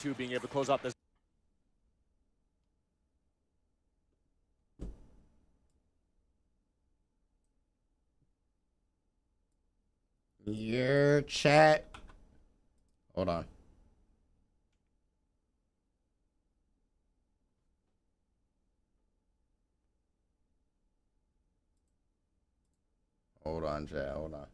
to being able to close out this. Your chat. Hold on. Hold on, chat. Hold on.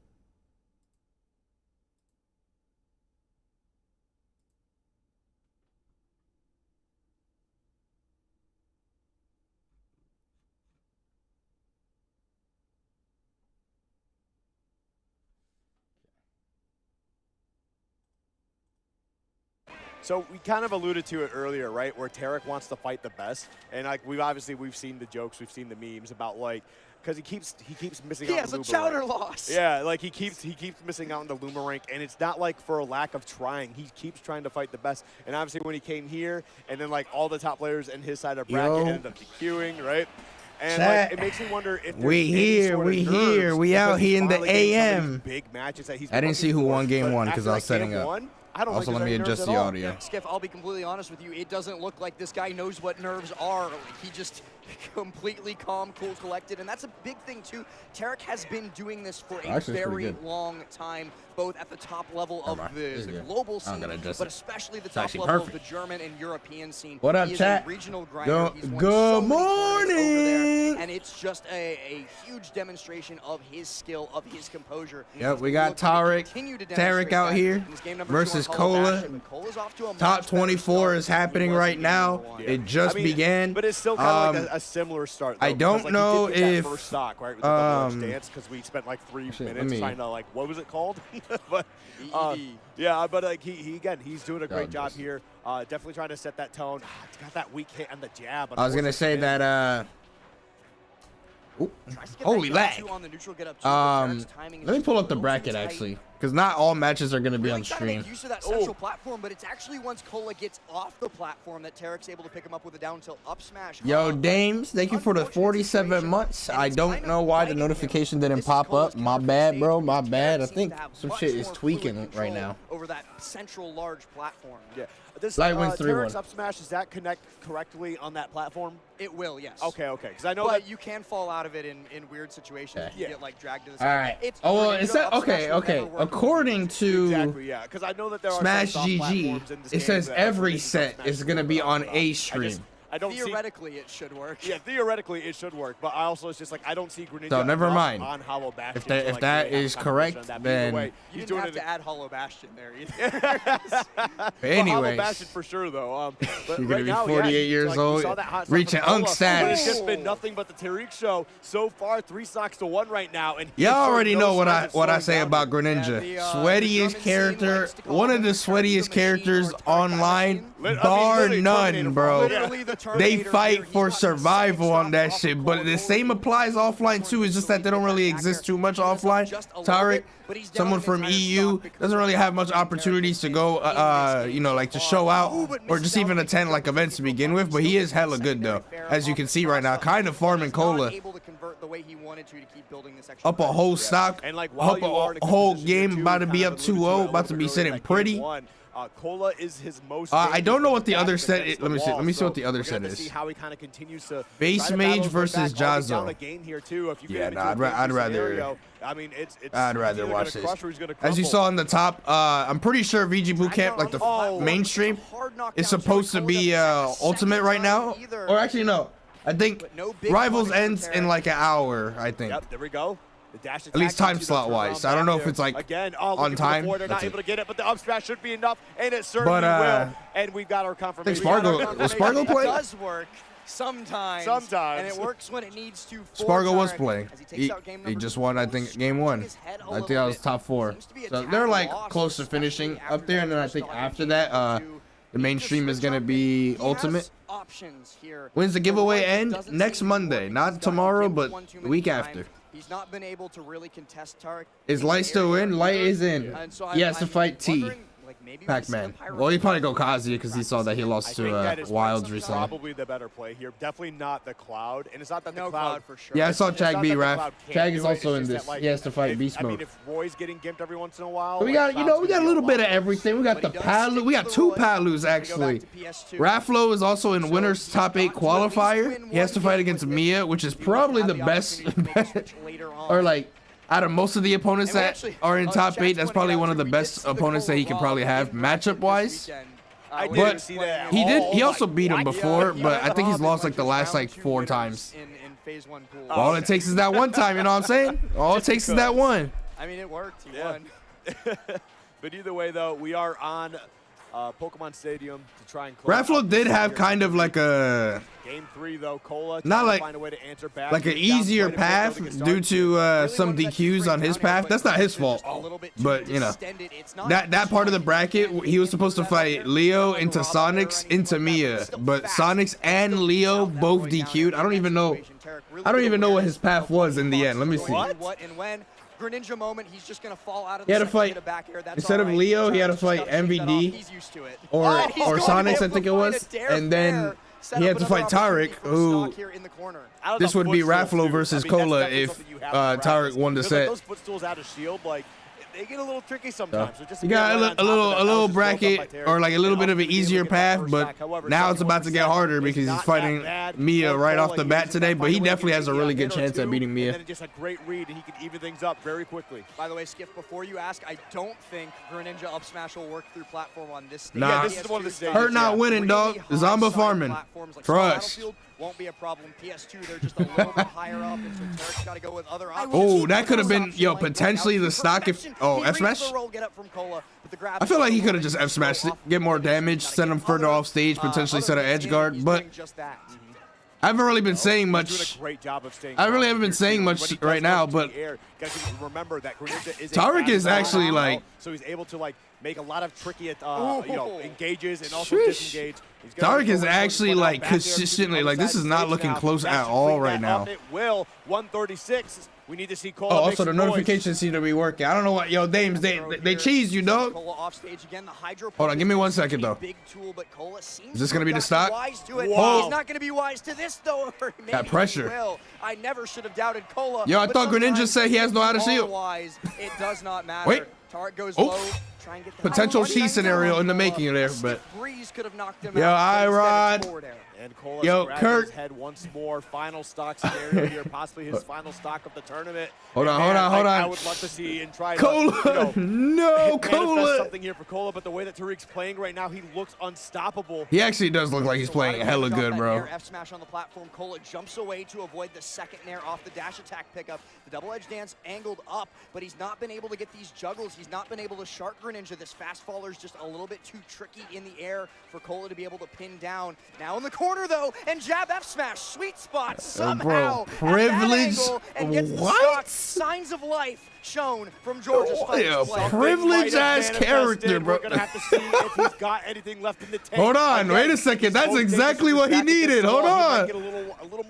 So we kind of alluded to it earlier, right? Where Tarek wants to fight the best, and like we've seen the jokes, we've seen the memes about like, because he keeps missing out. He has a chowder loss. Yeah, like he keeps missing out in the Luma rank, and it's not like for a lack of trying. He keeps trying to fight the best, and obviously when he came here, and then like all the top players in his side of bracket ended up DQing, right? And like, it makes me wonder if we here, we out here in the AM. Big matches that he's I didn't see who won game one because I was setting up. I don't also, let me adjust the audio. Yeah, Skiff, I'll be completely honest with you. It doesn't look like this guy knows what nerves are. He just completely calm, cool, collected. And that's a big thing, too. Tarek has been doing this for a very long time, both at the top level of the global scene, but especially the top level of the German and European scene. What up, chat? Regional grinder. Good morning. And it's just a huge demonstration of his skill, of his composure. Yep, we got Tarek out here versus Cola. Top 24 is happening right now. It just began. But it's still kind of like a similar start. Though, I don't know if first stock, right, with the double dance, because we spent like 3 minutes trying to, like, what was it called? But yeah, but like he's doing a great job here. Definitely trying to set that tone. He's got that weak hit on the jab. I was gonna say that. Ooh, holy lag. Let me pull up the bracket actually, because not all matches are going to be on stream. Use of that central platform, but it's actually once Cola gets off the platform that Tarek's able to pick him up with a down tilt up smash. Yo, Dames, thank you for the 47 months. I don't know why the notification didn't pop up. My bad, bro. My bad. I think some shit is tweaking right now. Over that central large platform. Yeah. This Tarek's up smash, does that connect correctly on that platform? It will, yes. Okay. Because I know that you can fall out of it in weird situations. You get like dragged to the side. All right. Oh well, is that okay? According to because I know that there are Smash GG, it says every set is gonna be on a stream. I don't theoretically it should work. Yeah, theoretically it should work, but I also it's just like I don't see Greninja so never mind. On Hollow Bastion. If that is correct, then you didn't have to add Hollow Bastion there either. Anyways, Hollow Bastion for sure though. But you're gonna be 48 years old, reaching unk status. It's just been nothing but the Tariq show so far. 3 stocks to 1 right now, and y'all already know what I say about Greninja. Sweatiest character, one of the sweatiest characters online, bar none, bro. They fight for survival on that shit, but the same applies offline too. It's just that they don't really exist too much offline. Tarek, someone from EU, doesn't really have much opportunities to go, you know, like to show out or just even attend like events to begin with. But he is hella good though, as you can see right now. Kind of farming Cola up a whole stock, up a whole game, about to be up 2-0, about to be sitting pretty. Cola is his most. I don't know what the other set is. Let me see. Let me see what the other set is. How he kind of continues to base mage versus Jazzo. Yeah, no, I'd rather. I mean, I'd rather watch this. As you saw in the top, I'm pretty sure VG Bootcamp, like the mainstream, is supposed to be ultimate right now. Or actually, no. I think Rivals ends in like an hour. I think. Yep. There we go. At least time slot wise. I don't know if it's like on time. They're not able to get it, but the up smash should be enough, and it certainly will. And we've got our confirmation. Will Spargo play? It does work sometimes. And it works when it needs to. Spargo was playing. He just won, I think, game 1. I think I was top 4. So they're like close to finishing up there, and then I think after that, the mainstream is gonna be ultimate. When's the giveaway end? Next Monday, not tomorrow, but the week after. He's not been able to really contest Tarek. Is Light still in? Light is in. He has to fight T. like maybe Pac-Man. Well, he probably go Kazuya because he saw that he lost to Wilds recently. Probably the better play here. Definitely not the Cloud, and it's not that the Cloud for sure. Yeah, I saw Chag B, Raph. Chag is also in this. He has to fight Beast Mode. I mean, if Roy's getting gimped every once in a while, we got, we got a little bit of everything. We got the Palu. We got 2 Palus actually. Raflo is also in winner's top 8 qualifier. He has to fight against Mia, which is probably the best, or like, out of most of the opponents that are in top 8, that's probably one of the best opponents that he could probably have matchup-wise. But he also beat him before, but I think he's lost like the last like 4 times. All it takes is that one time, you know what I'm saying? All it takes is that one. I mean, it worked. He won. But either way, though, we are on Pokemon Stadium to try and close. Raflo did have kind of like a game 3 though. Cola not like find a way to answer back. Like an easier path due to some DQs on his path. That's not his fault, but you know that part of the bracket he was supposed to fight Leo into Sonics into Mia, but Sonics and Leo both DQ'd. I don't even know what his path was in the end. Let me see. What and when? Greninja moment, he's just gonna fall out of the he had to fight instead of Leo, he had to fight MVD or Sonics, I think it was, and then he had to fight Tarek, who this would be Raflo versus Cola if Tarek won the set. Those footstools out of shield, like they get a little tricky sometimes. You got a little bracket or like a little bit of an easier path, but now it's about to get harder because he's fighting Mia right off the bat today. But he definitely has a really good chance at beating Mia. And then just a great read, and he can even things up very quickly. By the way, Skiff, before you ask, I don't think Greninja up smash will work through platform on this stage. Nah, yeah, this is one of the stages. Hurt not winning, dog. Zomba farming for us. Won't be a problem. PS2, they're just a little bit higher up, and so Tarek's got to go with other options. Oh, that could have been, potentially the stock if, F smash? I feel like he could have just F smashed it, get more damage, send him further off stage, potentially set an edge guard, but I haven't really been saying much. I really haven't been saying much right now, but Tarek is actually like, so he's able to like make a lot of tricky engages and also disengage. Tarek is actually like consistently like this is not looking close at all right now. It will 136. We need to see Cole. Oh, also the notifications seem to be working. I don't know what Dames they cheese you, dog. Hold on, give me 1 second though. Is this gonna be the stock? Whoa. He's not gonna be wise to this though. That pressure. I never should have doubted Cola. Yo, I thought Greninja said he has no how to shield. It does not matter. Wait. Tarek goes low. Try and get the potential cheese scenario in the making there, but Breeze could have knocked him yo, Irod. And Cola yo, Kurt. His head once more. Final stock scenario here, possibly his final stock of the tournament. Hold on. I would love to see and try Cola. No, Cola. Something here for Cola, but the way that Tariq's playing right now, he looks unstoppable. He actually does look like he's playing hella good, bro. F smash on the platform. Cola jumps away to avoid the second nair off the dash attack pickup. The double edge dance angled up, but he's not been able to get these juggles. He's not been able to shark Greninja. This fast faller's just a little bit too tricky in the air for Cola to be able to pin down. Now in the corner though, and jab F smash, sweet spot somehow. Bro, privilege. And gets what? Signs of life shown from Georgia's privileged ass character, bro. We're gonna have to see if he's got anything left in the tank. Hold on, wait a second. That's exactly what he needed. Hold on.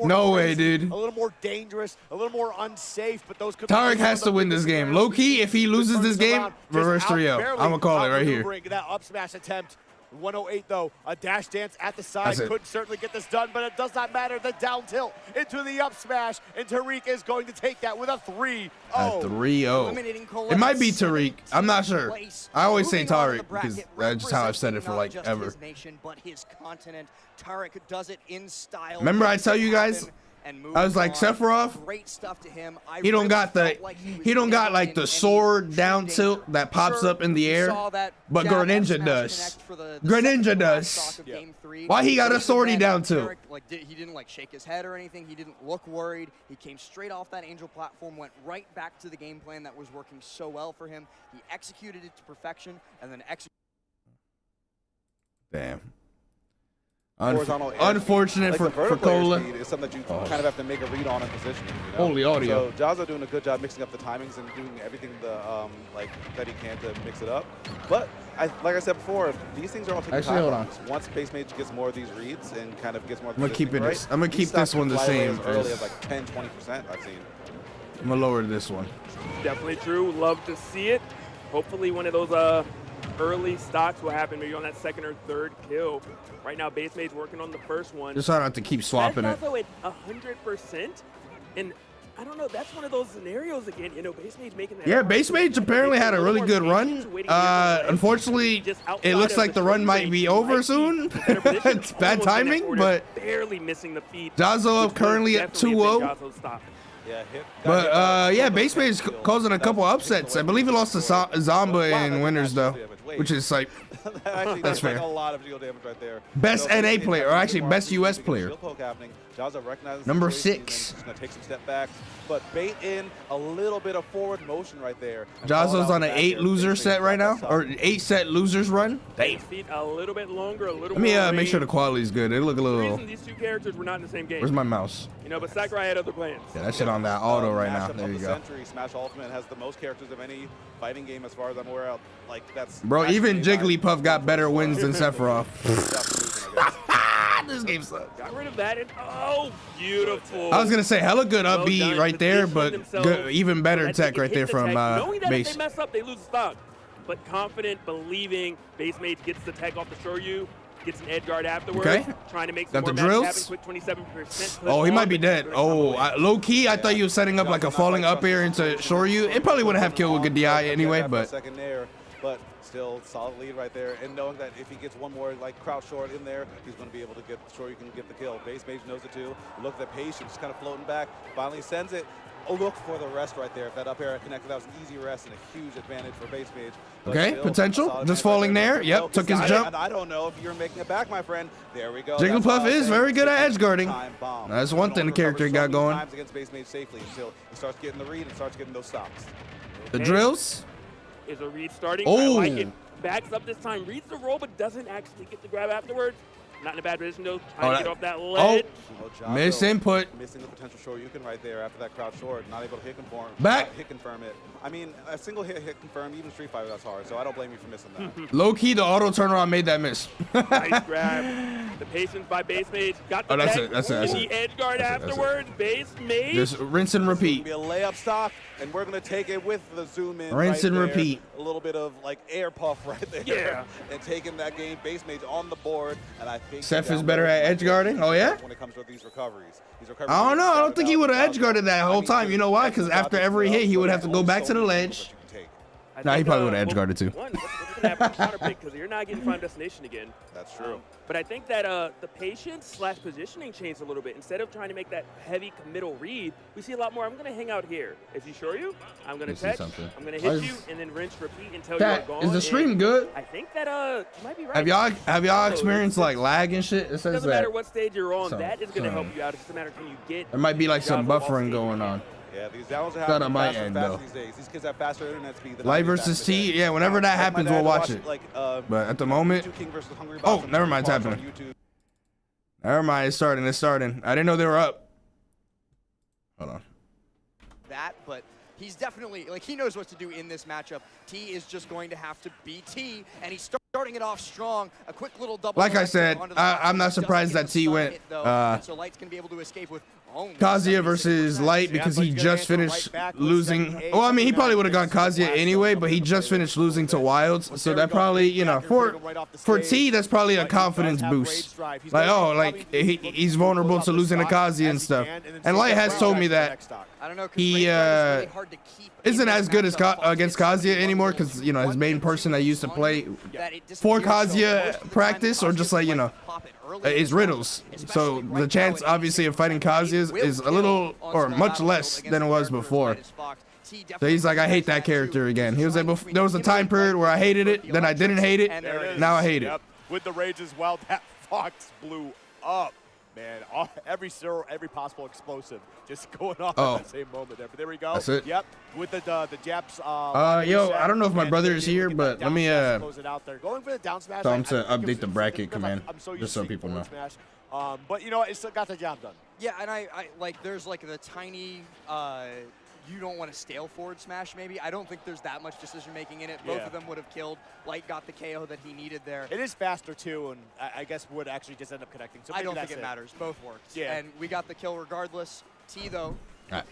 No way, dude. A little more dangerous, a little more unsafe, but those could Tarek has to win this game. Low key, if he loses this game, reverse 3-0. I'm gonna call it right here. That up smash attempt. 108 though, a dash dance at the side could certainly get this done, but it does not matter. The down tilt into the up smash, and Tariq is going to take that with a 3-0. A 3-0. It might be Tariq. I'm not sure. I always say Tarek because that's just how I've said it for like ever. But his continent. Tarek does it in style. Remember I tell you guys? I was like, Sephiroth, he don't got like the sword down tilt that pops up in the air, but Greninja does. Greninja does. Why he got a swordy down tilt? He didn't like shake his head or anything. He didn't look worried. He came straight off that Angel platform, went right back to the game plan that was working so well for him. He executed it to perfection and then executed. Damn. Unfortunate for Cola. It's something that you kind of have to make a read on in positioning. You know? Holy audio. So Jazza doing a good job mixing up the timings and doing everything like that he can to mix it up. But like I said before, these things are all taking time. Hold on. Once Base Mage gets more of these reads and kind of gets more. I'm gonna keep it. Right, I'm gonna keep this one the same. As early as like 10-20%. I've seen. I'm gonna lower this one. Definitely true. Love to see it. Hopefully one of those early stocks will happen maybe on that second or third kill. Right now, Base Mage's working on the first one. Just try not to keep swapping it. That's also at 100%, and I don't know, that's one of those scenarios again, you know, Base Mage making that. Yeah, Base Mage apparently had a really good run. Unfortunately, it looks like the run might be over soon. It's bad timing, but barely missing the feed. Jazzo currently at 2-0. But yeah, Base Mage is causing a couple upsets. I believe he lost to Zomba in winners though, which is like, that's fair. A lot of deal damage right there. Best NA player, or actually best US player. Number 6. Just gonna take some step back, but bait in a little bit of forward motion right there. Jazzo's on an 8-loser set right now, or 8-set losers run. Damn. A little bit longer, a little Let me make sure the quality's good. They look a little. These two characters were not in the same game. Where's my mouse? You know, but Sakurai had other plans. Yeah, that shit on that auto right now. There you go. Smash Ultimate has the most characters of any fighting game as far as I'm aware of. Like that's. Bro, even Jigglypuff got better wins than Sephiroth. This game sucks. Got rid of that and oh, beautiful. I was gonna say hella good up B right there, but good, even better tech right there from knowing that Base. If they mess up, they lose stock. But confident, believing, Base Mage gets the tech off the Shoryu, gets an edge guard afterwards. Okay. Trying to make some got the more drills. Quick 27%. Oh, he might be dead. Oh, low key, I thought you were setting up like a falling up air into Shoryu. It probably wouldn't have killed with good DI anyway, but. But still solid lead right there, and knowing that if he gets one more like crouch short in there, he's going to be able to get sure you can get the kill. Base Mage knows it too. Look at the patience, kind of floating back. Finally sends it. Oh, look for the rest right there. If that up air connected, that was an easy rest and a huge advantage for Base Mage. But okay, still, potential. Just falling there. Yep, took his jump. And I don't know if you're making it back, my friend. There we go. Jigglypuff is very good at edge guarding. That's one thing the character got going. Against Base Mage safely until he starts getting the read and starts getting those stocks. The drills. Is a read starting? Oh. I like it. Backs up this time, reads the roll, but doesn't actually get the grab afterwards. Not in a bad position though. Trying to get off that ledge. Oh, miss input. Missing the potential short you can right there after that crouch short. Not able to hit confirm. Hit confirm it. I mean, a single hit confirm, even Street Fighter, that's hard. So I don't blame you for missing that. Low key, the auto turnaround made that miss. Nice grab. The patience by Base Mage. Got the that's it. The edge guard afterwards. Base Mage. Just rinse and repeat. Be a layup stock, and we're gonna take it with the zoom in. Rinse and repeat. A little bit of like air puff right there. Yeah. And taking that game, Base Mage on the board, and I think Seth is better at edge guarding. Oh yeah. When it comes to these recoveries. I don't know. I don't think he would have edge guarded that whole time. You know why? Because after every hit, he would have to go back to the ledge. Nah, he probably would have edge guarded too. One, what's gonna happen? Counter pick because you're not getting Final Destination again. That's true. But I think that the patience / positioning changed a little bit. Instead of trying to make that heavy committal read, we see a lot more. I'm gonna hang out here. If you sure you, I'm gonna catch. I'm gonna hit you and then rinse, repeat until you're gone. Is the stream good? I think that you might be right. Have y'all experienced like lag and shit? It says doesn't matter what stage you're on. That is gonna help you out. It's just a matter of can you get. There might be like some buffering going on. Yeah, these downloads are happening faster and faster these days. These kids have faster internet speed than Light versus T, yeah, whenever that happens, we'll watch it. But at the moment, oh, never mind, it's happening. Never mind, it's starting. I didn't know they were up. Hold on. That, but he's definitely, like, he knows what to do in this matchup. T is just going to have to be T, and he's starting it off strong. A quick little double. Like I said, I'm not surprised that T went so Light's going to be able to escape with Kazuya versus Light because he just finished losing. Well, I mean, he probably would have gone Kazuya anyway, but he just finished losing to Wilds. So that probably, you know, for T, that's probably a confidence boost. Like, oh, like he's vulnerable to losing to Kazuya and stuff. And Light has told me that he isn't as good as against Kazuya anymore because, you know, his main person that used to play for Kazuya practice or just like, you know, is Riddles. So the chance, obviously, of fighting Kazuya is a little or much less than it was before. So he's like, I hate that character again. He was like, there was a time period where I hated it, then I didn't hate it, now I hate it. With the rage as well, that Fox blew up. Man, every possible explosive just going off at that same moment there. But there we go. That's it. Yep. With the Japs. Yo, I don't know if my brother is here, but let me close it out there. Going for the down smash. Tell him to update the bracket command, just so people know. But you know, it still got the job done. Yeah, and I like there's like the tiny. You don't want to stale forward smash, maybe. I don't think there's that much decision making in it. Both of them would have killed. Light got the KO that he needed there. It is faster too, and I guess would actually just end up connecting. So I don't think it matters. Both worked. Yeah. And we got the kill regardless. T though. All right.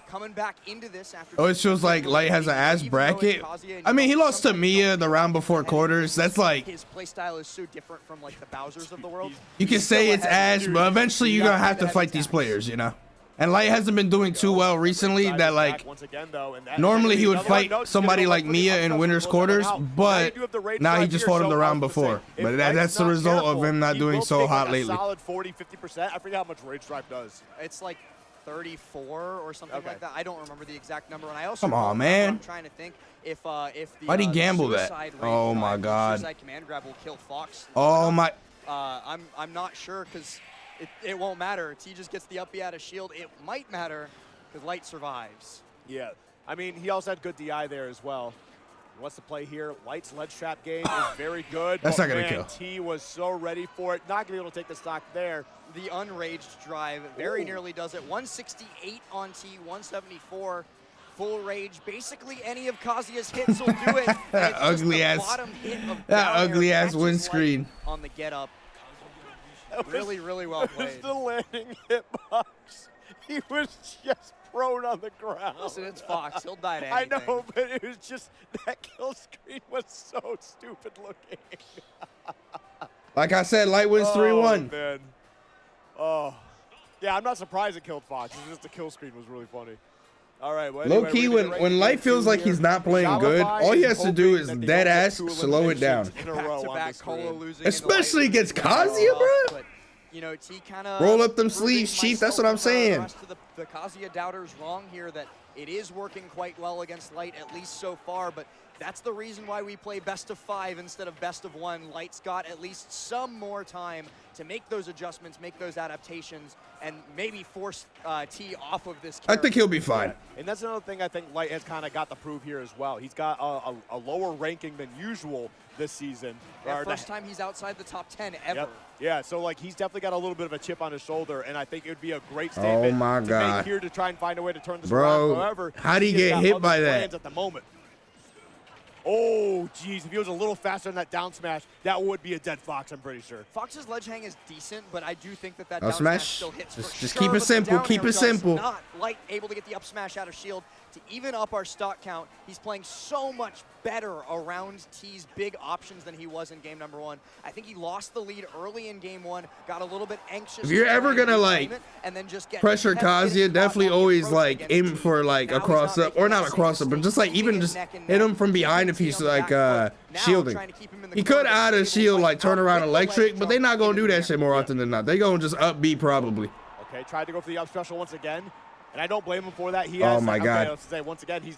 coming back into this after. Oh, it feels like Light has an ass bracket. I mean, he lost to Mia the round before quarters. That's like his playstyle is so different from like the Bowsers of the world. You can say it's ass, but eventually you're gonna have to fight these players, you know. And Light hasn't been doing too well recently. That like normally he would fight somebody like Mia in winners quarters, but now he just fought him the round before. But that's the result of him not doing so hot lately. Solid 40-50%. I forget how much rage drive does. It's like 34 or something like that. I don't remember the exact number. And I also come on, man. I'm trying to think if the why'd he gamble that? Oh my God. Command grab will kill Fox. Oh my. I'm not sure because it won't matter. T just gets the up B out of shield. It might matter because Light survives. Yeah. I mean, he also had good DI there as well. He wants to play here. Light's ledge trap game is very good. That's not gonna kill. T was so ready for it. Not gonna be able to take the stock there. The unraged drive very nearly does it. 168 on T, 174. Full rage. Basically, any of Kazuya's hits will do it. That ugly ass windscreen on the get up. Really, really well played. It was the landing hitbox. He was just prone on the ground. Listen, it's Fox. He'll die to anything. I know, but it was just that kill screen was so stupid looking. Like I said, Light wins 3-1. Man. Oh, yeah. I'm not surprised it killed Fox. It's just the kill screen was really funny. All right. Well, anyway, low key, when Light feels like he's not playing good, all he has to do is dead ass slow it down. Especially against Kazuya, bro. You know, T kind of roll up them sleeves, Chief. That's what I'm saying. The rest of the Kazuya doubters wrong here that it is working quite well against Light, at least so far. But that's the reason why we play best of 5 instead of best of 1. Light's got at least some more time to make those adjustments, make those adaptations, and maybe force T off of this character. I think he'll be fine. Yeah. And that's another thing I think Light has kind of got to prove here as well. He's got a lower ranking than usual this season. Yeah, first time he's outside the top 10 ever. Yep. Yeah, so like he's definitely got a little bit of a chip on his shoulder, and I think it would be a great statement to make here to try and find a way to turn this around. However, how do you get hit by that? At the moment. Oh, geez, if he was a little faster on that down smash, that would be a dead Fox, I'm pretty sure. Fox's ledge hang is decent, but I do think that down smash still hits just keep it simple, keep it simple. Not Light able to get the up smash out of shield to even up our stock count. He's playing so much better around T's big options than he was in game number 1. I think he lost the lead early in game 1, got a little bit anxious. If you're ever gonna like and then just get pressure Kazuya, definitely always like aim for like a cross up, or not a cross up, but just like even just hit him from behind if he's like shielding. He could out of shield like turn around electric, but they're not gonna do that shit more often than not. They gonna just up B probably. Okay, tried to go for the up special once again, and I don't blame him for that. He has, oh my God! Let's say once again, he's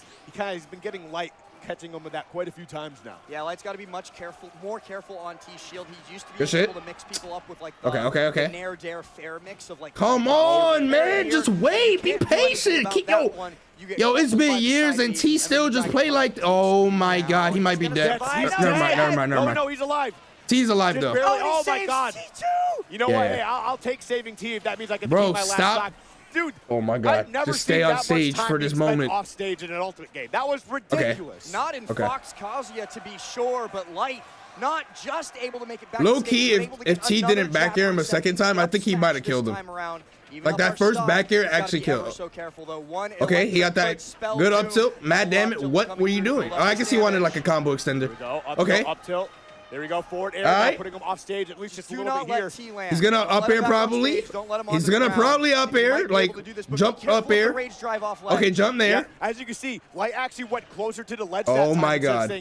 been getting Light catching him with that quite a few times now. Yeah, Light's got to be more careful on T's shield. He used to be able to mix people up with like the Nair Dare fair mix of like. Come on, man, just wait, be patient. Yo, it's been years and T still just play like. Oh my God, he might be dead. Never mind. No, he's alive. T's alive though. Oh my God. You know what? Hey, I'll take saving T if that means I can keep my last stock. Dude, oh my God! Just stay on stage for this moment. Off stage in an ultimate game. That was ridiculous. Not in Fox Kazuya to be sure, but Light not just able to make it back. Low key, if T didn't back air him a second time, I think he might have killed him. Like that first back air actually killed. Okay, he got that good up tilt. Mad damn it! What were you doing? Oh, I guess he wanted like a combo extender. Okay. Up tilt. There we go, forward air, putting him off stage at least just a little bit here. He's gonna up air probably. He's gonna probably up air, like jump up air. Okay, jump there. Yeah, as you can see, Light actually went closer to the ledge. Oh my God!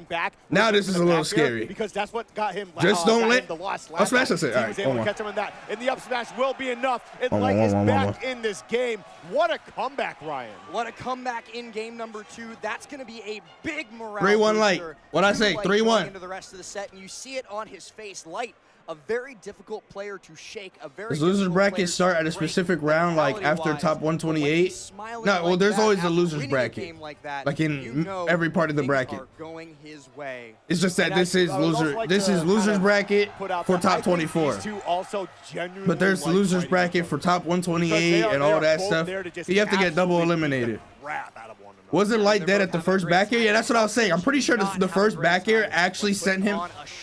Now this is a little scary because that's what got him. Just don't let. Up smash. That's it. He was able to catch him in that, and the up smash will be enough. And Light is back in this game. What a comeback, Ryan! What a comeback in game number 2. That's gonna be a big morale. 3-1 Light. What I say? 3-1. Into the rest of the set, and you see it on his face. Light, a very difficult player to shake. Does losers bracket start at a specific round, like after top 128? No, well, there's always a losers bracket, like in every part of the bracket. It's just that this is losers bracket for top 24. But there's losers bracket for top 128 and all that stuff. You have to get double eliminated. Wasn't Light dead at the first back air? Yeah, that's what I was saying. I'm pretty sure the first back air actually sent him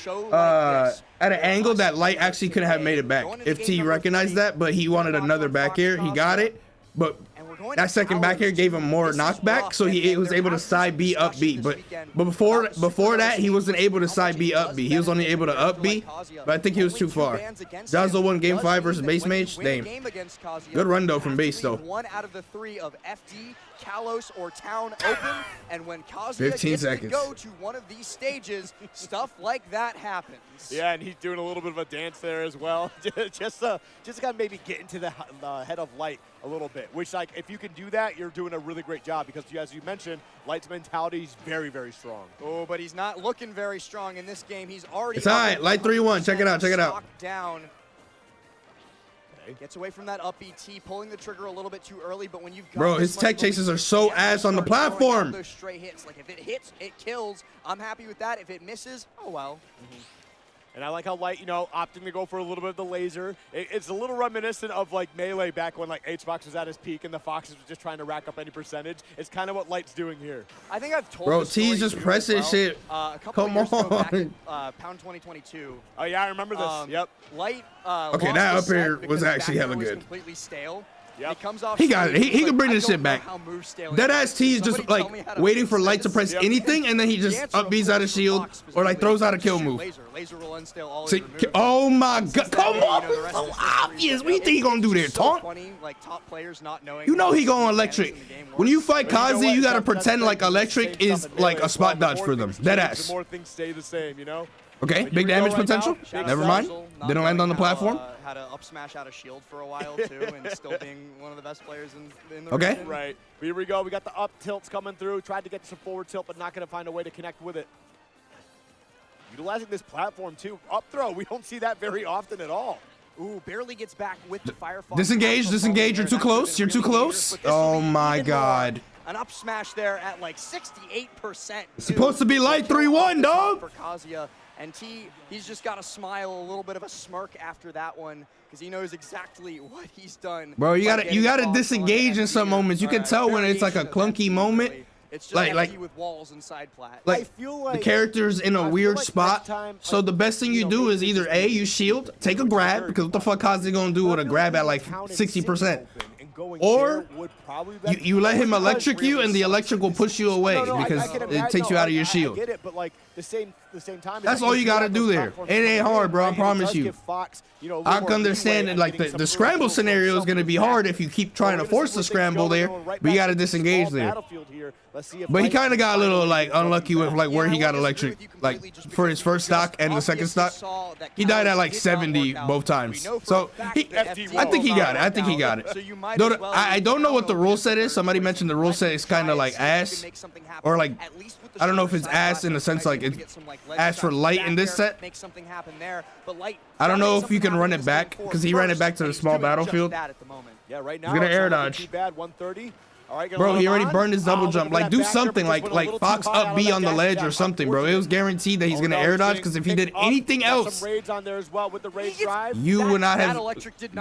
at an angle that Light actually couldn't have made it back if T recognized that, but he wanted another back air. He got it, but that second back air gave him more knockback, so he was able to side B up B. But before that, he wasn't able to side B up B. He was only able to up B, but I think he was too far. Jazzo won game 5 versus base mage. Damn. Good run though from base though. 1 out of the 3 of FD, Kalos, or Town open, and when Kazuya 15 gets seconds. to go to one of these stages, stuff like that happens. Yeah, and he's doing a little bit of a dance there as well, just to kind of maybe get into the head of Light a little bit. Which, like, if you can do that, you're doing a really great job because, as you mentioned, Light's mentality is very, very strong. Oh, but he's not looking very strong in this game. He's already. It's all right. Light 3-1. Check it out. Check it out. Down. Gets away from that up BT, pulling the trigger a little bit too early, but when you've got bro, his tech chases are so ass on the platform. Those straight hits, like if it hits, it kills. I'm happy with that. If it misses, oh well. And I like how Light, you know, opting to go for a little bit of the laser. It's a little reminiscent of like Melee back when like H-Box was at his peak and the Foxes was just trying to rack up any percentage. It's kind of what Light's doing here. I think I've told bro, T's just pressing shit. Come on. Back, Pound 2022. Oh yeah, I remember this. Yep. Light. Okay, that up here was actually hella good. Completely stale. Yep. He got it. He can bring this shit back. That ass T is just like waiting for Light to press anything, and then he just up B's out of shield or like throws out a kill move. Laser will unstale all See, oh my god, come on, it's so obvious. What do you think he gonna do there, taunt? You know he going electric. When you fight Kazi, you gotta pretend like electric is like a spot dodge for them. Dead ass. More things stay the same, you know. Okay, big damage potential. Never mind. Didn't land on the platform. Had a up smash out of shield for a while too, and still being one of the best players in the okay. region. Right. Here we go. We got the up tilts coming through. Tried to get some forward tilt, but not going to find a way to connect with it. Utilizing this platform too. Up throw. We don't see that very often at all. Ooh, barely gets back with the Firefall. Disengage, disengage. You're too close. You're too close. Oh my god. An up smash there at like 68%. It's supposed to be Light 3-1, dog. For Kazuya. And he's just got to smile, a little bit of a smirk after that one, because he knows exactly what he's done. Bro, you gotta disengage in some moments. You can tell when it's like a clunky moment. It's just like with walls and side plat. Like, I feel like the character's in a weird spot. So the best thing you do is either A, you shield, take a grab, because what the fuck Kazi gonna do with a grab at like 60%? Or you let him electric you, and the electric will push you away because it takes you out of your shield. That's all you gotta do there. It ain't hard, bro. I promise you. I can understand that, like the scramble scenario is gonna be hard if you keep trying to force the scramble there, but you gotta disengage there. But he kind of got a little like unlucky with like where he got electric, like for his first stock and the second stock. He died at like 70 both times. So I think he got it. I think he got it. I don't know what the rule set is. Somebody mentioned the rule set is kind of like ass, or like I don't know if it's ass in the sense like it's ass for Light in this set. I don't know if you can run it back because he ran it back to the small battlefield. Yeah, right now he's gonna air dodge. Bro, he already burned his double jump. Like, do something like Fox up B on the ledge or something, bro. It was guaranteed that he's gonna air dodge because if he did anything else, you would not have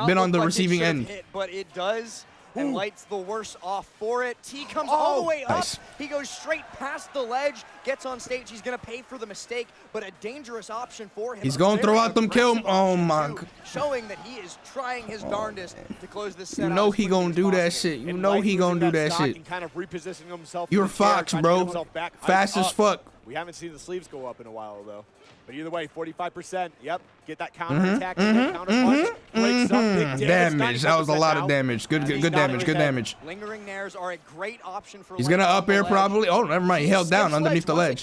been on the receiving end. But it does. And Light's the worse off for it. T comes all the way up. Nice. He goes straight past the ledge, gets on stage. He's going to pay for the mistake, but a dangerous option for him. He's going to throw out them kill. Oh, my God. Showing that he is trying his darndest to close this set. You know he going to do that shit. You know he going to do that shit. You're Fox, bro. Fast as fuck. We haven't seen the sleeves go up in a while, though. But either way, 45%. Yep. Get that counter attack. Counter punch. Breaks up. Big damage. That was a lot of damage. Good damage. Good damage. Lingering nairs are a great option for. He's gonna up air probably. Oh, never mind. He held down underneath the ledge.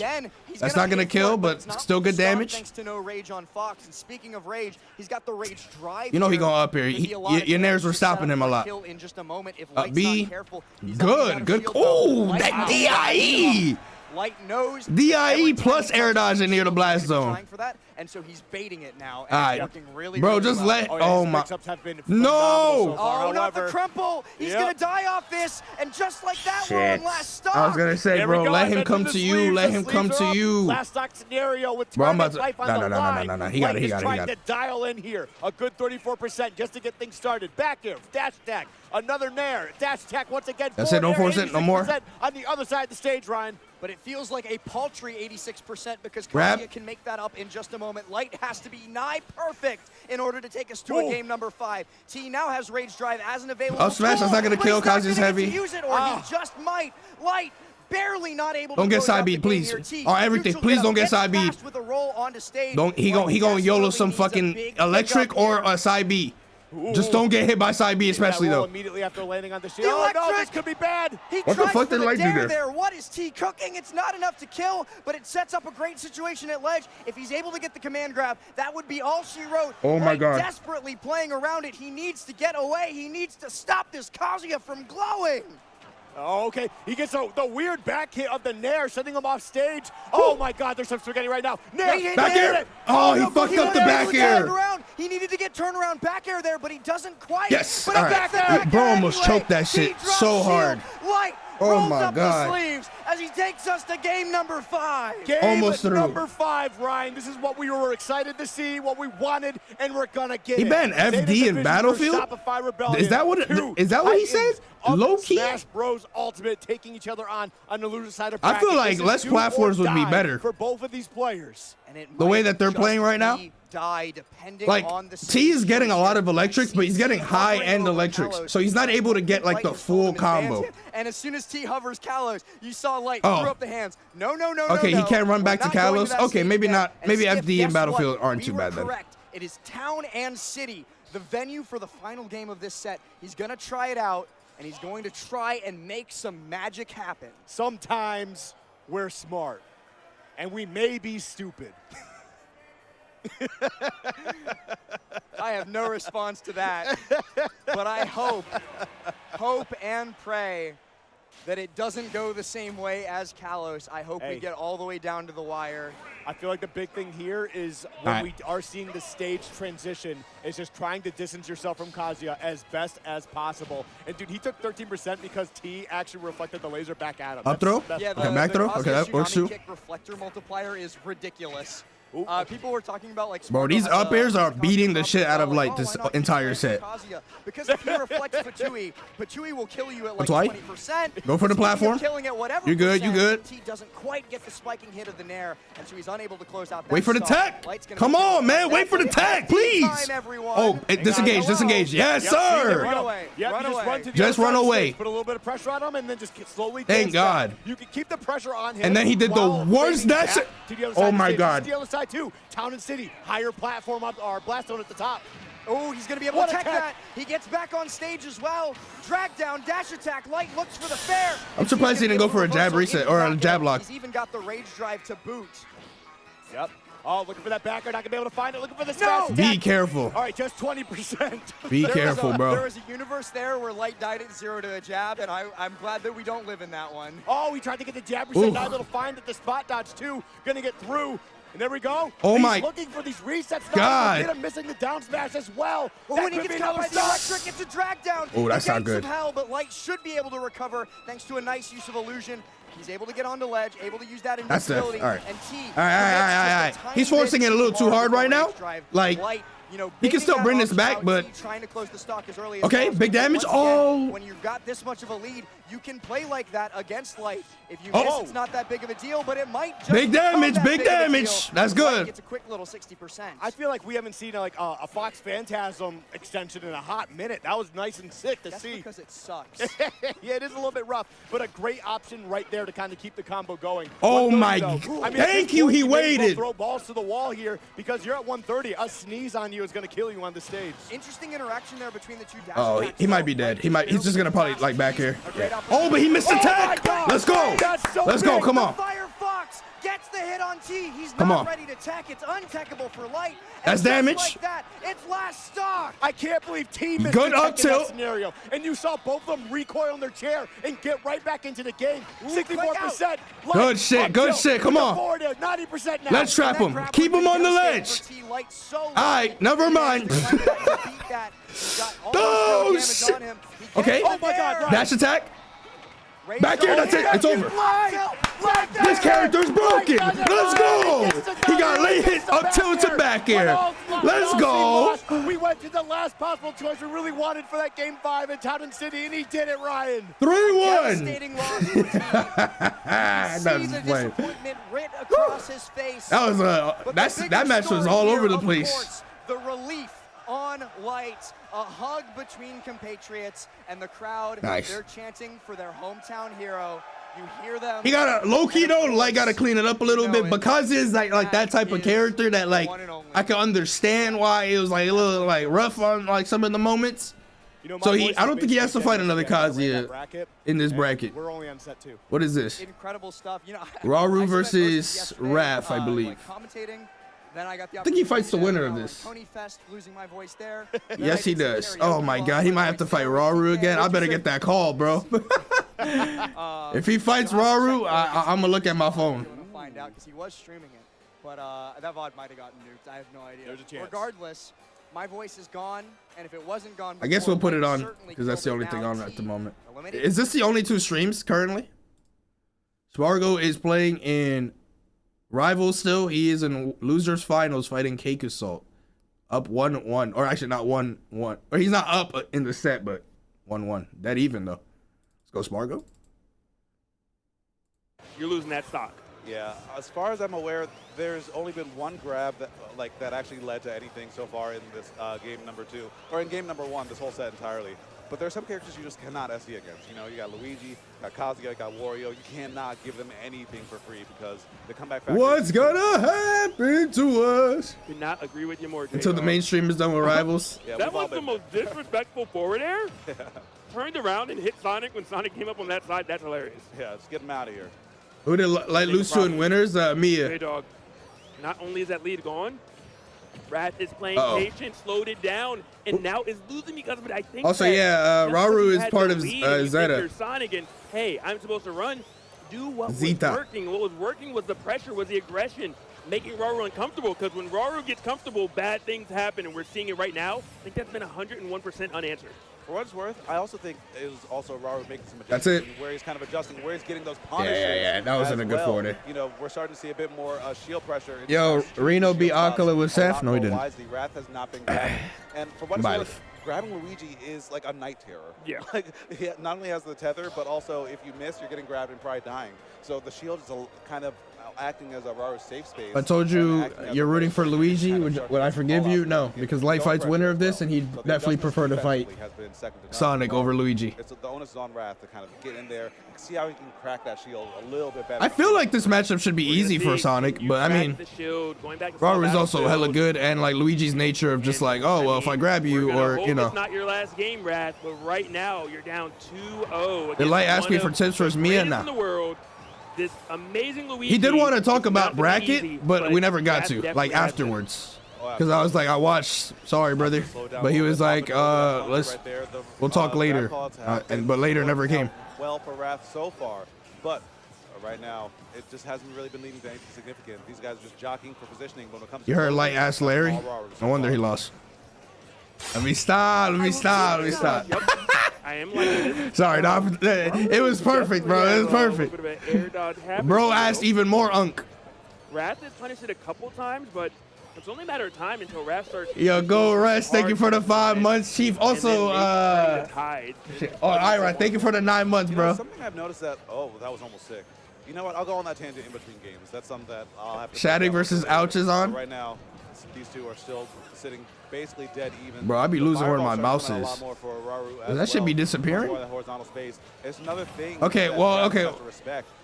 That's not gonna kill, but still good damage. Thanks to no rage on Fox. And speaking of rage, he's got the rage drive. You know he gonna up air. Your nairs were stopping him a lot. Up B. Good. Oh, that DIE. Light knows DIE plus air dodge near the blast zone. And so he's baiting it now. And really, bro, just well. Let. Oh my. No. Oh, not the crumple. He's gonna die off this, and just like that, we're on last stock. I was gonna say, bro, let him come to you. Let him come to you. Last stock scenario with bro, I'm about to. No. He got it. Trying to dial in here. A good 34% just to get things started. Back air, dash attack, another nair, dash attack once again. That's it. Don't force it no more. On the other side of the stage, Ryan. But it feels like a paltry 86% because Kazuya can make that up in just a moment. moment. Light has to be nigh perfect in order to take us to a game number 5. T now has Rage Drive as an available Smash, that's not going to kill Kazuya's heavy. Use it, or he just might. Light barely not able don't to get side beat, please. Or everything, please don't get side beat. Don't he gonna YOLO some fucking electric or a side beat. Just don't get hit by side B, especially though. Immediately after landing on the shield. Oh no, this could be bad. What the fuck did Light do there? What is T cooking? It's not enough to kill, but it sets up a great situation at ledge. If he's able to get the command grab, that would be all she wrote. Oh my God. Desperately playing around it. He needs to get away. He needs to stop this Kazuya from glowing. Oh, okay, he gets the weird back hit of the Nair, sending him off stage. Oh my God, there's some spaghetti right now. Nair, back air. Oh, he fucked up the back air. He needed to get turnaround back air there, but he doesn't quite. Yes, but all right. Bro almost choked that shit so hard. Light oh my God. The sleeves as he takes us to game number 5. Game almost through. Number 5, Ryan. This is what we were excited to see, what we wanted, and we're gonna get. He banned FD in Battlefield. Is that what? Is that what he said? Low key. Smash Bros Ultimate taking each other on the loser side of bracket. I feel like less platforms would be better for both of these players. And the way that they're playing right now. Like T is getting a lot of electrics, but he's getting high-end electrics, so he's not able to get like the full combo. And as soon as T hovers Kalos, you saw Light threw up the hands. No. Okay, he can't run back to Kalos. Okay, maybe not. Maybe FD and Battlefield aren't too bad then. It is Town and City, the venue for the final game of this set. He's gonna try it out, and he's going to try and make some magic happen. Sometimes we're smart, and we may be stupid. I have no response to that, but I hope and pray that it doesn't go the same way as Kalos. I hope we get all the way down to the wire. I feel like the big thing here is when we are seeing the stage transition is just trying to distance yourself from Kazuya as best as possible. And dude, he took 13% because T actually reflected the laser back at him. Up throw? Yeah, okay, back throw? Okay, that works too. Kick reflector multiplier is ridiculous. People were talking about like. Bro, these up airs are beating the shit out of Light this entire set. Because if he reflects Patui will kill you at like 20%. Go for the platform. You're good. You good. T doesn't quite get the spiking hit of the Nair, and so he's unable to close out. Wait for the tech. Come on, man. Wait for the tech, please. Oh, disengage. Disengage. Yes, sir. Run away. Just run away. Put a little bit of pressure on him, and then just slowly. Thank God. You can keep the pressure on him. And then he did the worst dash. Oh my God. Too. Town and City, higher platform up, or blast zone at the top. Oh, he's going to be able to tech that. He gets back on stage as well. Drag down, dash attack. Light looks for the fair. I'm surprised he didn't go for a jab reset or a jab lock. He's even got the Rage Drive to boot. Yep. Oh, looking for that backer, not going to be able to find it. Looking for the smash. Be careful. All right, just 20%. Be careful, bro. There was a universe there where Light died at 0 to a jab, and I'm glad that we don't live in that one. Oh, he tried to get the jab reset, not able to find it. The spot dodge, too. Going to get through. And there we go. Oh He's my looking for these resets. God. I'm missing the down smash as well. Oh, when he gets caught by the electric, it's a drag down. Oh, that's not good. Hell, but Light should be able to recover thanks to a nice use of illusion. He's able to get onto ledge, able to use that invincibility. All right. And T. All right. He's forcing it a little too hard right now. Like, he can still bring this back, but trying to close the stock as early as okay, big damage. Oh, when you've got this much of a lead, you can play like that against Light. If you miss, it's not that big of a deal, but it might just big damage, big damage. That's good. It's a quick little 60%. I feel like we haven't seen like a Fox Phantasm extension in a hot minute. That was nice and sick to see. Because it sucks. Yeah, it is a little bit rough, but a great option right there to kind of keep the combo going. Oh my! Thank you. He waited. Throw balls to the wall here because you're at 130. A sneeze on you is going to kill you on the stage. Interesting interaction there between the two. Oh, he might be dead. He's just gonna probably like back here. Oh, but he missed the tech. Let's go. Let's go. Come on. Firefox gets the hit on T. He's not ready to tech. It's untechable for Light. That's damage. Like that, it's last stock. I can't believe T missed good up tilt scenario. And you saw both of them recoil in their chair and get right back into the game. 64%. Good shit. Good shit. Come on. 90% now. Let's trap him. Keep him on the ledge. All right. Never mind. Oh shit. Okay. Oh my God. Dash attack. Back here, that's it. It's over. This character's broken. Let's go. He got late hit up tilt to back air. Let's go. We went to the last possible choice we really wanted for that game 5 in Town City, and he did it, Ryan. 3-1. Disappointment writ across his face. That was that match was all over the place. The relief on light, a hug between compatriots and the crowd. Nice. They're chanting for their hometown hero. You hear them. He got a low-key though, like gotta clean it up a little bit because he's like that type of character that like I can understand why it was like a little like rough on like some of the moments. So I don't think he has to fight another Kazuya in this bracket. We're only on set 2. What is this? Incredible stuff. You know, Rauru versus Raph, I believe. Commentating. Then I got the think he fights the winner of this. Tony Fest, losing my voice there. Yes, he does. Oh my God, he might have to fight Rauru again. I better get that call, bro. If he fights Rauru, I'm gonna look at my phone. I'm gonna find out because he was streaming it, but that VOD might have gotten nuked. I have no idea. There's a chance. Regardless, my voice is gone, and if it wasn't gone, I guess we'll put it on because that's the only thing on at the moment. Is this the only 2 streams currently? Spargo is playing in Rivals still. He is in losers finals fighting Cake Assault. Up 1-1, or actually not 1-1, or he's not up in the set, but 1-1. That even though. Let's go Spargo. You're losing that stock. Yeah, as far as I'm aware, there's only been one grab that that actually led to anything so far in this game number 2, or in game number 1, this whole set entirely. But there's some characters you just cannot SC against. You know, you got Luigi, you got Kazuya, you got Wario. You cannot give them anything for free because the comeback factor. What's gonna happen to us? Could not agree with you more. Until the mainstream is done with Rivals. Yeah, that was the most disrespectful forward air. Yeah. Turned around and hit Sonic when Sonic came up on that side. That's hilarious. Yeah, let's get him out of here. Who did like lose to in winners? Mia. Hey, dog. Not only is that lead gone, Wrath is playing patient, slowed it down, and now is losing because of it. I think. Also, yeah, Rauru is part of Zeta. Sonic and hey, I'm supposed to run. Do what was working. What was working was the pressure, was the aggression, making Rauru uncomfortable. Because when Rauru gets comfortable, bad things happen, and we're seeing it right now. I think that's been 101% unanswered. For what it's worth, I also think it was also Rauru making some adjustments. That's it. Where he's kind of adjusting, where he's getting those punishes. Yeah. That was in a good forward. You know, we're starting to see a bit more shield pressure. Yo, Reno beat Akala with Seth. No, he didn't. Wisely. Wrath has not been grabbed. And for what it's worth, grabbing Luigi is like a night terror. Yeah. Like, he not only has the tether, but also if you miss, you're getting grabbed and probably dying. So the shield is kind of acting as a Raru safe space. I told you you're rooting for Luigi. Would I forgive you? No, because Light Fight's winner of this, and he'd definitely prefer to fight Sonic over Luigi. It's the onus is on Wrath to kind of get in there and see how he can crack that shield a little bit better. I feel like this matchup should be easy for Sonic, but I mean, Raru is also hella good, and like Luigi's nature of just like, oh well, if I grab you, or you know. It's not your last game, Wrath, but right now you're down 2-0. Did Light ask me for tips for Mia now? This amazing Luigi. He did want to talk about bracket, but we never got to, like afterwards. Because I was like, I watched, sorry brother, but he was like, we'll talk later, but later never came. Well for Wrath so far, but right now it just hasn't really been leading to anything significant. These guys are just jockeying for positioning when it comes. You heard Light ask Larry? No wonder he lost. Let me stop. I am like this. Sorry, no, it was perfect, bro. It was perfect. Bro asked even more unk. Wrath has punished it a couple times, but it's only a matter of time until Wrath starts. Yo, go rest. Thank you for the 5 months, Chief. Also, Ira, thank you for the 9 months, bro. Something I've noticed that that was almost sick. You know what? I'll go on that tangent in between games. That's something that I'll have to. Shaddy versus Ouch is on. Right now, these two are still sitting basically dead even. Bro, I'd be losing where my mouse is. That should be disappearing. It's another thing. Okay, well, okay.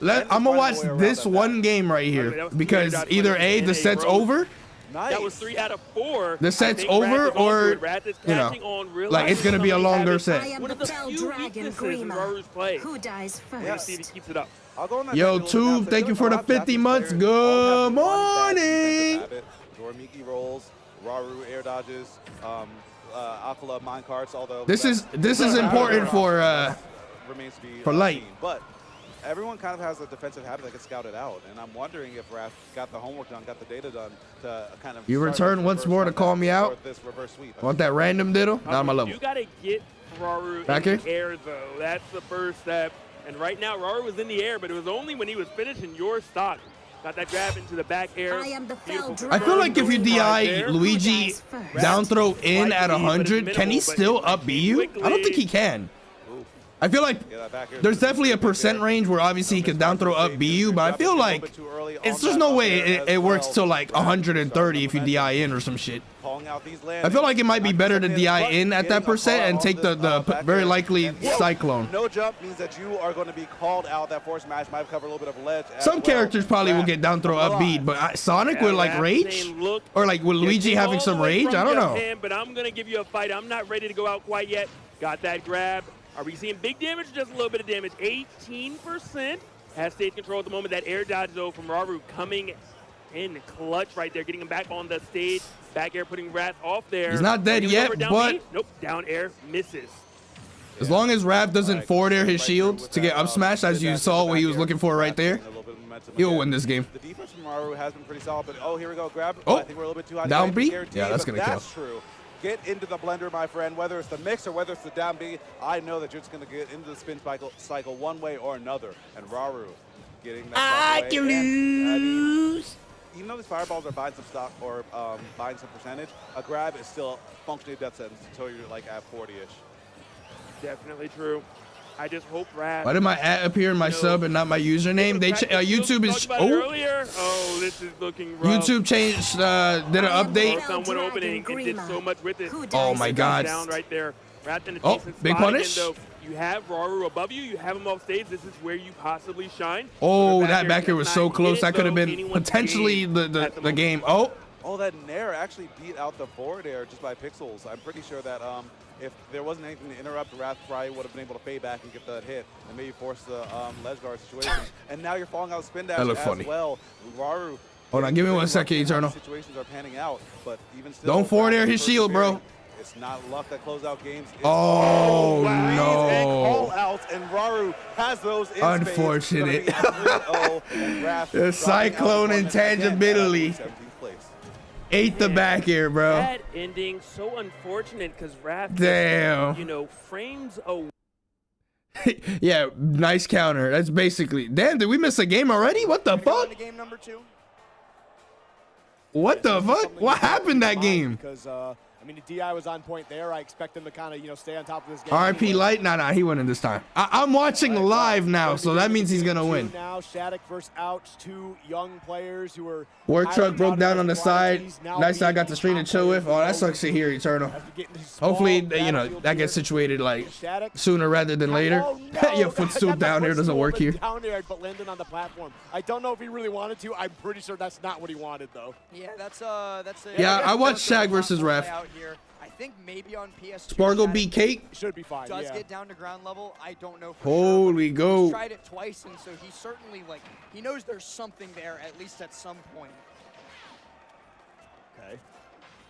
I'm gonna watch this one game right here because either A, the set's over. That was 3 out of 4. The set's over, or you know, like it's gonna be a longer set. I am the Bell Dragon Grima. Who dies first? He keeps it up. Yo, Tube, thank you for the 50 months. Good morning. Miki rolls, Raru air dodges, Akala mine carts. Although this is important for Light. But everyone kind of has a defensive habit that gets scouted out, and I'm wondering if Wrath got the homework done, got the data done to kind of. You return once more to call me out. Want that random diddle? Not on my level. You gotta get Raru in the air though. That's the first step. And right now, Raru was in the air, but it was only when he was finishing your stock. Got that grab into the back air. I feel like if you DI Luigi down throw in at 100, can he still up B you? I don't think he can. I feel like there's definitely a percent range where obviously he can down throw up B you, but I feel like there's no way it works till like 130 if you DI in or some shit. I feel like it might be better to DI in at that percent and take the very likely Cyclone. No jump means that you are going to be called out. That force smash might cover a little bit of ledge. Some characters probably will get down throw up B, but Sonic with like rage? Or like with Luigi having some rage? I don't know. But I'm going to give you a fight. I'm not ready to go out quite yet. Got that grab. Are we seeing big damage or just a little bit of damage? 18% has stage control at the moment. That air dodge, though, from Raru coming in clutch right there, getting him back on the stage. Back air putting Wrath off there. He's not dead yet, but... Nope, down air misses. As long as Wrath doesn't forward air his shield to get up smash, as you saw what he was looking for right there, he'll win this game. The defense from Raru has been pretty solid, but here we go, grab. Oh, I think we're a little bit too high. Down B? Yeah, that's going to kill. That's true. Get into the blender, my friend, whether it's the mix or whether it's the down B. I know that you're just going to get into the spin cycle one way or another. And Raru getting that. I can lose. Even though these fireballs are buying some stock or buying some percentage, a grab is still functionally a death sentence until you're like at 40-ish. Definitely true. I just hope Wrath. Why did my ad appear in my sub and not my username? They YouTube is oh, this is looking rough. YouTube changed did an update. Someone opening and did so much with it. Oh my God. Down right there. Oh, big punish. Again, you have Raru above you. You have him off stage. This is where you possibly shine. Oh, that back air was so close. That could have been potentially the game. Oh, that Nair actually beat out the forward air just by pixels. I'm pretty sure that if there wasn't anything to interrupt, Wrath probably would have been able to fade back and get that hit and maybe force the ledge guard situation. And now you're falling out of spin dash as well. Raru. Hold on, give me 1 second, Eternal. Situations are panning out, but even still, don't forward air his shield, bro. It's not luck that close out games. Oh, no. Call outs, and Raru has those in unfortunate. The Cyclone intangibility ate the back air, bro. That ending so unfortunate because Wrath, damn, frames away. Yeah, nice counter. That's basically. Damn, did we miss a game already? What the fuck? Game number 2. What the fuck? What happened that game? Because I mean, the DI was on point there. I expect him to kind of, stay on top of this game. RP Light? Nah, he winning this time. I'm watching live now, so that means he's gonna win. Now, Shattuck versus Ouch, 2 young players who are. Work truck broke down on the side. Nice, I got the stream to chill with. Oh, that sucks to hear, Eternal. Hopefully, that gets situated like sooner rather than later. Your footstool down here doesn't work here. Down there, but landed on the platform. I don't know if he really wanted to. I'm pretty sure that's not what he wanted, though. Yeah, that's yeah, I watched Shag versus Wrath. I think maybe on PS2. Spargo beat Cake. Should be fine. Does get down to ground level. I don't know. Holy go. He's tried it twice, and so he certainly he knows there's something there at least at some point. Okay.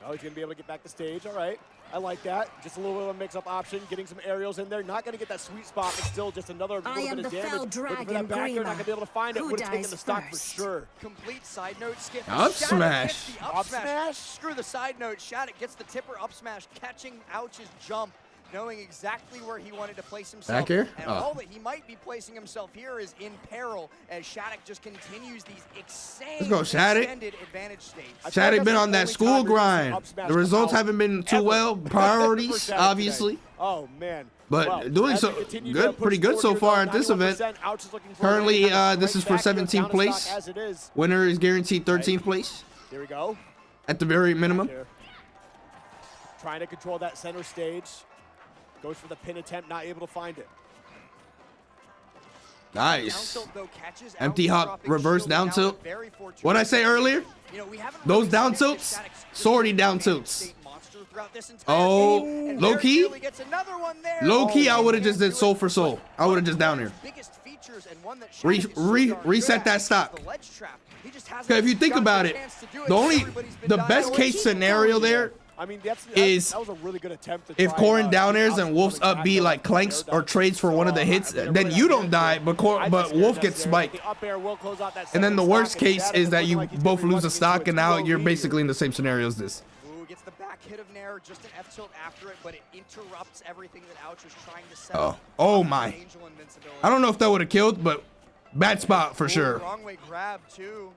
Oh, he's gonna be able to get back to stage. All right. I like that. Just a little bit of a mix-up option, getting some aerials in there. Not going to get that sweet spot, but still just another little bit of damage. Looking for that back there, not going to be able to find it. Would have taken the stock for sure. Complete side note skip. Up smash. Up smash. Screw the side note. Shattuck gets the tipper up smash, catching Ouch's jump, knowing exactly where he wanted to place himself. Back here? And all that he might be placing himself here is in peril as Shattuck just continues these extended advantage states. Shattuck been on that school grind. The results haven't been too well. Priorities, obviously. Oh, man. But doing so good, pretty good so far at this event. Currently, this is for 17th place. Winner is guaranteed 13th place. Here we go. At the very minimum. Trying to control that center stage. Goes for the pin attempt, not able to find it. Nice. Empty hop, reverse down tilt. What I say earlier? Those down tilts, sortie down tilts. Oh, low key? Low key, I would have just did soul for soul. I would have just down here. Reset that stock. Okay, if you think about it, the best case scenario there is that was a really good attempt if Corrin down airs and Wolf's up B like clanks or trades for one of the hits, then you don't die, but Wolf gets spiked. And then the worst case is that you both lose a stock and now you're basically in the same scenario as this. back hit of Nair, just an F tilt after it, but it interrupts everything that Ouch was trying to set up. Oh my. I don't know if that would have killed, but bad spot for sure. Wrong way grab too.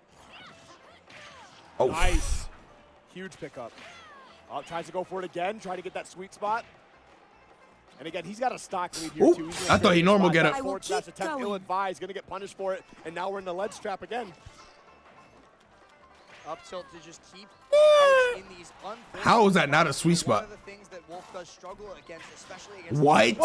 Oh. Nice. Huge pickup. Oh, tries to go for it again, trying to get that sweet spot. And again, he's got a stock lead here, too. I thought he normal get up. Ill-advised, gonna get punished for it, and now we're in the ledge trap again. Up tilt to just keep in these. How is that not a sweet spot? One of the things that Wolf does struggle against, especially against what?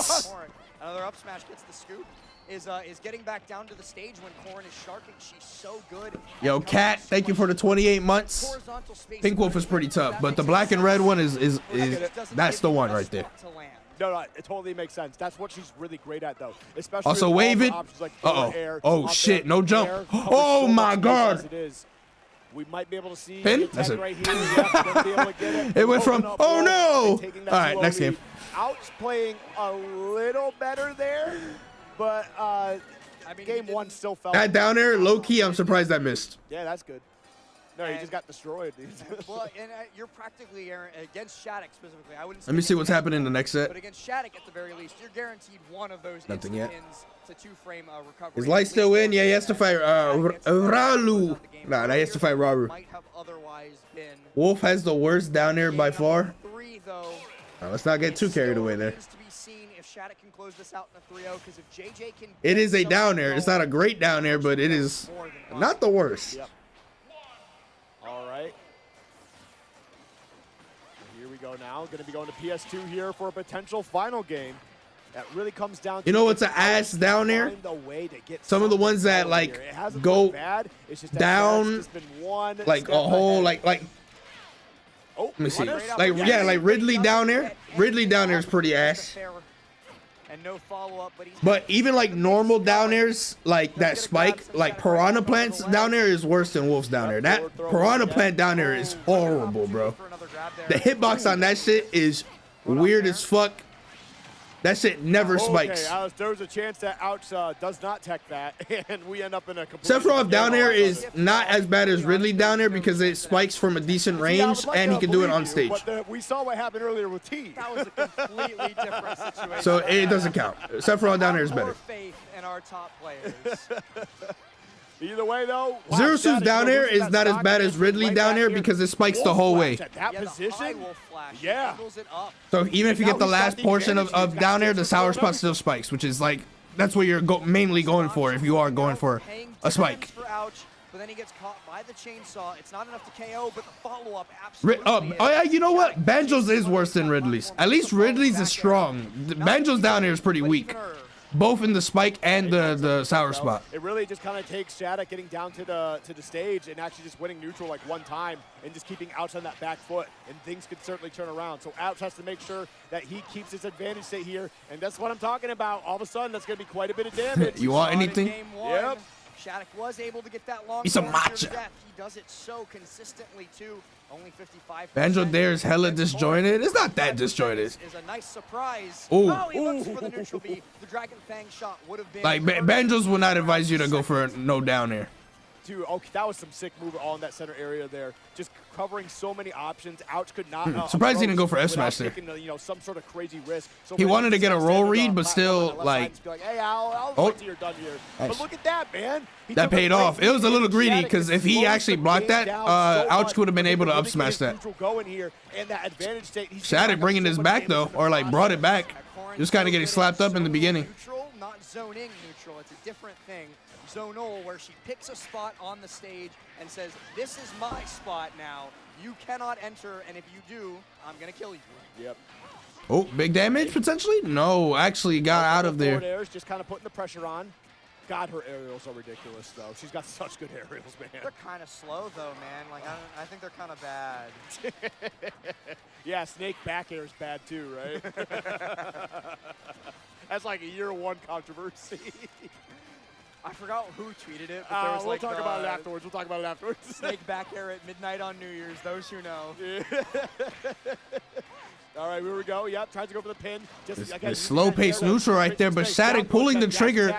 Another up smash gets the scoop. Is getting back down to the stage when Corrin is sharking. She's so good. Yo, Cat, thank you for the 28 months. Pink Wolf is pretty tough, but the black and red one is that's the one right there. No, it totally makes sense. That's what she's really great at, though. Especially also wave it. Like oh shit, no jump. Oh my god. We might be able to see pin. That's it. Right here. Yeah, it went from oh no. All right, next game. Ouch playing a little better there. But I mean, game one still felt that down there, low key. I'm surprised I missed. Yeah, that's good. No, he just got destroyed, dude. Well, and you're practically against Shattuck specifically. I wouldn't. Let me see what's happening in the next set. But against Shattuck, at the very least, you're guaranteed one of those nothing yet. pins to 2-frame recovery. Is Light still in? Yeah, he has to fight Ralu. Nah, he has to fight Raru. Wolf has the worst down air by far. Let's not get too carried away there. Can close this out in a 3-0 because if JJ can it is a down air. It's not a great down air, but it is not the worst. Yep. All right. Here we go now. Going to be going to PS2 here for a potential final game. That really comes down to, you know what's an ass down air? Some of the ones that like go down like a whole like oh, let me see. Like yeah, like Ridley down there. Ridley down there is pretty ass. And no follow-up, but even like normal down airs, like that spike, like Piranha Plants down there is worse than Wolf's down there. That Piranha Plant down there is horrible, bro. The hitbox on that shit is weird as fuck. That shit never spikes. Okay, there's a chance that Ouch does not tech that, and we end up in a complete. Sephiroth down there is not as bad as Ridley down there because it spikes from a decent range, and he can do it on stage. But we saw what happened earlier with T. That was a completely different situation. So it doesn't count. Sephiroth down there is better. Faith in our top players. Either way, though, Zerusu's down there is not as bad as Ridley down there because it spikes the whole way. That position, yeah. So even if you get the last portion of down there, the sour spot still spikes, which is like that's what you're mainly going for if you are going for a spike. But then he gets caught by the chainsaw. It's not enough to KO, but the follow-up absolutely oh yeah, you know what? Banjo's is worse than Ridley's. At least Ridley's is strong. Banjo's down there is pretty weak. Both in the spike and the sour spot. It really just kind of takes Shattuck getting down to the stage and actually just winning neutral like one time and just keeping Ouch on that back foot, and things could certainly turn around. So Ouch has to make sure that he keeps his advantage state here, and that's what I'm talking about. All of a sudden, that's going to be quite a bit of damage. You want anything? Yep. Shattuck was able to get that long. He's a matcha. He does it so consistently too. Only 55%. Banjo there is hella disjointed. It's not that disjointed. Is a nice surprise. Ooh. Oh, he looks for the neutral B. The Dragon Fang shot would have been like Banjos will not advise you to go for no down there. Dude, okay, that was some sick move all in that center area there. Just covering so many options. Ouch could not. Surprised he didn't go for S smash there. You know, some sort of crazy risk. So he wanted to get a roll read, but still like. Hey, I'll wait till you're done here. Nice. But look at that, man. That paid off. It was a little greedy because if he actually blocked that, Ouch would have been able to up smash that. Shattuck bringing this back though, or like brought it back. Just kind of getting slapped up in the beginning. Neutral, not zoning neutral. It's a different thing. Zonal, where she picks a spot on the stage and says, "This is my spot now. You cannot enter, and if you do, I'm gonna kill you." Yep. Oh, big damage potentially? No, actually got out of there. Airs, just kind of putting the pressure on. God, her aerials are ridiculous, though. She's got such good aerials, man. They're kind of slow, though, man. Like, I think they're kind of bad. Yeah, snake back air is bad, too, right? That's like a year one controversy. I forgot who tweeted it, but there was we'll talk about it afterwards. We'll talk about it afterwards. Snake back air at midnight on New Year's, those who know. All right, here we go. Yep, tries to go for the pin. Just again, it's slow-paced neutral right there, but Shattuck pulling the trigger,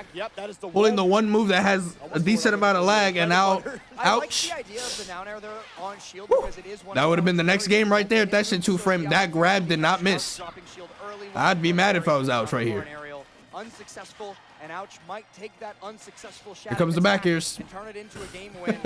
pulling the one move that has a decent amount of lag, and now, ouch. That would have been the next game right there if that shit 2-frame. That grab did not miss. I'd be mad if I was Ouch right here. Unsuccessful, and Ouch might take that unsuccessful shot. Here comes the back ears. And turn it into a game win.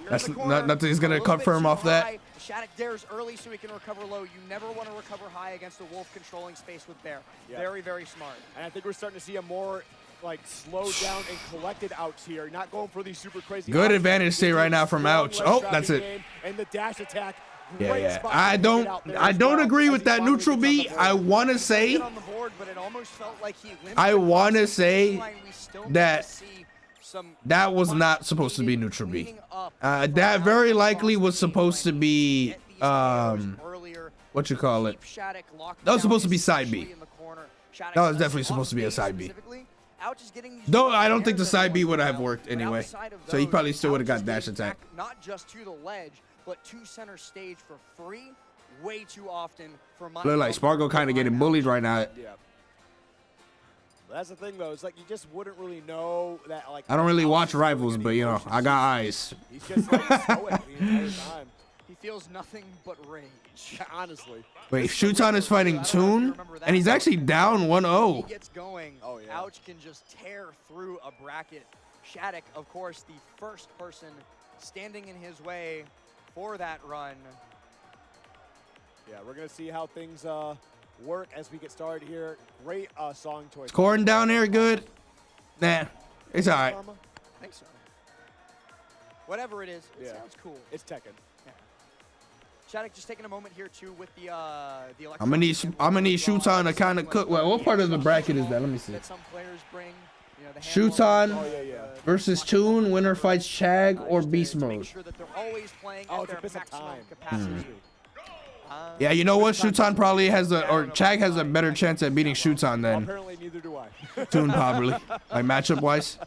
That's nothing's gonna confirm off that. Shattuck dares early so he can recover low. You never want to recover high against a Wolf controlling space with Bear. Yeah. Very, very smart. And I think we're starting to see a more like slowed down and collected Outs here. Not going for these super crazy. Good advantage state right now from Ouch. Oh, that's it. And the dash attack. Yeah. I don't agree with that neutral beat. I want to say that was not supposed to be neutral B. That very likely was supposed to be what you call it. That was supposed to be side B. That was definitely supposed to be a side B. Though I don't think the side B would have worked anyway. So he probably still would have got dash attack. Not just to the ledge, but to center stage for free way too often for my look like Spargo kind of getting bullied right now. Yeah. That's the thing though, it's like you just wouldn't really know that like I don't really watch Rivals, but you know, I got eyes. He's just like stoic the entire time. He feels nothing but rage. Honestly. Wait, Shuton is fighting Toon, and he's actually down 1-0. He gets going. Oh, yeah. Ouch can just tear through a bracket. Shattuck, of course, the first person standing in his way for that run. Yeah, we're gonna see how things work as we get started here. Great song choice. Corn down there, good. Nah, it's all right. I think so. Whatever it is, it sounds cool. It's Tekken. Yeah. Shattuck just taking a moment here too with the I'm gonna need Shuton to kind of cook. Well, what part of the bracket is that? Let me see. That some players bring. Shuton versus Toon, winner fights Chag or Beast Mode. Oh, it's a bit of time. Yeah, you know what? Shuton probably has or Chag has a better chance at beating Shuton than apparently neither do I. Toon probably, like matchup wise.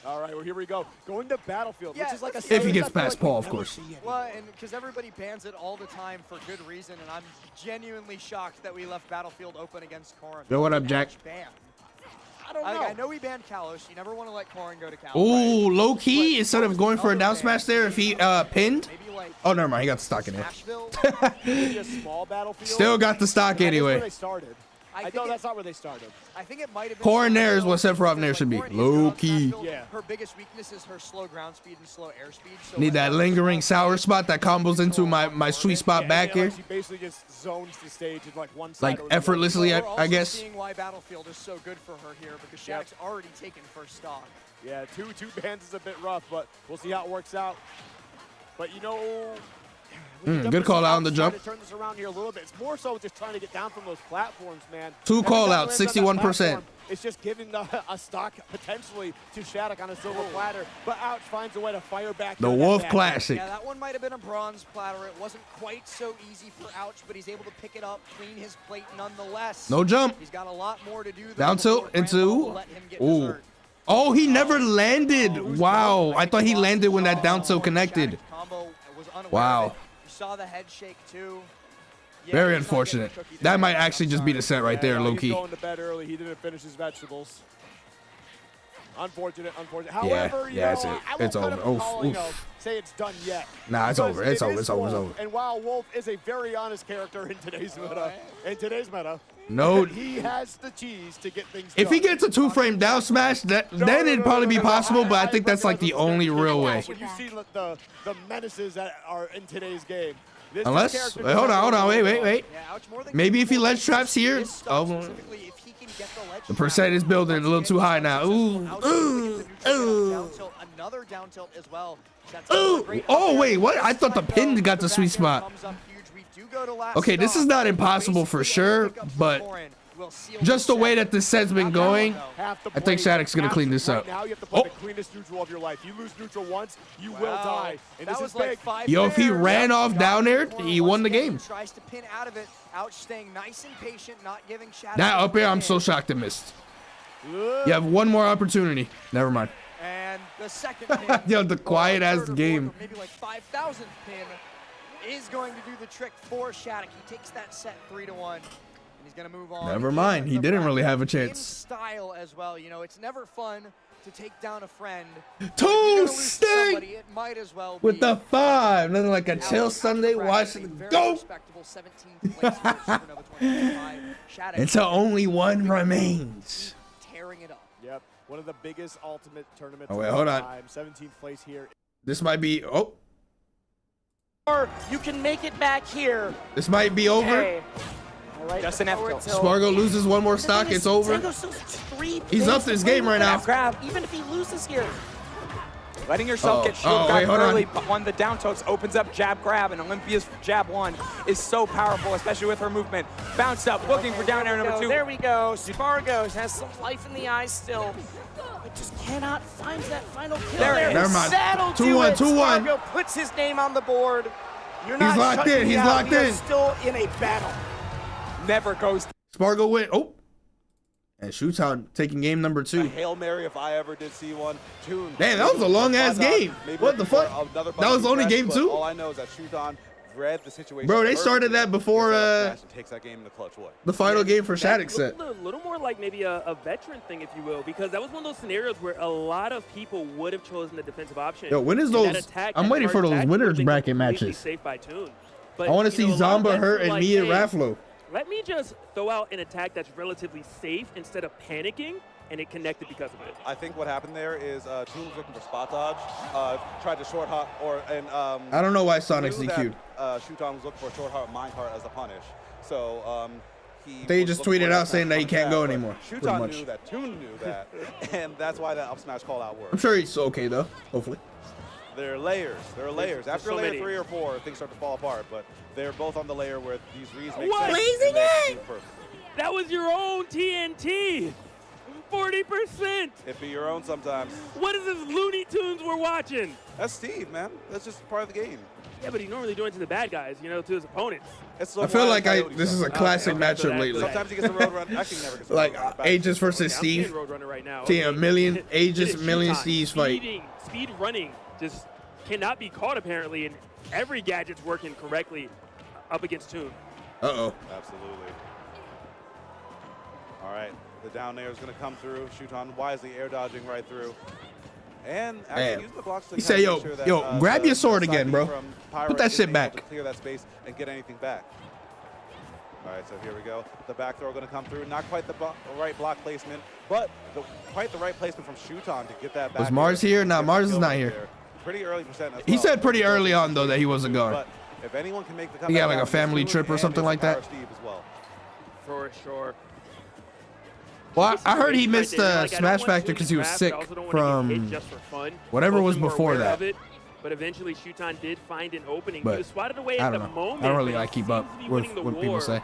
All right, well here we go. Going to Battlefield, which is like a if he gets past Paul, of course. Well, and because everybody bans it all the time for good reason, and I'm genuinely shocked that we left Battlefield open against Corrin. Yo, what up, Jack? I don't know. I know we banned Kalos. You never want to let Corrin go to Kalos. Ooh, low key, instead of going for a down smash there, if he pinned. Oh, never mind. He got the stock in it. Still got the stock anyway. No, that's not where they started. I think it might have been. Corrin there is what Sephiroth there should be. Low key. Yeah. Her biggest weakness is her slow ground speed and slow air speed. So need that lingering sour spot that combos into my sweet spot back here. She basically just zones the stage in like one side. Like effortlessly, I guess. Seeing why Battlefield is so good for her here because Shattuck's already taken first stock. Yeah, two bans is a bit rough, but we'll see how it works out. But you know. Good call out on the jump. To turn this around here a little bit. It's more so just trying to get down from those platforms, man. Two call outs, 61%. It's just giving a stock potentially to Shattuck on a silver platter, but Ouch finds a way to fire back. The Wolf Classic. Yeah, that one might have been a bronze platter. It wasn't quite so easy for Ouch, but he's able to pick it up, clean his plate nonetheless. No jump. He's got a lot more to do. Down tilt into. Ooh. Oh, he never landed. Wow. I thought he landed when that down tilt connected. Wow. Saw the head shake too. Yeah, very unfortunate. That might actually just be the set right there, low key. Going to bed early. He didn't finish his vegetables. Unfortunate. However, it's over. Say it's done yet. Nah, it's over. It's over. And while Wolf is a very honest character in today's meta, no, he has the cheese to get things if done. he gets a 2-frame down smash, then it'd probably be possible, but I think that's like the only real way. When you see the menaces that are in today's game. Unless, wait, hold on, wait. Maybe if he ledge traps here. Oh, the percent is building a little too high now. Ooh. Another down tilt as well. Ooh. Oh, wait, what? I thought the pin got the sweet spot. Okay, this is not impossible for sure, but just the way that this set's been going, I think Shattuck's going to clean this up. Now you have to play the cleanest neutral of your life. You lose neutral once, you will die. And this is big. Yo, if he ran off down there, he won the game. Tries to pin out of it. Ouch, staying nice and patient, not giving Shattuck. That up here, I'm so shocked it missed. You have one more opportunity. Never mind. And the second pin. Yo, the quiet ass game. Maybe like 5,000th pin. is going to do the trick for Shattuck. He takes that set 3-1. And he's going to move on. Never mind. He didn't really have a chance. In style as well. You know, it's never fun to take down a friend. Two sting it might as well with the 5. Nothing like a chill Sunday watching go. Until only one remains. Tearing it up. Yep. One of the biggest ultimate tournaments. Oh, wait, hold on. 17th place here. This might be. Oh. Or you can make it back here. This might be over. Okay. Right, just an F. Spargo loses one more stock, it's over. He's up this game right now. Grab, even if he loses here. Letting yourself get shielded back early, but on the down tilts opens up jab grab, and Olympia's jab 1 is so powerful, especially with her movement. Bounce up, looking for down air number 2. There we go. Spargo has some life in the eyes still, but just cannot find that final kill. There Never mind. 2-1, 2-1. Spargo puts his name on the board. You're not locked in. He's locked in. Still in a battle. Never goes. Spargo win. Oh. And Shootown taking game number 2. A Hail Mary if I ever did see one. Toon. Damn, that was a long-ass game. What the fuck? That was only game 2? All I know is that Shootown read the situation. Bro, they started that before takes that game in the clutch way. The final game for Shattuck set. A little more like maybe a veteran thing, if you will, because that was one of those scenarios where a lot of people would have chosen the defensive option. Yo, when is those? I'm waiting for those winners bracket matches. Safe by Toon. I want to see Zomba, her, and me and Raflo. Let me just throw out an attack that's relatively safe instead of panicking, and it connected because of it. I think what happened there is Toon was looking for spot dodge, tried to short hop, I don't know why Sonic's DQ'd. Shootown was looking for a short hop minecart as a punish. So they just tweeted out saying that he can't go anymore. Shootown knew that, Toon knew that, and that's why that up smash call out worked. I'm sure he's okay though, hopefully. There are layers. There are layers. After layer 3 or 4, things start to fall apart, but they're both on the layer where these reads make sense. Blazing it! That was your own TNT. 40%. It be your own sometimes. What is this Looney Tunes we're watching? That's Steve, man. That's just part of the game. Yeah, but he's normally doing it to the bad guys, you know, to his opponents. I feel like this is a classic matchup lately. Sometimes he gets a road run. Actually, never gets a like Aegis versus Steve. See a million Aegis, million Steve's fight. Speed running just cannot be caught apparently, and every gadget's working correctly up against Toon. Uh-oh. Absolutely. All right, the down air is going to come through. Shootown wisely air dodging right through. And actually use the blocks to he said, yo, grab your sword again, bro. Put that shit back. Clear that space and get anything back. All right, so here we go. The back throw going to come through. Not quite the right block placement, but quite the right placement from Shootown to get that back. Was Mars here? No, Mars is not here. Pretty early percent as well. He said pretty early on, though, that he wasn't going. But if anyone can make the comeback, he got like a family trip or something like that. Steve as well. For sure. Well, I heard he missed Smash Factor because he was sick from whatever was before that. But eventually, Shootown did find an opening. But he was swatted away at the moment. I don't really like keep up with what people say.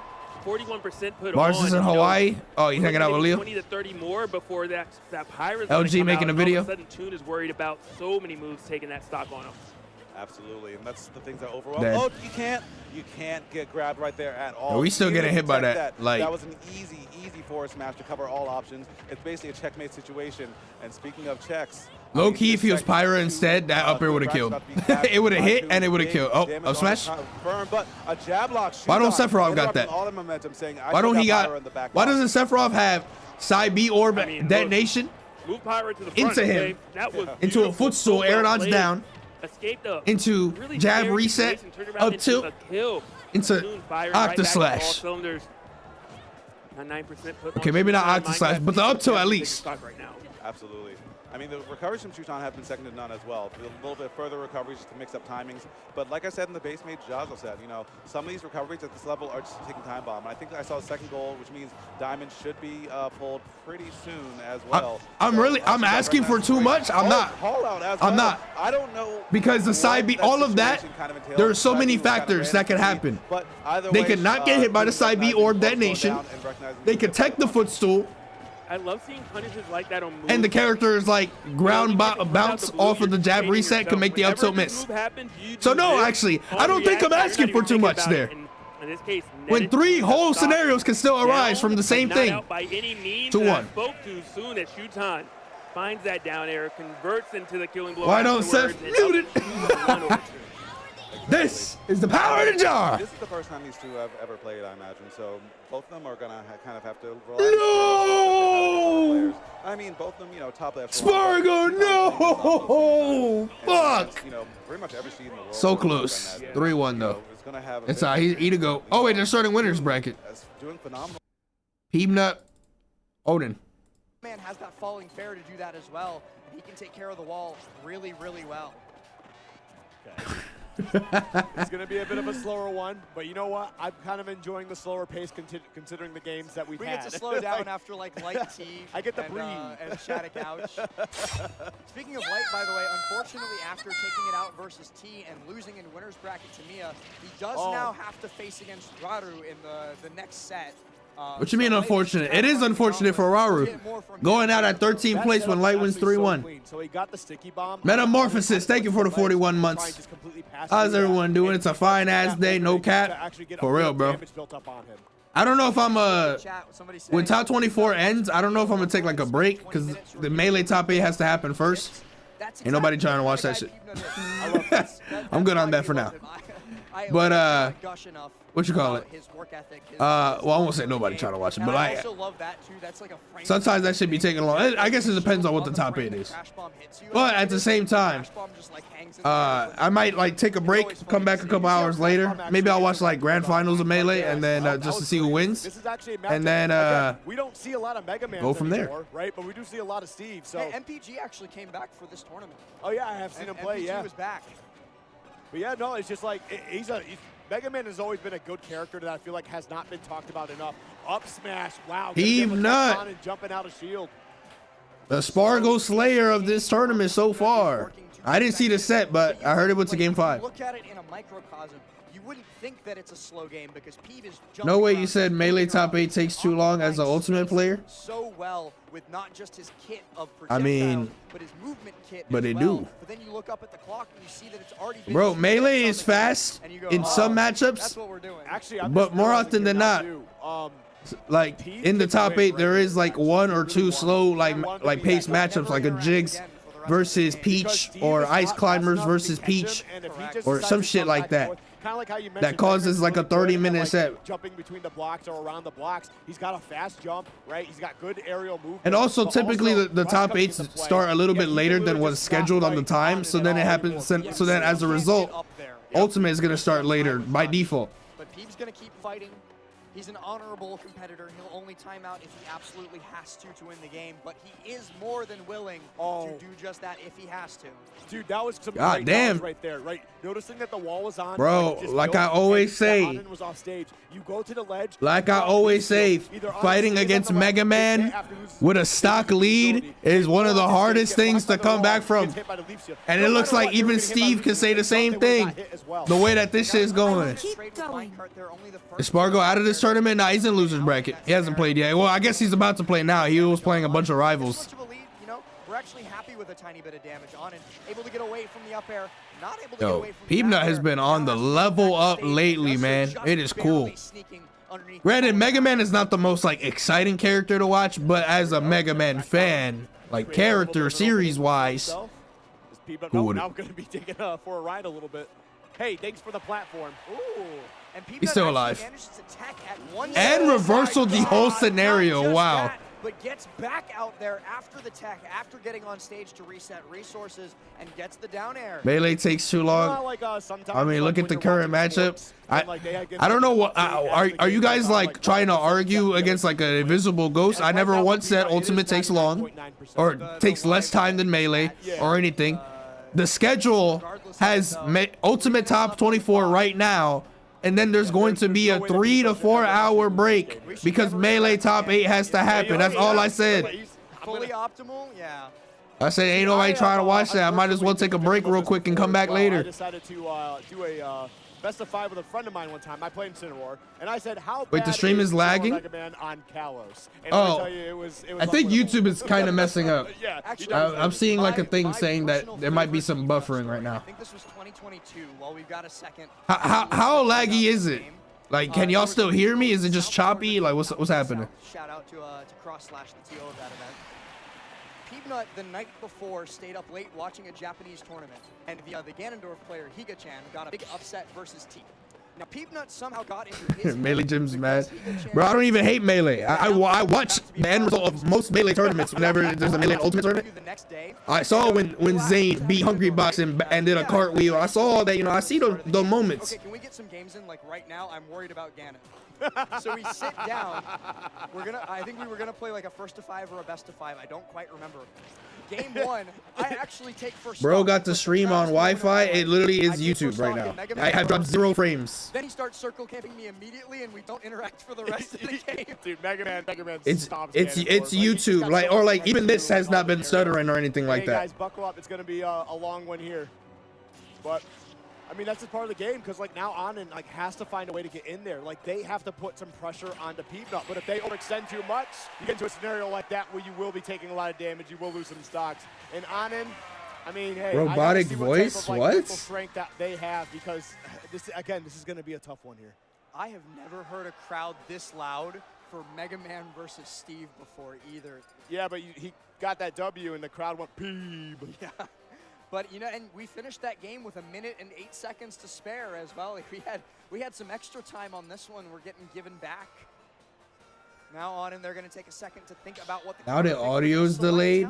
41% put Mars is in Hawaii. Oh, he's hanging out with Leo. 20 to 30 more before that Pirates. LG making a video. All of a sudden, Toon is worried about so many moves taking that stock on him. Absolutely, and that's the things that overwhelm. Oh, you can't get grabbed right there at all. No, we still getting hit by that. Like that was an easy forward smash to cover all options. It's basically a checkmate situation. And speaking of checks, low key, if he was Pyra instead, that up air would have killed. It would have hit and it would have killed. Oh, up smash. But a jab lock. Why don't Sephiroth got that? Why don't he got? Why doesn't Sephiroth have side B orb detonation move Pyra to the front, into him, into a footstool, air dodge down, into jab reset, up tilt, into Octa Slash. Okay, maybe not Octa Slash, but the up tilt at least. Absolutely. I mean, the recoveries from Shootown have been second to none as well. A little bit further recoveries just to mix up timings. But like I said in the base mate, Jazo said, you know, some of these recoveries at this level are just taking time bomb. And I think I saw a second goal, which means Diamond should be pulled pretty soon as well. I'm asking for too much. I'm not. I'm not. I don't know. Because the side B, all of that, there are so many factors that can happen. They could not get hit by the side B orb detonation. They could tech the footstool. I love seeing punishes like that on moves. And the character is like ground bounce off of the jab reset can make the up tilt miss. So no, actually, I don't think I'm asking for too much there. In this case, when 3 whole scenarios can still arise from the same thing. By any means, 2-1. Spoke too soon as Shootown finds that down air, converts into the killing blow. Why don't Seth mute it? This is the power of the jar. This is the first time these two have ever played, I imagine. So both of them are gonna kind of have to rely No! I mean, both of them, you know, top left. Spargo, no! Fuck! You know, pretty much every seed in the world. So close. 3-1 though. It's he to go. Oh wait, they're starting winners bracket. Doing phenomenal. Peanut, Odin. Man has that falling fair to do that as well, and he can take care of the wall really, really well. Okay. It's going to be a bit of a slower one, but you know what? I'm kind of enjoying the slower pace considering the games that we've had. We get to slow down after like light tea. I get to breathe. And Shattuck ouch. Speaking of light, by the way, unfortunately, after taking it out versus T and losing in winner's bracket to Mia, he does now have to face against Raru in the next set. What you mean unfortunate? It is unfortunate for Raru. Going out at 13th place when Light wins 3-1. So he got the sticky bomb. Metamorphosis, thank you for the 41 months. How's everyone doing? It's a fine ass day, no cap. For real, bro. I don't know if I'm when top 24 ends, I don't know if I'm gonna take like a break because the melee top 8 has to happen first. Ain't nobody trying to watch that shit. I'm good on that for now. But what you call it? Well, I won't say nobody trying to watch it, but sometimes that should be taken long. I guess it depends on what the top 8 is. But at the same time, I might like take a break, come back a couple hours later. Maybe I'll watch like grand finals of Melee and then just to see who wins. And then we don't see a lot of Mega Man go from there, right? But we do see a lot of Steve. So MPG actually came back for this tournament. Oh yeah, I have seen him play. MPG was back. But yeah, no, it's just like Mega Man has always been a good character that I feel like has not been talked about enough. Up smash, wow. Heave nut. And jumping out of shield. The Spargo Slayer of this tournament so far. I didn't see the set, but I heard it was a game 5. Look at it in a microcosm. You wouldn't think that it's a slow game because Peeve is no way you said Melee top 8 takes too long as an ultimate player. So well with not just his kit of I mean, but his movement kit but they do. But then you look up at the clock and you see that it's already been bro, Melee is fast in some matchups. That's what we're doing. Actually, but more often than not, like in the top 8 there is like 1 or 2 slow like pace matchups like a Jigs versus Peach or Ice Climbers versus Peach or some shit like that. That causes like a 30-minute set. Jumping between the blocks or around the blocks. He's got a fast jump, right? He's got good aerial movement. And also typically the top 8s start a little bit later than what's scheduled on the time. So then it happens. So then as a result, Ultimate is going to start later by default. But Peeve's going to keep fighting. He's an honorable competitor. He'll only time out if he absolutely has to win the game, but he is more than willing to do just that if he has to. Dude, that was some God damn right there, right? Noticing that the wall was on. Bro, like I always say, was off stage. You go to the ledge. Like I always say, fighting against Mega Man with a stock lead is one of the hardest things to come back from. And it looks like even Steve can say the same thing. The way that this shit is going. Is Spargo out of this tournament? Nah, he's in loser's bracket. He hasn't played yet. Well, I guess he's about to play now. He was playing a bunch of rivals. We're actually happy with a tiny bit of damage on it. Able to get away from the up air. Not able to get away from Peanut has been on the level up lately, man. It is cool. Granted, Mega Man is not the most like exciting character to watch, but as a Mega Man fan, like character series wise, who would now going to be taken for a ride a little bit. Hey, thanks for the platform. Ooh. And he's still alive. And reversal the whole scenario. Wow. But gets back out there after the tech, after getting on stage to reset resources, and gets the down air. Melee takes too long. I mean, look at the current matchup. I don't know what are you guys like trying to argue against like an invisible ghost? I never once said Ultimate takes long or takes less time than Melee or anything. The schedule has Ultimate top 24 right now. And then there's going to be a 3 to 4 hour break because Melee top 8 has to happen. That's all I said. Fully optimal, yeah. I said ain't nobody trying to watch that. I might as well take a break real quick and come back later. I decided to do a best of 5 with a friend of mine one time. I played in Cineroar, and I said, "How?" Wait, the stream is lagging? Mega Man on Kalos. And oh, tell you, it was I think YouTube is kind of messing up. Yeah, I'm seeing like a thing saying that there might be some buffering right now. I think this was 2022. While we've got a second. How laggy is it? Like, can y'all still hear me? Is it just choppy? Like, what's happening? Shout out to Cross Slash, the TO of that event. Peanut, the night before, stayed up late watching a Japanese tournament, and the Ganondorf player, Higa-chan, got a big upset versus T. Now, Peanut somehow got into his Melee Gym's mad. Bro, I don't even hate Melee. I watch the end result of most Melee tournaments whenever there's a Melee Ultimate tournament. I saw when Zane beat Hungry Box and did a cartwheel. I saw all that, you know, I see the moments. Okay, can we get some games in? Like right now, I'm worried about Ganon. So we sit down. I think we were gonna play like a first to 5 or a best to 5. I don't quite remember. Game 1, I actually take first. Bro got the stream on Wi-Fi. It literally is YouTube right now. I have dropped 0 frames. Then he starts circle camping me immediately, and we don't interact for the rest of the game. Dude, Mega Man it's YouTube, like even this has not been stuttering or anything like that. Guys, buckle up. It's gonna be a long one here, but. I mean, that's just part of the game, because like now Anand like has to find a way to get in there. Like they have to put some pressure onto Peanut, but if they overextend too much, you get into a scenario like that where you will be taking a lot of damage, you will lose some stocks. And Anand, I mean, hey, robotic voice, type of, like, mental strength that they have, because this is going to be a tough one here. I have never heard a crowd this loud for Mega Man versus Steve before either. Yeah, but he got that W and the crowd went peeb. Yeah. But, you know, and we finished that game with 1 minute and 8 seconds to spare as well. We had some extra time on this one. We're getting given back. Now on, and they're going to take a second to think about what now the audio is delayed.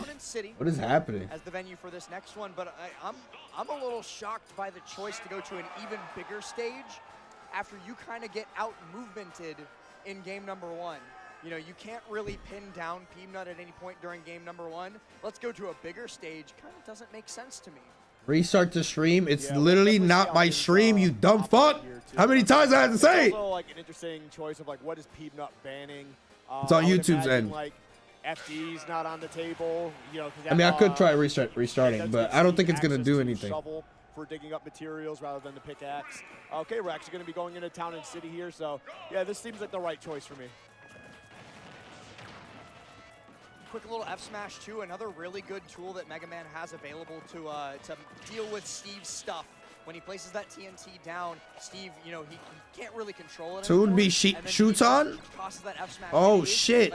What is happening? As the venue for this next one, but I'm a little shocked by the choice to go to an even bigger stage after you kind of get out movemented in game number 1. You know, you can't really pin down Peanut at any point during game number 1. Let's go to a bigger stage. Kind of doesn't make sense to me. Restart the stream. It's literally not my stream, you dumb fuck. How many times I have to say? It's also like an interesting choice of like what is Peanut banning. It's on YouTube's end. Like FD's not on the table. You know, I mean, I could try restarting, but I don't think it's gonna do anything. Shovel for digging up materials rather than the pickaxe. Okay, we're actually gonna be going into town and city here, so yeah, this seems like the right choice for me. Quick little F smash too, another really good tool that Mega Man has available to deal with Steve's stuff. When he places that TNT down, Steve, you know, he can't really control it. So it would be shoots on? Oh shit!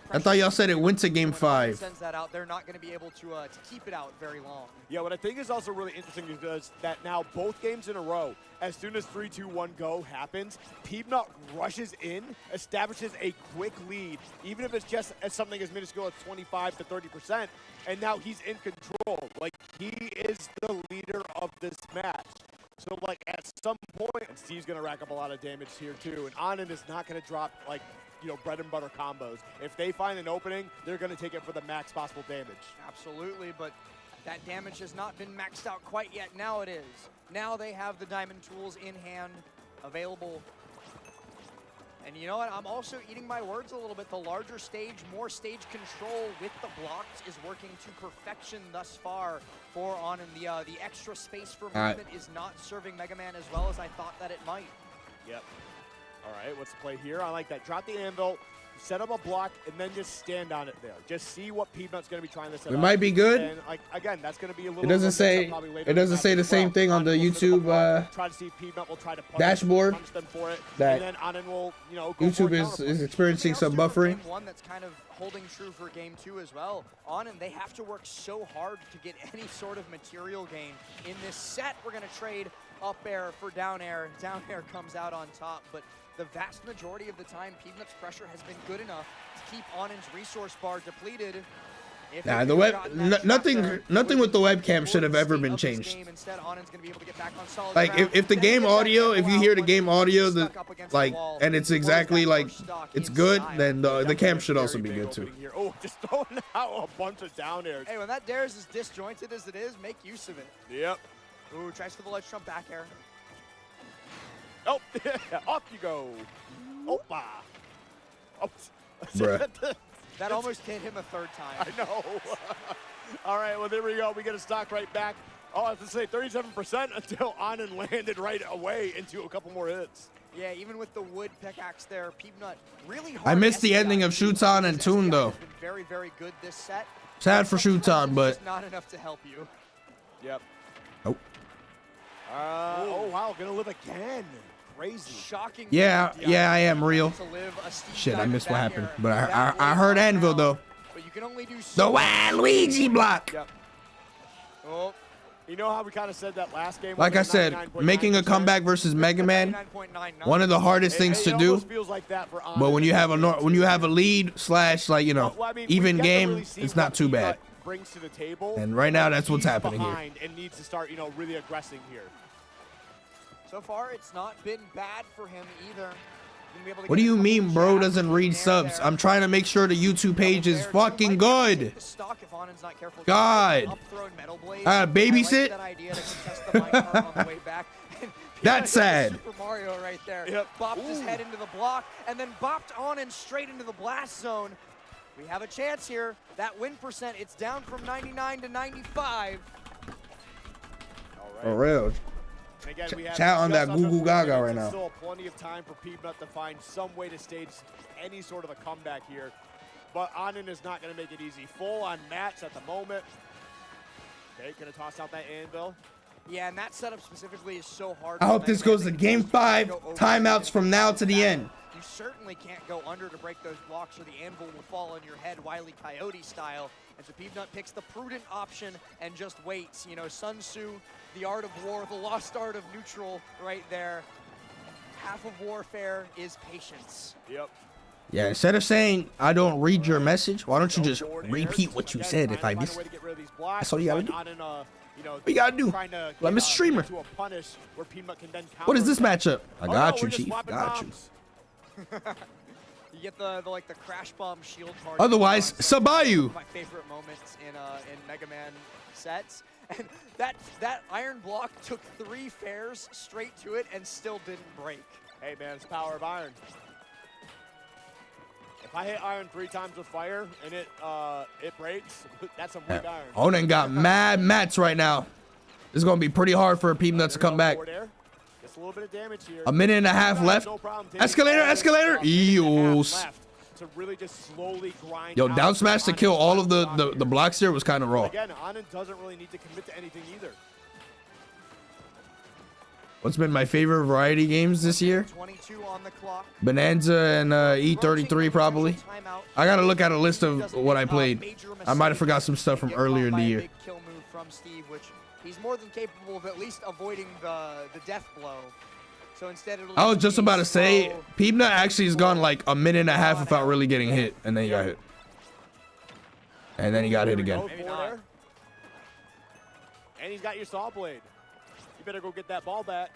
I thought y'all said it went to game 5. Sends that out. They're not going to be able to keep it out very long. Yeah, what I think is also really interesting is that now both games in a row, as soon as 3, 2, 1 go happens, Peanut rushes in, establishes a quick lead, even if it's just as something as minuscule as 25 to 30%, and now he's in control. Like, he is the leader of this match. So, like, at some point, and Steve's going to rack up a lot of damage here, too, and Anand is not going to drop, like, you know, bread and butter combos. If they find an opening, they're going to take it for the max possible damage. Absolutely, but that damage has not been maxed out quite yet. Now it is. Now they have the diamond tools in hand, available. And you know what? I'm also eating my words a little bit. The larger stage, more stage control with the blocks is working to perfection thus far for On, and the extra space for movement is not serving Mega Man as well as I thought that it might. Yep. All right, what's the play here? I like that. Drop the anvil, set up a block, and then just stand on it there. Just see what Peanut's going to be trying to set up. It might be good. And like, again, that's going to be a little. It doesn't say. It doesn't say the same thing on the YouTube try to see if Peanut will try to dashboard. Punish them for it, that and then Anand will, you know, go YouTube is experiencing some buffering. Game 1 that's kind of holding true for game 2 as well. Anand, they have to work so hard to get any sort of material gain in this set. We're going to trade up air for down air. Down air comes out on top, but the vast majority of the time, Peanut's pressure has been good enough to keep Anand's resource bar depleted. Nah, the nothing with the webcam should have ever been changed. Instead, Anand's gonna be able to get back on solid like if the game audio, if you hear the game audio, and it's exactly like it's good, then the cam should also be good too. Oh, just throwing out a bunch of down airs. Hey, when that dair is as disjointed as it is, make use of it. Yep. Ooh, tries for the ledge trump back air. Oh, off you go. Opa. Oh. That almost hit him a third time. I know. All right, well, there we go. We get a stock right back. Oh, I was going to say 37% until Anand landed right away into a couple more hits. Yeah, even with the wood pickaxe there, Peanut really hard. I missed the ending of Shoots-On and Toon, though. Been very, very good this set. Sad for Shoots-On, but not enough to help you. Yep. Oh. Oh, wow, going to live again. Crazy. Shocking. Yeah, I am real. Shit, I missed what happened. But I heard Anvil, though. But you can only do so The Waluigi block. Yep. Oh, you know how we kind of said that last game? Like I said, making a comeback versus Mega Man, one of the hardest things to do. Like but when you have a lead slash, like, you know, even game, it's not too bad. Brings to the table, and right now that's what's happening here. And needs to start, you know, really aggressing here. So far, it's not been bad for him either. What do you mean, bro doesn't read subs? I'm trying to make sure the YouTube page is fucking good. God. Babysit? That's sad. Super Mario right there. Yep. Bopped his head into the block and then bopped on and straight into the blast zone. We have a chance here. That win percent, it's down from 99 to 95. All right. For real. Again, we have chat on that Google Gaga right now. Still plenty of time for Peanut to find some way to stage any sort of a comeback here. But Anand is not going to make it easy. Full on mats at the moment. Okay, going to toss out that anvil. Yeah, and that setup specifically is so hard. I hope this goes to game 5, timeouts from now to the end. You certainly can't go under to break those blocks or the anvil will fall on your head, Wile E. Coyote style. And so Peanut picks the prudent option and just waits. You know, Sun Tzu, the art of war, the lost art of neutral right there. Half of warfare is patience. Yep. Yeah, instead of saying, I don't read your message, why don't you just repeat what you said if I miss? That's all you gotta do. What you gotta do? Let me streamer. What is this matchup? I got you, Chief. Got you. You get the crash bomb shield card. Otherwise, Sabayu. My favorite moments in Mega Man sets, and that iron block took 3 fairs straight to it and still didn't break. Hey man, it's the power of iron. If I hit iron 3 times with fire and it breaks, that's some weak iron. Onan got mad mats right now. This is gonna be pretty hard for Peanut to come back. A little bit of damage here. A minute and a half left. Escalator. Eos. To really just slowly grind. Yo, down smash to kill all of the blocks here was kind of raw. Again, Anand doesn't really need to commit to anything either. What's been my favorite variety games this year? 22 on the clock. Bonanza and E33 probably. I gotta look at a list of what I played. I might have forgot some stuff from earlier in the year. Kill move from Steve, which he's more than capable of at least avoiding the death blow. So instead I was just about to say, Peanut actually has gone like a minute and a half without really getting hit, and then he got hit. And then he got hit again. And he's got your saw blade. You better go get that ball back.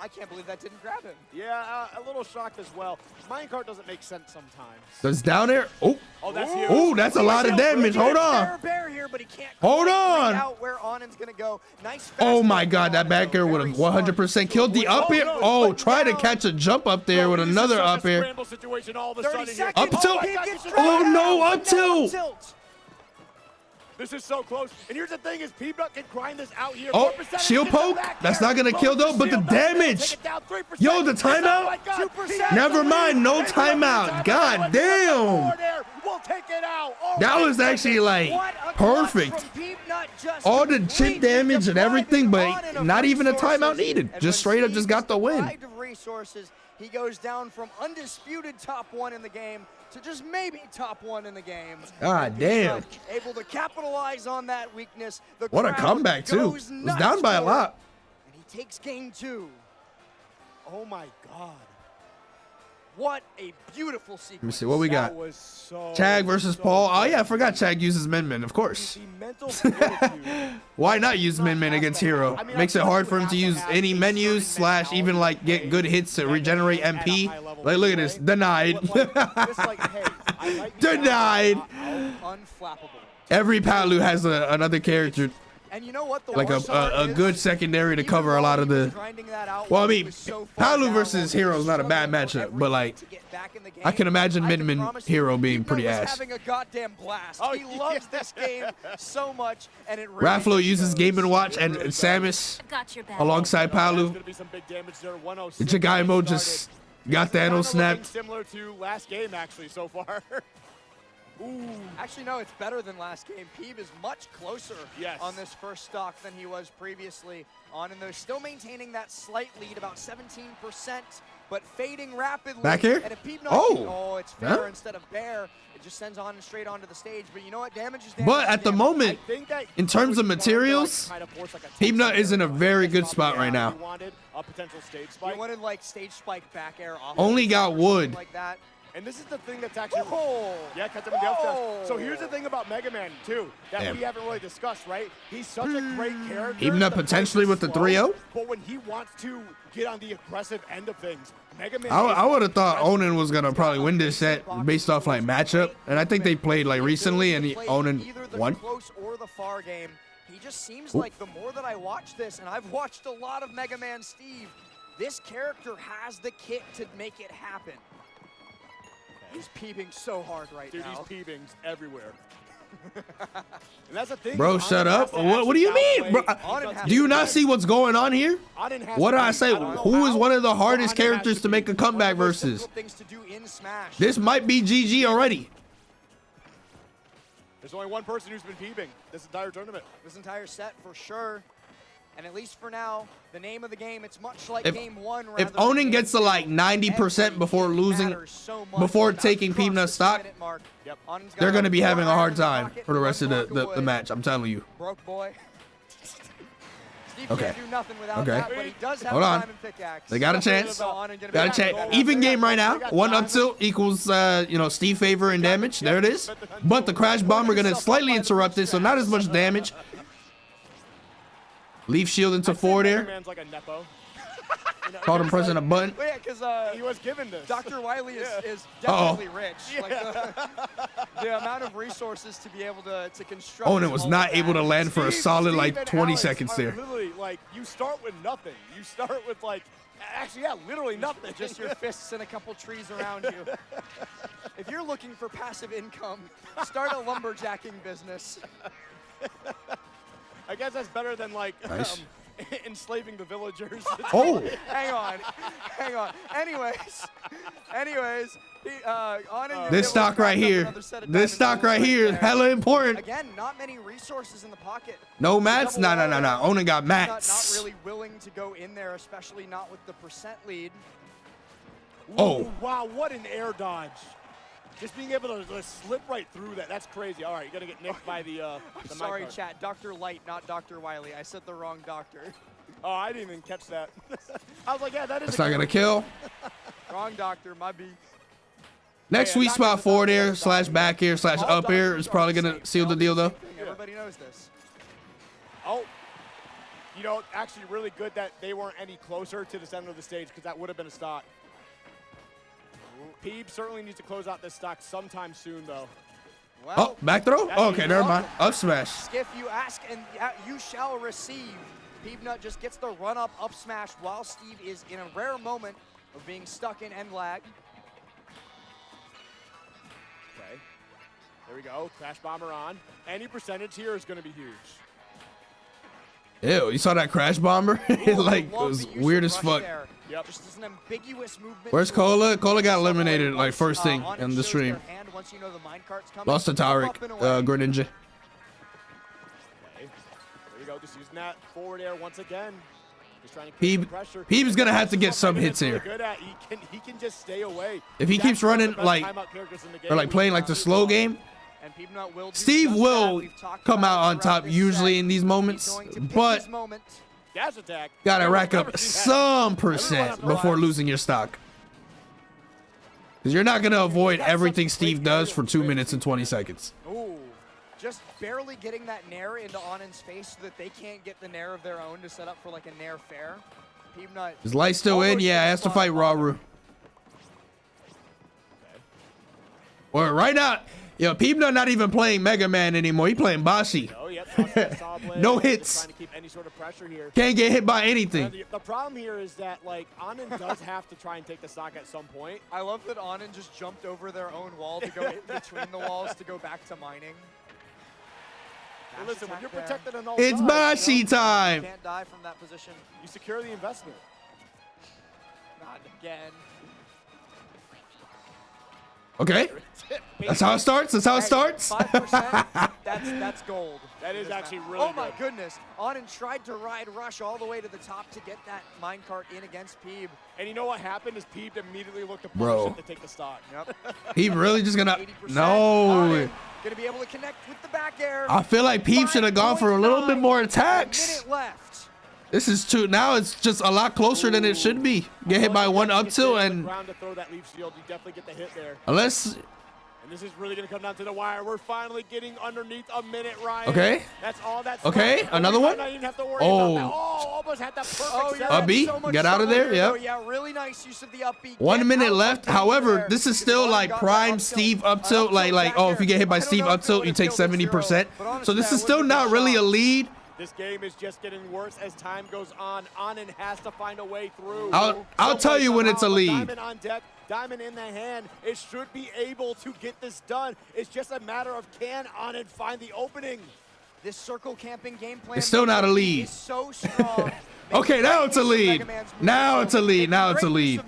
I can't believe that didn't grab him. Yeah, a little shocked as well. Minecart doesn't make sense sometimes. Does down air? Oh, that's huge. Oh, that's a lot of damage. Hold on. Here, but he can't hold on. Out where Anand's gonna go. Nice. Oh my God, that back air would have 100% killed the up air. Oh, try to catch a jump up there with another up air. Up tilt. Oh no, up tilt. This is so close. And here's the thing is Peanut can grind this out here. Oh, shield poke. That's not going to kill though, but the damage. Yo, the timeout. Never mind. No timeout. God damn. That was actually like perfect. All the chip damage and everything, but not even a timeout needed. Just straight up just got the win. He goes down from undisputed top 1 in the game to just maybe top 1 in the game. God damn. Able to capitalize on that weakness. What a comeback too. Was down by a lot. And he takes game 2. Oh my God. What a beautiful sequence. Let me see what we got. Chag versus Paul. Oh yeah, I forgot Chag uses Min, of course. Why not use Min against Hero? Makes it hard for him to use any menus slash even like get good hits to regenerate MP. Like look at this, denied. Denied. Every Palu has another character. And you know what? Like a good secondary to cover a lot of the. Well, I mean, Palu versus Hero is not a bad matchup, but like, I can imagine Min Hero being pretty ass. Having a goddamn blast. He loves this game so much, and it. Raflo uses Game & Watch and Samus alongside Palu. The Jagaimo just got Thanos snapped. Similar to last game, actually, so far. Ooh. Actually, no, it's better than last game. Peeb is much closer on this first stock than he was previously on, and they're still maintaining that slight lead, about 17% but fading rapidly. Back here? And if Peep Oh, it's fair instead of bear. It just sends on and straight onto the stage. But you know what? Damage is damage. But at the moment, in terms of materials, Peepnut is in a very good spot right now. He wanted like stage spike back air off. Only got wood. Like that. And this is the thing that's actually, yeah, cut him in the up. So here's the thing about Mega Man, too, that we haven't really discussed, right? He's such a great character. Even up potentially with the 3-0. But when he wants to get on the aggressive end of things, Mega Man. I would have thought Onan was going to probably win this set based off like matchup. And I think they played like recently and Onan won. Close or the far game. He just seems like the more that I watch this, and I've watched a lot of Mega Man Steve, this character has the kit to make it happen. He's peeping so hard right now. Dude, he's peeping everywhere. And that's the thing. Bro, shut up. What do you mean? Bro, do you not see what's going on here? What did I say? Who is one of the hardest characters to make a comeback versus? This might be GG already. There's only one person who's been peeping this entire tournament. This entire set for sure. And at least for now, the name of the game, it's much like game one. If Onan gets to like 90% before losing, before taking Peepnut stock, they're going to be having a hard time for the rest of the match. I'm telling you. Broke boy. Okay. Okay. Hold on. They got a chance. Got a chance. Even game right now. 1 up tilt equals, you know, Steve favor and damage. There it is. But the Crash Bomb are going to slightly interrupt it, so not as much damage. Leaf shield into forward air. Called him pressing a button. Well, yeah, because he was given this. Dr. Wily is definitely rich. Like the amount of resources to be able to construct. Onan was not able to land for a solid like 20 seconds there. Literally, like, you start with nothing. You start with like, actually, yeah, literally nothing. Just your fists and a couple trees around you. If you're looking for passive income, start a lumberjacking business. I guess that's better than like enslaving the villagers. Oh! Hang on. Anyways, this stock right here. This stock right here, hella important. Again, not many resources in the pocket. No mats? No. Onan got Not mats. really willing to go in there, especially not with the percent lead. Oh! Wow, what an air dodge. Just being able to slip right through that, that's crazy. All right, you're going to get nicked by the I'm sorry, chat. Dr. Light, not Dr. Wily. I said the wrong doctor. Oh, I didn't even catch that. I was like, yeah, that is. That's not going to kill. Wrong doctor, my B. Next sweet spot forward air slash back air slash up air is probably going to seal the deal, though. Everybody knows this. Oh, you know, actually really good that they weren't any closer to the center of the stage because that would have been a stock. Peeb certainly needs to close out this stock sometime soon, though. Well, back throw? Oh, okay, never mind. Up smash. Skiff, you ask and you shall receive. Peebnut just gets the run-up up smash while Steve is in a rare moment of being stuck in end lag. Okay, there we go. Crash Bomber on. Any percentage here is going to be huge. Ew, you saw that Crash Bomber? Like, it was weird as fuck. Yep. Just as an ambiguous movement. Where's Cola? Cola got eliminated like first thing in the stream. Once you know the minecart's coming, lost to Tarek, Greninja. Okay. There we go, just using that forward air once again. Just trying to keep pressure. Peeb's gonna have to get some hits here. He can just stay away. If he keeps running like, or like playing like the slow game, Steve will come out on top usually in these moments, but gotta rack up some percent before losing your stock. Because you're not gonna avoid everything Steve does for 2 minutes and 20 seconds. Ooh, just barely getting that nair into Onan's face so that they can't get the nair of their own to set up for like a nair fair. Peebnut. Is Light still in? Yeah, has to fight Rauru. Or right now, yo, Peebnut not even playing Mega Man anymore. He playing Bashi. Oh, yep. No hits. Trying to keep any sort of pressure here. Can't get hit by anything. The problem here is that like Onan does have to try and take the stock at some point. I love that Onan just jumped over their own wall to go in between the walls to go back to mining. Hey, listen, when you're protected on all it's sides, Bashi time. You can't die from that position. You secure the investment. Not again. Okay. That's how it starts. That's how it starts. 5%, that's gold. That is actually really good. Oh my goodness. Onin tried to ride Rush all the way to the top to get that minecart in against Peeb. And you know what happened is Peeb immediately looked to Bro. to take the stock. Yep. He really just gonna no. Gonna be able to connect with the back air. I feel like Peeb should have gone for a little bit more attacks. A minute left. This is too. Now it's just a lot closer than it should be. Get hit by one up tilt and ground to throw that leaf shield. You definitely get the hit there. unless. And this is really going to come down to the wire. We're finally getting underneath a minute, Ryan. Okay. That's all that's okay. Another one. Not even have to worry about that. Oh, almost had that perfect up B. Get out of there. Yep. Yeah, really nice use of the up B. 1 minute left. However, this is still like prime Steve up tilt. Like oh, if you get hit by Steve up tilt, you take 70%. So this is still not really a lead. This game is just getting worse as time goes on. Onin has to find a way through. I'll tell you when it's a lead. Diamond on deck, diamond in the hand. It should be able to get this done. It's just a matter of can Onin find the opening. This circle camping game plan. It's still not a lead. Is so strong. Okay, now it's a lead. Now it's a lead. Now it's a lead.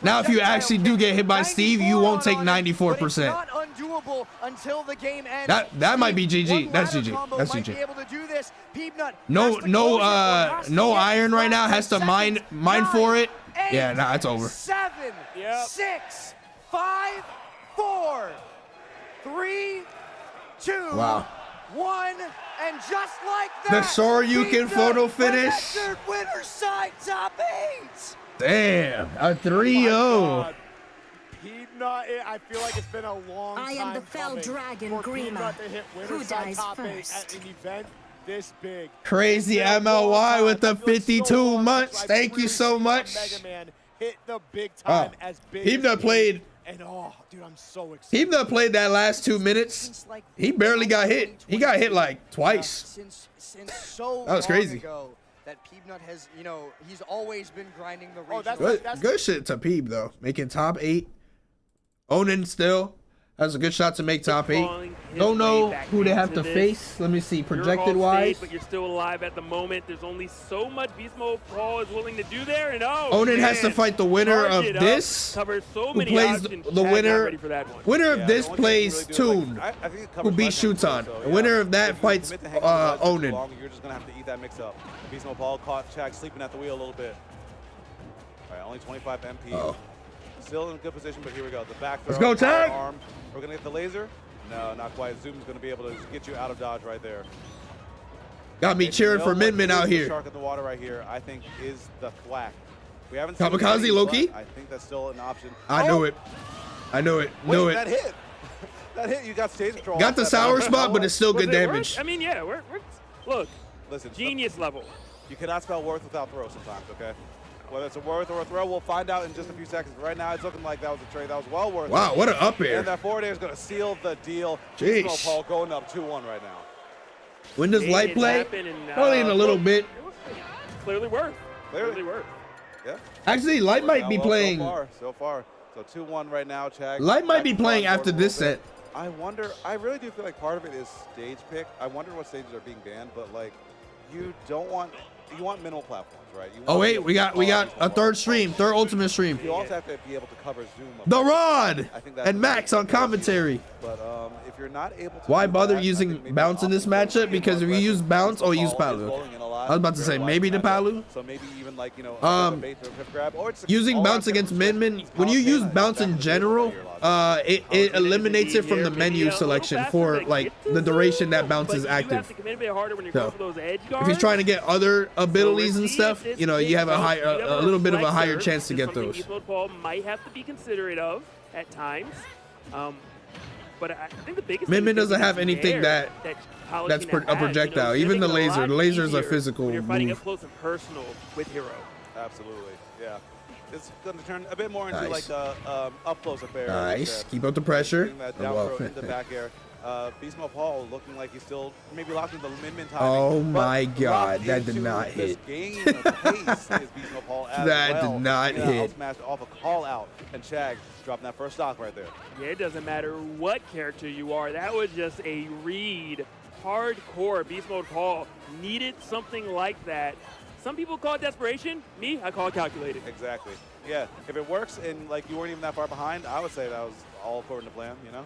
Now if you actually do get hit by Steve, you won't take 94%. Not undoable until the game ends. That might be GG. That's GG. That's GG. No iron right now. Has to mine for it. Yeah, nah, it's over. 7, 6, 5, 4, 3, 2. Wow. 1, and just like that, the Shoryuken photo finish. Winner's side top 8. Damn, a 3-0. I feel like it's been a long time. I am the fell dragon, Grima. Who dies first? At an event this big. Crazy MLY with the 52 months. Thank you so much. Mega Man hit the big time as big. He done played. And dude, I'm so excited. He done played that last 2 minutes. He barely got hit. He got hit like twice. Since so that was crazy. Ago, that Peebnut has, he's always been grinding the region. Good shit to Peeb though, making top 8. Onin still has a good shot to make top 8. Don't know who they have to face. Let me see, projected wise. But you're still alive at the moment. There's only so much Beast Mode Paul is willing to do there, and Onin has to fight the winner of this. Who plays the winner of this plays Toon, who beats Shuton. The winner of that fights Onin. You're just gonna have to eat that mix up. Beast Mode Paul caught Chag sleeping at the wheel a little bit. All right, only 25 MP. Still in a good position, but here we go. The back throw. Let's go, Tag. Arm. We're going to get the laser. No, not quite. Zoom's going to be able to get you out of dodge right there. Got me cheering for Min out here. Shark in the water right here, I think, is the thwack. We haven't seen Kamikaze Loki. I think that's still an option. I knew it. I knew it. Wait, that hit. That hit. You got stage control. Got the sour spot, but it's still good damage. I mean, yeah, we're look. Listen, genius level. You cannot spell worth without throw sometimes, okay? Whether it's a worth or a throw, we'll find out in just a few seconds. But right now, it's looking like that was a trade that was well worth. Wow, what an up air. And that forward air is going to seal the deal. Jeez. Paul going up 2-1 right now. When does light play? Probably in a little bit. Clearly worth. Clearly worth. Yeah. Actually, light might be playing. So far. So 2-1 right now, Chag. Light might be playing after this set. I wonder, I really do feel like part of it is stage pick. I wonder what stages are being banned, but like, you want minimal platforms, right? Oh wait, we got a third ultimate stream. You also have to be able to cover zoom. The Rod and Max on commentary. But if you're not able to, why bother using bounce in this matchup? Because if you use bounce, or use Palu. I was about to say maybe the Palu. So maybe even like using bounce against Min. When you use bounce in general, it eliminates it from the menu selection for like the duration that bounce is active. So if he's trying to get other abilities and stuff, you have a little bit of a higher chance to get those. Paul might have to be considerate of at times. But I think the biggest Min doesn't have anything that's a projectile. Even the laser. The laser is a physical move. You're fighting up move. close and personal with Hero. Absolutely, yeah. It's going to turn a bit more into like a up-close affair. Nice. Keep up the pressure. That down throw into the back air. Beast Mode Paul looking like he's still maybe locked into the Min timing. Oh my God, that did not hit. That did not hit. Smashed off a call out, and Chag dropping that first stock right there. Yeah, it doesn't matter what character you are. That was just a read. Hardcore. Beast Mode Paul needed something like that Some people call it desperation. Me, I call it calculated. Exactly. Yeah, if it works and like you weren't even that far behind, I would say that was all according to plan, you know?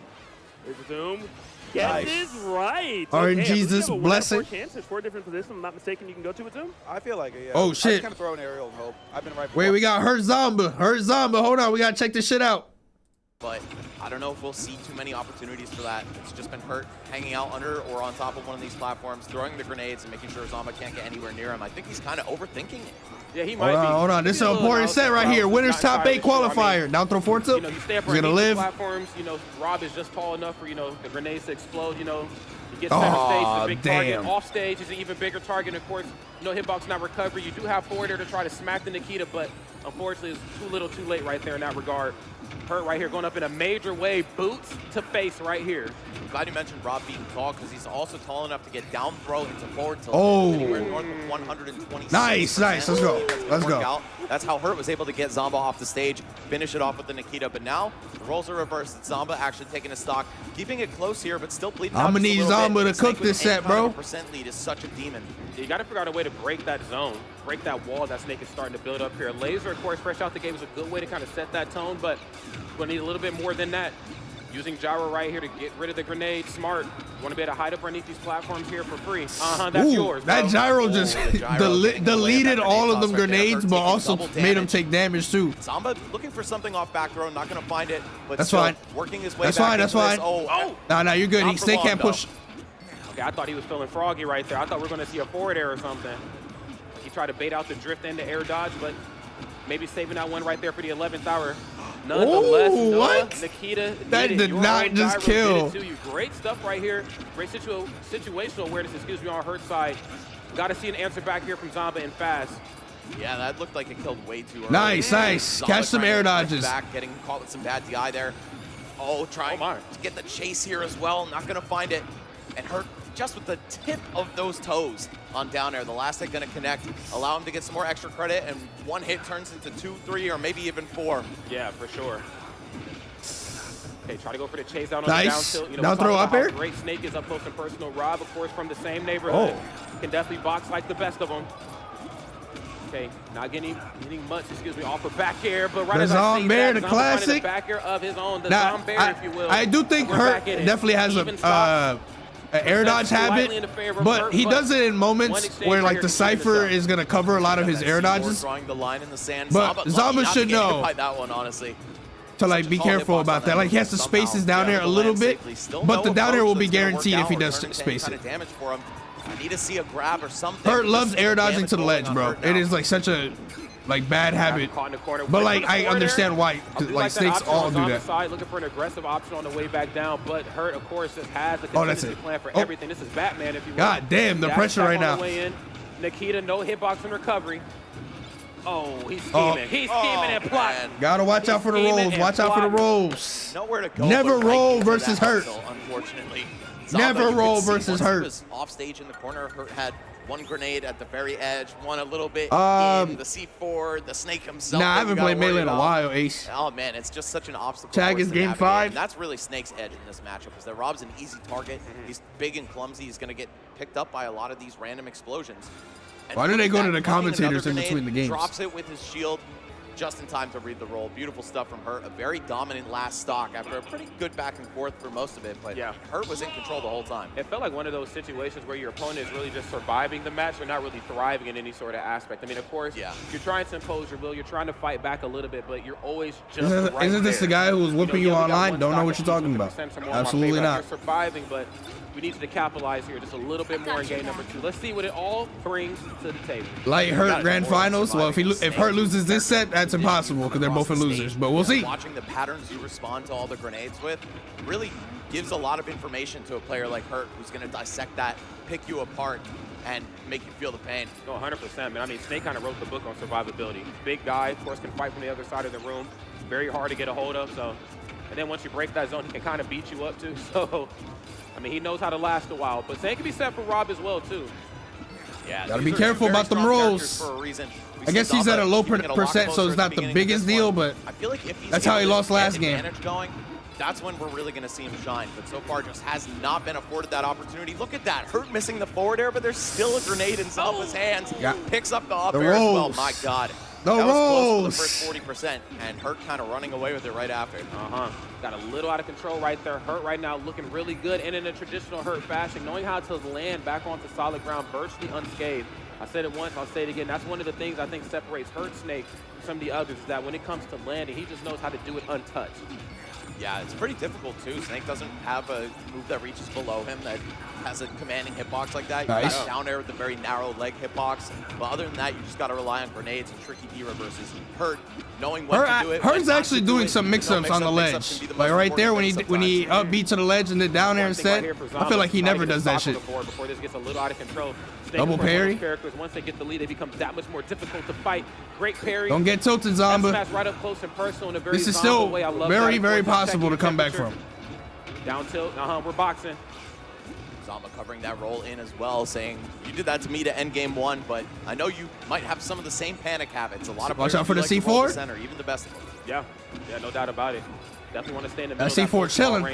There's a zoom. Guesses right. Jesus, blessing. There's 4 different positions. If I'm not mistaken, you can go to a zoom. I feel like it, yeah. Oh, shit. I kind of throw an aerial and hope. I've been right. Wait, we got Hurt Zomba. Hurt Zomba. Hold on, we gotta check this shit out. But I don't know if we'll see too many opportunities for that. It's just been Hurt hanging out under or on top of one of these platforms, throwing the grenades and making sure Zomba can't get anywhere near him. I think he's kind of overthinking it. Yeah, he might be. Hold on. This is an important set right here. Winner's top 8 qualifier. Down throw 4 tilt. You stay up He's gonna live. Platforms, Rob is just tall enough for, the grenades to explode, He gets center stage, a big target. Off stage is an even bigger target. Of course, hitbox not recovery. You do have forward there to try to smack the Nikita, but unfortunately it's too little too late right there in that regard. Hurt right here, going up in a major way, boots to face right here. I'm glad you mentioned Rob being tall, because he's also tall enough to get down throw into forward tilt. Oh. Anywhere north of 120. Nice. Let's go. Let's go. That's how Hurt was able to get Zomba off the stage, finish it off with the Nikita. But now the roles are reversed. It's Zomba actually taking a stock, keeping it close here, but still bleeding out. I'm gonna need Zomba to cook this set, bro. Percent lead is such a demon. You got to figure out a way to break that zone, break that wall that Snake is starting to build up here. Laser, of course, fresh out the game is a good way to kind of set that tone, but we're going to need a little bit more than that. Using gyro right here to get rid of the grenade. Smart. You want to be able to hide up underneath these platforms here for free. That's yours, bro. That gyro just deleted all of them grenades, but also made him take damage too. Zomba looking for something off back throw, not going to find it, but that's fine. Working his way back. That's fine. No, you're good. Snake can't push. Okay, I thought he was feeling froggy right there. I thought we were going to see a forward air or something. He tried to bait out the drift and the air dodge, but maybe saving that one right there for the 11th hour. Nonetheless, what? Nikita, that did not just kill. Great stuff right here. Great situational awareness, on Hurt's side. Got to see an answer back here from Zomba and fast. Yeah, that looked like it killed way too early. Nice. Catch some air dodges. Back, getting caught with some bad DI there. Trying to get the chase here as well. Not going to find it. And Hurt just with the tip of those toes on down air. The last hit going to connect, allow him to get some more extra credit, and one hit turns into 2, 3, or maybe even 4. Yeah, for sure. Okay, try to go for the chase down on the down tilt. Down throw up air. Great Snake is up close and personal. Rob, of course, from the same neighborhood. Can definitely box like the best of them. Okay, not getting much, off of back air, but right as I see that, the classic. Back air of his own, the Zombear, if you will. I do think Hurt definitely has an air dodge habit, but he does it in moments where like the Cypher is gonna cover a lot of his air dodges. Drawing the line in the sand. But Zomba should know that one, honestly. To like be careful about that. Like he has to space his down air a little bit, but the down air will be guaranteed if he does space it. I need to see a grab or something. Hurt loves air dodging to the ledge, bro. It is like such a bad habit. But like I understand why. Like Snakes all do that. Side, looking for an aggressive option on the way back down, but Hurt, of course, just has a contingency plan for everything. This is Batman, if you will. God damn, the pressure right now. Nikita, no hitbox in recovery. He's scheming. He's scheming and plotting. Gotta watch out for the rolls. Watch out for the rolls. Nowhere to go. Never roll versus Hurt. Unfortunately. Never roll versus Hurt. Was off stage in the corner. Hurt had one grenade at the very edge, one a little bit in the C4, the Snake himself. Nah, I haven't played Melee in a while, Ace. Oh man, it's just such an obstacle. Tag is game 5. And that's really Snake's edge in this matchup, is that Rob's an easy target. He's big and clumsy. He's going to get picked up by a lot of these random explosions. And why do they go to the commentators in between the games? Drops it with his shield just in time to read the roll. Beautiful stuff from Hurt. A very dominant last stock after a pretty good back and forth for most of it, but Hurt was in control the whole time. It felt like one of those situations where your opponent is really just surviving the match. They're not really thriving in any sort of aspect. I mean, of course, you're trying to impose your will. You're trying to fight back a little bit, but you're always just Isn't this the guy who was whipping you online? Don't know what you're talking about. Absolutely not. You're surviving, but we need to capitalize here just a little bit more in game number 2. Let's see what it all brings to the table. Like Hurt grand finals. Well, if Hurt loses this set, that's impossible because they're both losers. But we'll see. Watching the patterns you respond to all the grenades with really gives a lot of information to a player like Hurt, who's going to dissect that, pick you apart, and make you feel the pain. No, 100%, man. I mean, Snake kind of wrote the book on survivability. Big guy, of course, can fight from the other side of the room. Very hard to get a hold of. So, and then once you break that zone, he can kind of beat you up too. So, I mean, he knows how to last a while. But same can be said for Rob as well too. Yeah, gotta be careful about them rolls. I guess he's at a low percent, so it's not the biggest deal, but I feel like if he's that's how he lost last game. Going, that's when we're really going to see him shine. But so far, just has not been afforded that opportunity. Look at that. Hurt missing the forward air, but there's still a grenade in Zomba's hands. Yeah. Picks up the up air as well. My God. That was close to the first 40%, and Hurt kind of running away with it right after. Got a little out of control right there. Hurt right now looking really good, and in a traditional Hurt fashion, knowing how to land back onto solid ground virtually unscathed. I said it once, I'll say it again. That's one of the things I think separates Hurt Snake from some of the others, is that when it comes to landing, he just knows how to do it untouched. Yeah, it's pretty difficult too. Snake doesn't have a move that reaches below him that has a commanding hitbox like that. You got down air with a very narrow leg hitbox. But other than that, you just got to rely on grenades and tricky D reverses. Hurt, knowing when to do it. Hurt's actually doing some mix-ups on the ledge. Like right there when he up B to the ledge and then down air instead. I feel like he never does that shit. Before this gets a little out of control. Double parry. Characters, once they get the lead, they become that much more difficult to fight. Great parry. Don't get tilted, Zomba. Right up close and personal in a very this is still very, very possible to come back from. Down tilt. We're boxing. Zomba covering that roll in as well, saying, you did that to me to end game 1, but I know you might have some of the same panic habits. A lot of watch out for the C4. Center, even the best of them. Yeah, no doubt about it. Definitely want to stay in the middle. That C4 chilling. All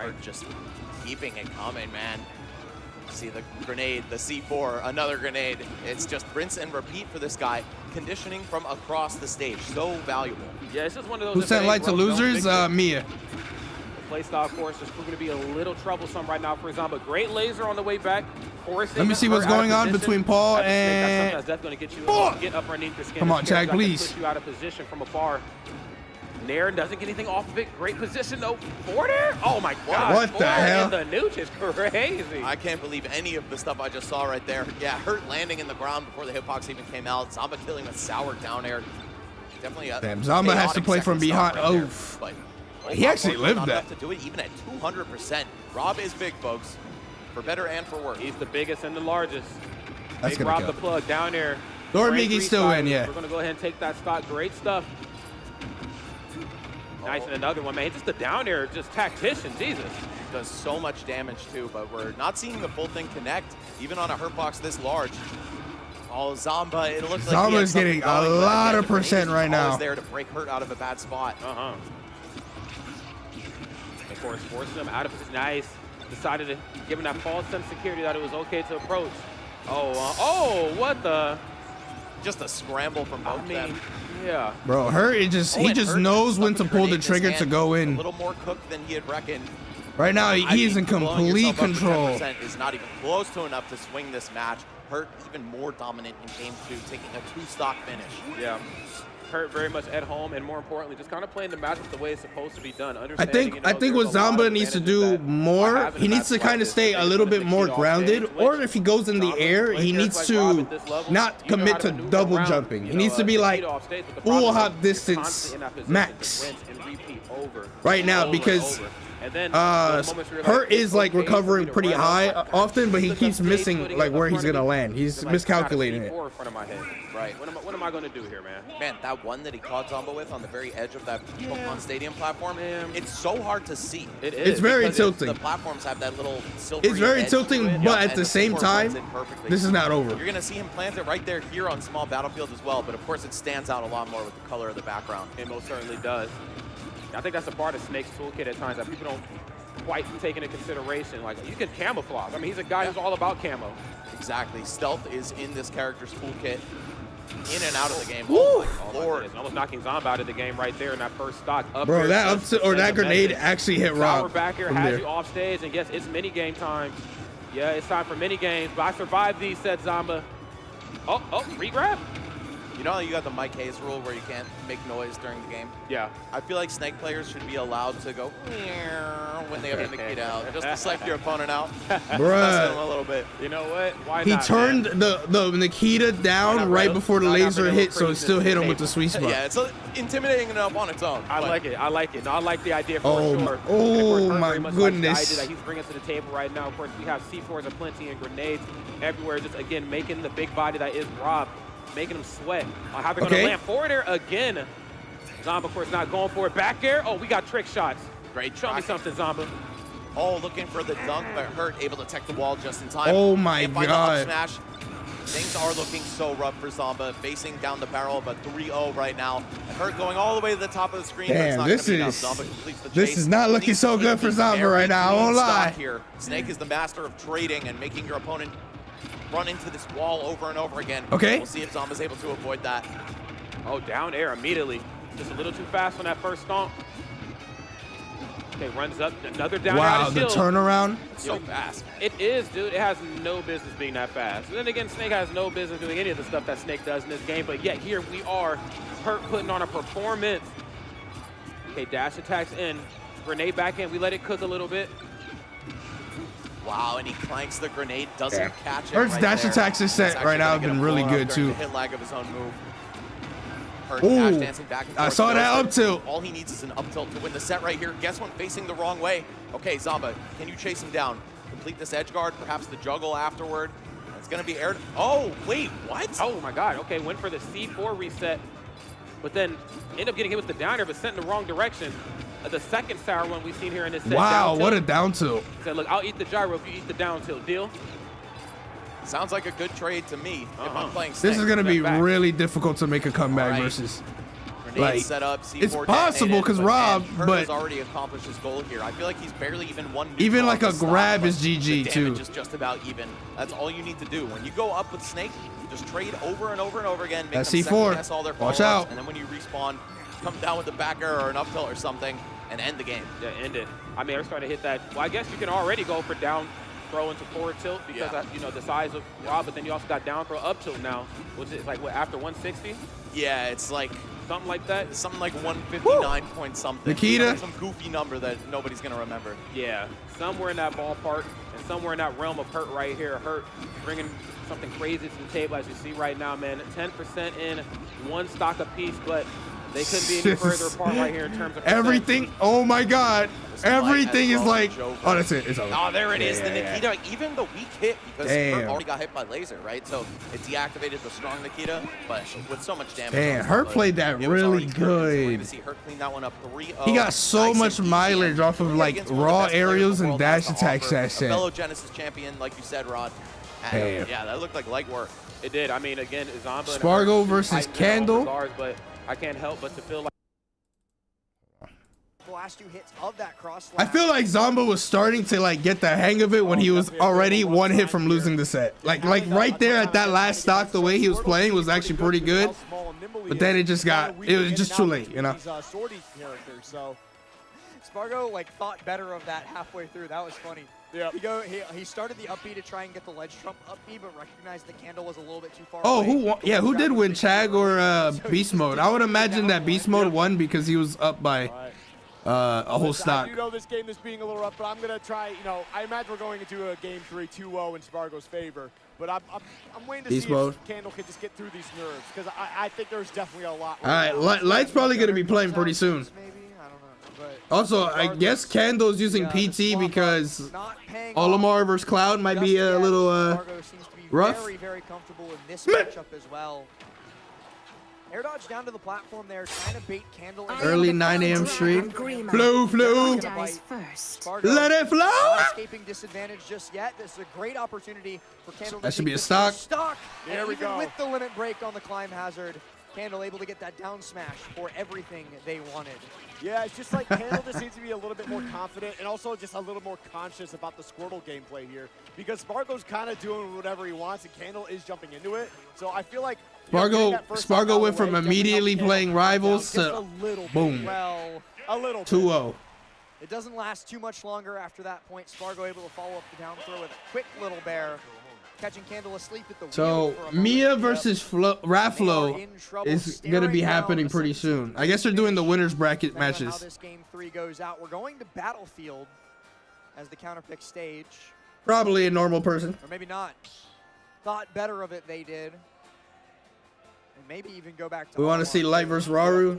right, just keeping it coming, man. See the grenade, the C4, another grenade. It's just rinse and repeat for this guy. Conditioning from across the stage, so valuable. Yeah, it's just one of those. Who sent light to losers? Mia. The playstyle, of course, is proving to be a little troublesome right now for Zomba. Great laser on the way back. Let me see what's going on between Paul and. That's going to get you get up underneath the skin. Come on, Chad, please. Put you out of position from afar. Nair doesn't get anything off of it. Great position though. Forward air? Oh my God. What the hell? The nooch is crazy. I can't believe any of the stuff I just saw right there. Yeah, Hurt landing in the ground before the hitbox even came out. Zomba killing with sour down air. Definitely a damn, Zomba has to play from behind. Right but he actually lived that. To do it even at 200%. Rob is big, folks. For better and for worse. He's the biggest and the largest. That's gonna Rob the plug down there. NairoMK's still in, yeah. We're gonna go ahead and take that stock. Great stuff. Nice, and another one, man. Just the down air, just tactician, Jesus. Does so much damage too, but we're not seeing the full thing connect, even on a hurt box this large. Oh, Zomba, it looks like Zomba's getting a lot of percent right now. There to break Hurt out of a bad spot. Of course, forcing him out of his nice. Decided to give him that false sense of security that it was okay to approach. Oh, what the? Just a scramble from both of them. Yeah. Bro, Hurt, he just knows when to pull the trigger to go in. A little more cooked than he had reckoned. Right now, he is in complete control. Is not even close to enough to swing this match. Hurt even more dominant in game 2, taking a 2-stock finish. Yeah. Hurt very much at home, and more importantly, just kind of playing the matchup the way it's supposed to be done. I think what Zomba needs to do more, he needs to kind of stay a little bit more grounded, or if he goes in the air, he needs to not commit to double jumping. He needs to be like full hop distance max right now, because Hurt is like recovering pretty high often, but he keeps missing like where he's gonna land. He's miscalculating it. Right. What am I going to do here, man? Man, that one that he caught Zomba with on the very edge of that Pokemon Stadium platform, it's so hard to see. It is. It's very tilting. The platforms have that little silvery It's very edge tilting, but at the same time, this is not over. You're going to see him plant it right there here on small battlefield as well, but of course it stands out a lot more with the color of the background. It most certainly does. I think that's a part of Snake's toolkit at times that people don't quite take into consideration. Like, you can camouflage. I mean, he's a guy who's all about camo. Exactly. Stealth is in this character's toolkit. In and out of the game. Oh my Lord. Almost knocking Zomba out of the game right there in that first stock. Bro, that grenade actually hit Rob. Back here has you off stage, and yes, it's mini game time. Yeah, it's time for mini games, but I survived these, said Zomba. Re-grab? You know how you got the Mike Hayes rule where you can't make noise during the game? Yeah. I feel like Snake players should be allowed to go when they have to Nikita out, just to psych your opponent out. Bruh. A little bit. You know what? Why he not, turned the Nikita down right before the laser hit, so it still hit him with the sweet spot. Yeah, it's intimidating enough on its own. I like it. I like it. No, I like the idea for sure. Oh my goodness. The idea that he's bringing to the table right now. Of course, we have C4s aplenty and grenades everywhere. Just again making the big body that is Rob, making him sweat on how they're going to land forward air again. Zomba, of course, not going for it. Back air. Oh, we got trick shots. Great. Show me something, Zomba. Oh, looking for the dunk, but Hurt able to tech the wall just in time. Oh my God. Smash. Things are looking so rough for Zomba, facing down the barrel of a 3-0 right now. And Hurt going all the way to the top of the screen. Damn, this is not looking so good for Zomba right now. I won't lie. Here. Snake is the master of trading and making your opponent run into this wall over and over again. Okay. We'll see if Zomba's able to avoid that. Oh, down air immediately. Just a little too fast on that first stomp. Okay, runs up, another down air out of shield. The turnaround. It's so fast. It is, dude. It has no business being that fast. And then again, Snake has no business doing any of the stuff that Snake does in this game, but yet here we are, Hurt putting on a performance. Okay, dash attacks in. Grenade back in. We let it cook a little bit. Wow, and he clanks the grenade, doesn't catch it. Hurt's dash attacks is set right now have been really good too. The hit lag of his own move. Hurt Ooh, dash dancing back and forth. I saw that up tilt. All he needs is an up tilt to win the set right here. Guess what? Facing the wrong way. Okay, Zomba, can you chase him down? Complete this edge guard, perhaps the juggle afterward. It's gonna be aired. Oh, wait, what? Oh my God, okay, went for the C4 reset, but then ended up getting hit with the down air, but sent in the wrong direction. The second sour one we've seen here in this set. Wow, what a down tilt. Said, look, I'll eat the gyro if you eat the down tilt. Deal? Sounds like a good trade to me if I'm playing Snake. This is going to be really difficult to make a comeback versus. Like, set up, C4 it's possible because Rob, but has already accomplished his goal here. I feel like he's barely even won. Even like a grab is GG too. Damage is just about even. That's all you need to do. When you go up with Snake, just trade over and over and over again. Make them second guess all their Watch out. And then when you respawn, come down with the backer or an up tilt or something and end the game. Yeah, end it. I mean, they're starting to hit that. Well, I guess you can already go for down throw into forward tilt because you know the size of Rob, but then you also got down throw up tilt now. Which is like what, after 160? Yeah, it's like something like that. Something like 159 point something. Nikita. Some goofy number that nobody's gonna remember. Yeah, somewhere in that ballpark and somewhere in that realm of Hurt right here. Hurt bringing something crazy to the table as you see right now, man. 10% in, one stock apiece, but they couldn't be any further apart right here in terms of everything. Oh my God. Everything is like, oh, that's it. It's over. Oh, there it is. The Nikita, like, even the weak hit, because Hurt already got hit by laser, right? So it deactivated the strong Nikita, but with so much damage. Damn, Hurt played that really good. To see Hurt clean that one up 3-0. He got so much mileage off of like raw aerials and dash attacks that set. Fellow Genesis champion, like you said, Rod. And, yeah, that looked like light work. It did. I mean, again, Zomba Spargo versus Candle. But I can't help but to feel like the last two hits of that cross I feel like Zomba was starting to like get the hang of it when he was already one hit from losing the set. Like right there at that last stock, the way he was playing was actually pretty good. But then it was just too late, you know. Spargo like thought better of that halfway through. That was funny. Yeah. He started the up B to try and get the ledge trump up B, but recognized the Candle was a little bit too far away. Who did win, Chag or Beast Mode? I would imagine that Beast Mode won because he was up by a whole stock. I do know this game is being a little rough, but I'm gonna try. You know, I imagine we're going into a game 3 2-0 in Spargo's favor. But I'm waiting to see if Candle can just get through these nerves because I think there's definitely a lot. All right, Light's probably gonna be playing pretty soon. Also, I guess Candle's using PT because Olimar versus Cloud might be a little rough. Very, very comfortable in this matchup as well. Air dodge down to the platform there, trying to bait Candle. Early 9 a.m. stream. Flow. Let it flow. Not escaping disadvantage just yet. This is a great opportunity for Candle. That should be a stock. There we go. With the limit break on the climb hazard, Candle able to get that down smash for everything they wanted. Yeah, it's just like Candle just seems to be a little bit more confident and also just a little more conscious about the Squirtle gameplay here because Spargo's kind of doing whatever he wants and Candle is jumping into it. So I feel like Spargo went from immediately playing Rivals to boom, well, a little 2-0. It doesn't last too much longer after that point. Spargo able to follow up the down throw with a quick little bear. Catching Candle asleep at the so Mia versus Raflo is gonna be happening pretty soon. I guess they're doing the winners bracket matches. How this game 3 goes out. We're going to Battlefield as the counterpick stage. Probably a normal person. Or maybe not. Thought better of it, they did. And maybe even go back to. We want to see Light versus Raru.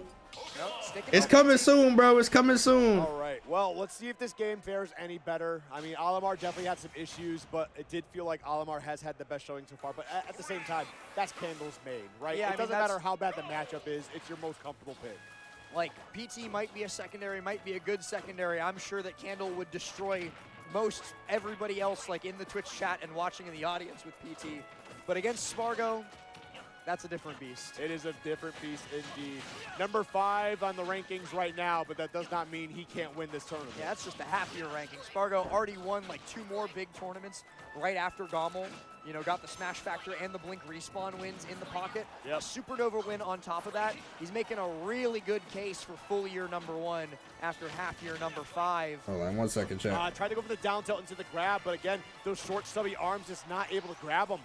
Nope, it's coming soon, bro. It's coming soon. All right. Well, let's see if this game fares any better. I mean, Olimar definitely had some issues, but it did feel like Olimar has had the best showing so far. But at the same time, that's Candle's main, right? Yeah, it doesn't matter how bad the matchup is. It's your most comfortable pick. Like, PT might be a secondary, might be a good secondary. I'm sure that Candle would destroy most everybody else, like in the Twitch chat and watching in the audience with PT. But against Spargo, that's a different beast. It is a different beast indeed. Number 5 on the rankings right now, but that does not mean he can't win this tournament. Yeah, that's just a half-year ranking. Spargo already won like 2 more big tournaments right after Gommel. You know, got the Smash Factor and the Blink Respawn wins in the pocket. Yep. A Supernova win on top of that. He's making a really good case for full year number 1 after half year number 5. Hold on 1 second, chat. Tried to go for the down tilt into the grab, but again, those short, stubby arms just not able to grab him.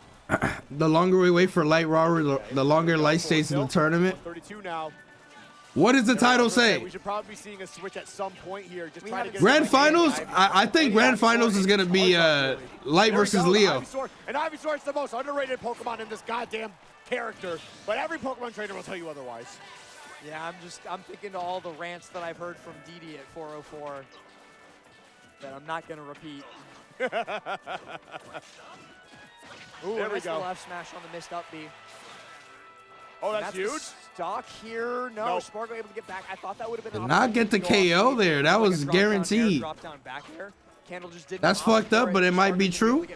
The longer we wait for Light Raw, the longer Light stays in the tournament. 32 now. What does the title say? We should probably be seeing a switch at some point here. Just trying to get Grand Finals? I think Grand Finals is going to be Light versus Leo. And Ivysaur is the most underrated Pokemon in this goddamn character, but every Pokemon trainer will tell you otherwise. Yeah, I'm thinking to all the rants that I've heard from Didi at 404 that I'm not going to repeat. Ooh, there we go. The left smash on the missed up B. Oh, that's huge. Stock here. No, Spargo able to get back. I thought that would have been. Did not get the KO there. That was guaranteed. Drop down back air. Candle just did. That's fucked up, but it might be true.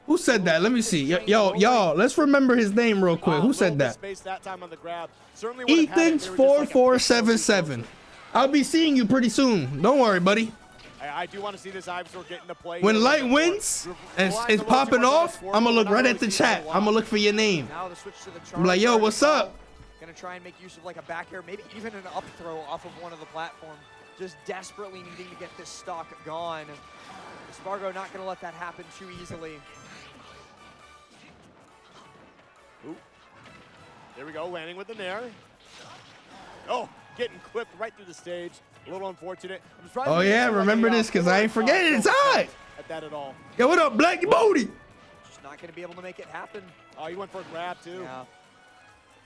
Who said that? Let me see. Y'all, let's remember his name real quick. Who said that? Ethan's 4477. I'll be seeing you pretty soon. Don't worry, buddy. I do want to see this Ivysaur get into play. When Light wins and it's popping off, I'm going to look right at the chat. I'm going to look for your name. Now the switch to the I'm like, yo, what's up? Going to try and make use of like a back air, maybe even an up throw off of one of the platforms. Just desperately needing to get this stock gone. Spargo not going to let that happen too easily. Ooh. There we go, landing with the Nair. Oh, getting clipped right through the stage. A little unfortunate. Oh yeah, remember this because I ain't forgetting it's hot. At that at all. Yo, what up, Blackie Booty? Just not going to be able to make it happen. Oh, he went for a grab too. Yeah.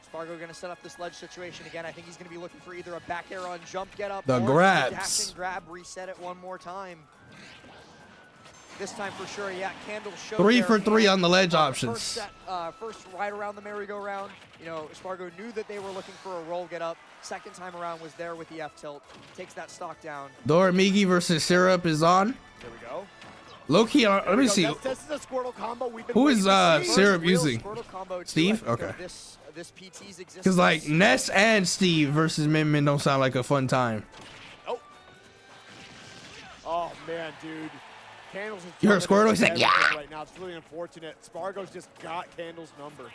Spargo going to set up this ledge situation again. I think he's going to be looking for either a back air on jump get up. The grabs. Dash and grab, reset it one more time. This time for sure, yeah. Candle showed 3 for 3 on the ledge options. First right around the merry-go-round. You know, Spargo knew that they were looking for a roll get up. Second time around was there with the F tilt. Takes that stock down. Doramigi versus Syrup is on. There we go. Low-key, let me see. This is a Squirtle combo. Who is Syrup using? Steve? Okay. This PT's existence. Because like Ness and Steve versus Min Min don't sound like a fun time. Oh. Oh man, dude. Candles is you heard Squirtle? He's like, yeah. Right now, it's really unfortunate. Spargo's just got Candle's number.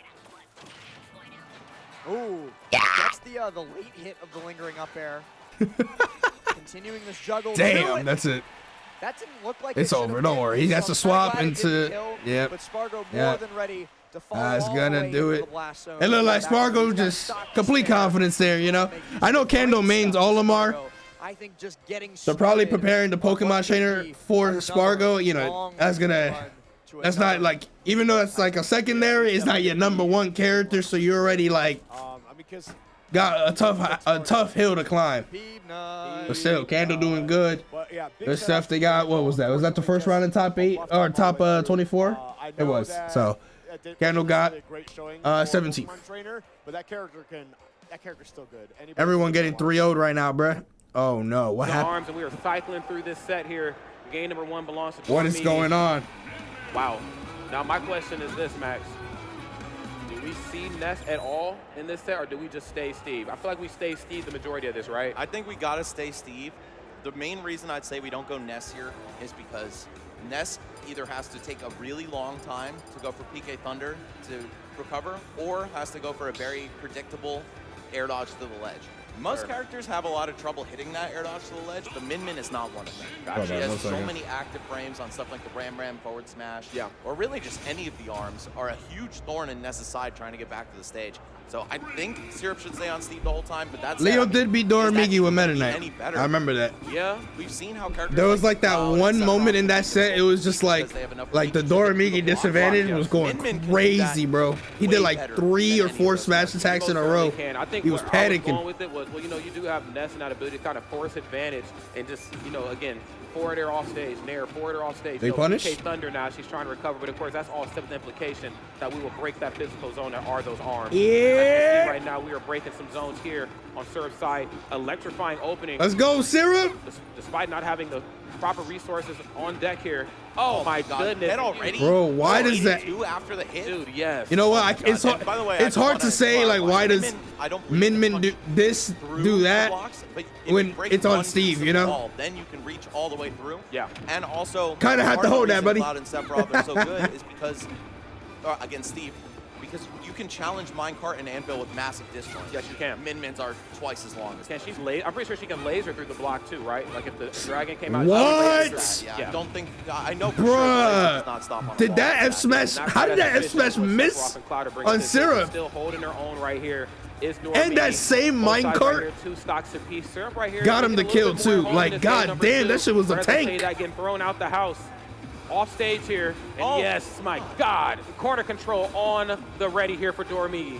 Ooh. Yeah. That's the late hit of the lingering up air. Continuing this juggle. Damn, that's it. That didn't look like it's over. Don't worry. He has to swap into. Yep. But Spargo more than ready to fall He's gonna do it. It looked like Spargo just complete confidence there, you know. I know Candle mains Olimar. I think just getting they're probably preparing the Pokemon trainer for Spargo. You know, that's not like, even though it's like a secondary, it's not your #1 character, so you're already like got a tough hill to climb. But still, Candle doing good. Good stuff they got. What was that? Was that the first round in top 8 or top 24? It was. So Candle got 17th. But that character's still good. Everyone getting 3-0'd right now, bruh. Oh no, what happened? Arms, and we are cycling through this set here. Game number 1 belongs to What is going on? Wow. Now my question is this, Max. Do we see Ness at all in this set, or do we just stay Steve? I feel like we stay Steve the majority of this, right? I think we gotta stay Steve. The main reason I'd say we don't go Ness here is because Ness either has to take a really long time to go for PK Thunder to recover, or has to go for a very predictable air dodge to the ledge. Most characters have a lot of trouble hitting that air dodge to the ledge, but Min Min is not one of them. She has so many active frames on stuff like the Ram Ram forward smash, or really just any of the arms are a huge thorn in Ness's side trying to get back to the stage. So I think Syrup should stay on Steve the whole time, but that's Leo did beat Doramigi with Meta Knight. I remember that. Yeah, we've seen how characters there was like that one moment in that set, it was just like the Doramigi disadvantage was going crazy, bro. He did like 3 or 4 smash attacks in a row. I think he was panicking. With it was, well, you know, you do have Ness and that ability to kind of force advantage and just, you know, again, forward air off stage, Nair, forward air off stage. They punish? PK Thunder now, she's trying to recover, but of course that's all step with the implication that we will break that physical zone that are those arms. Yeah. Yeah. Right now, we are breaking some zones here on Syrup's side. Electrifying opening. Let's go, Syrup. Despite not having the proper resources on deck here. Oh my goodness. Hit already? Bro, why does that? After the hit? Dude, yes. You know what? It's hard. By the way, It's hard to say like why does Min do this, do that when it's on Steve, you know? Then you can reach all the way through. Yeah. And also, kind of have to hold that, buddy. Cloud and Sephiroth are so good is because against Steve, because you can challenge Minecart and Anvil with massive disjoints. Yes, you can. Min-mins are twice as long. Can she's I'm pretty sure she can laser through the block too, right? Like if the dragon came out. What? Yeah, I don't think. I know for sure does not stop on did that F smash? How did that F smash miss on Syrup? Still holding her own right here. And that same minecart got him the kill too. Like, god damn, that shit was a tank. That getting thrown out the house. Off stage here, and yes, my God, corner control on the ready here for Dormigi.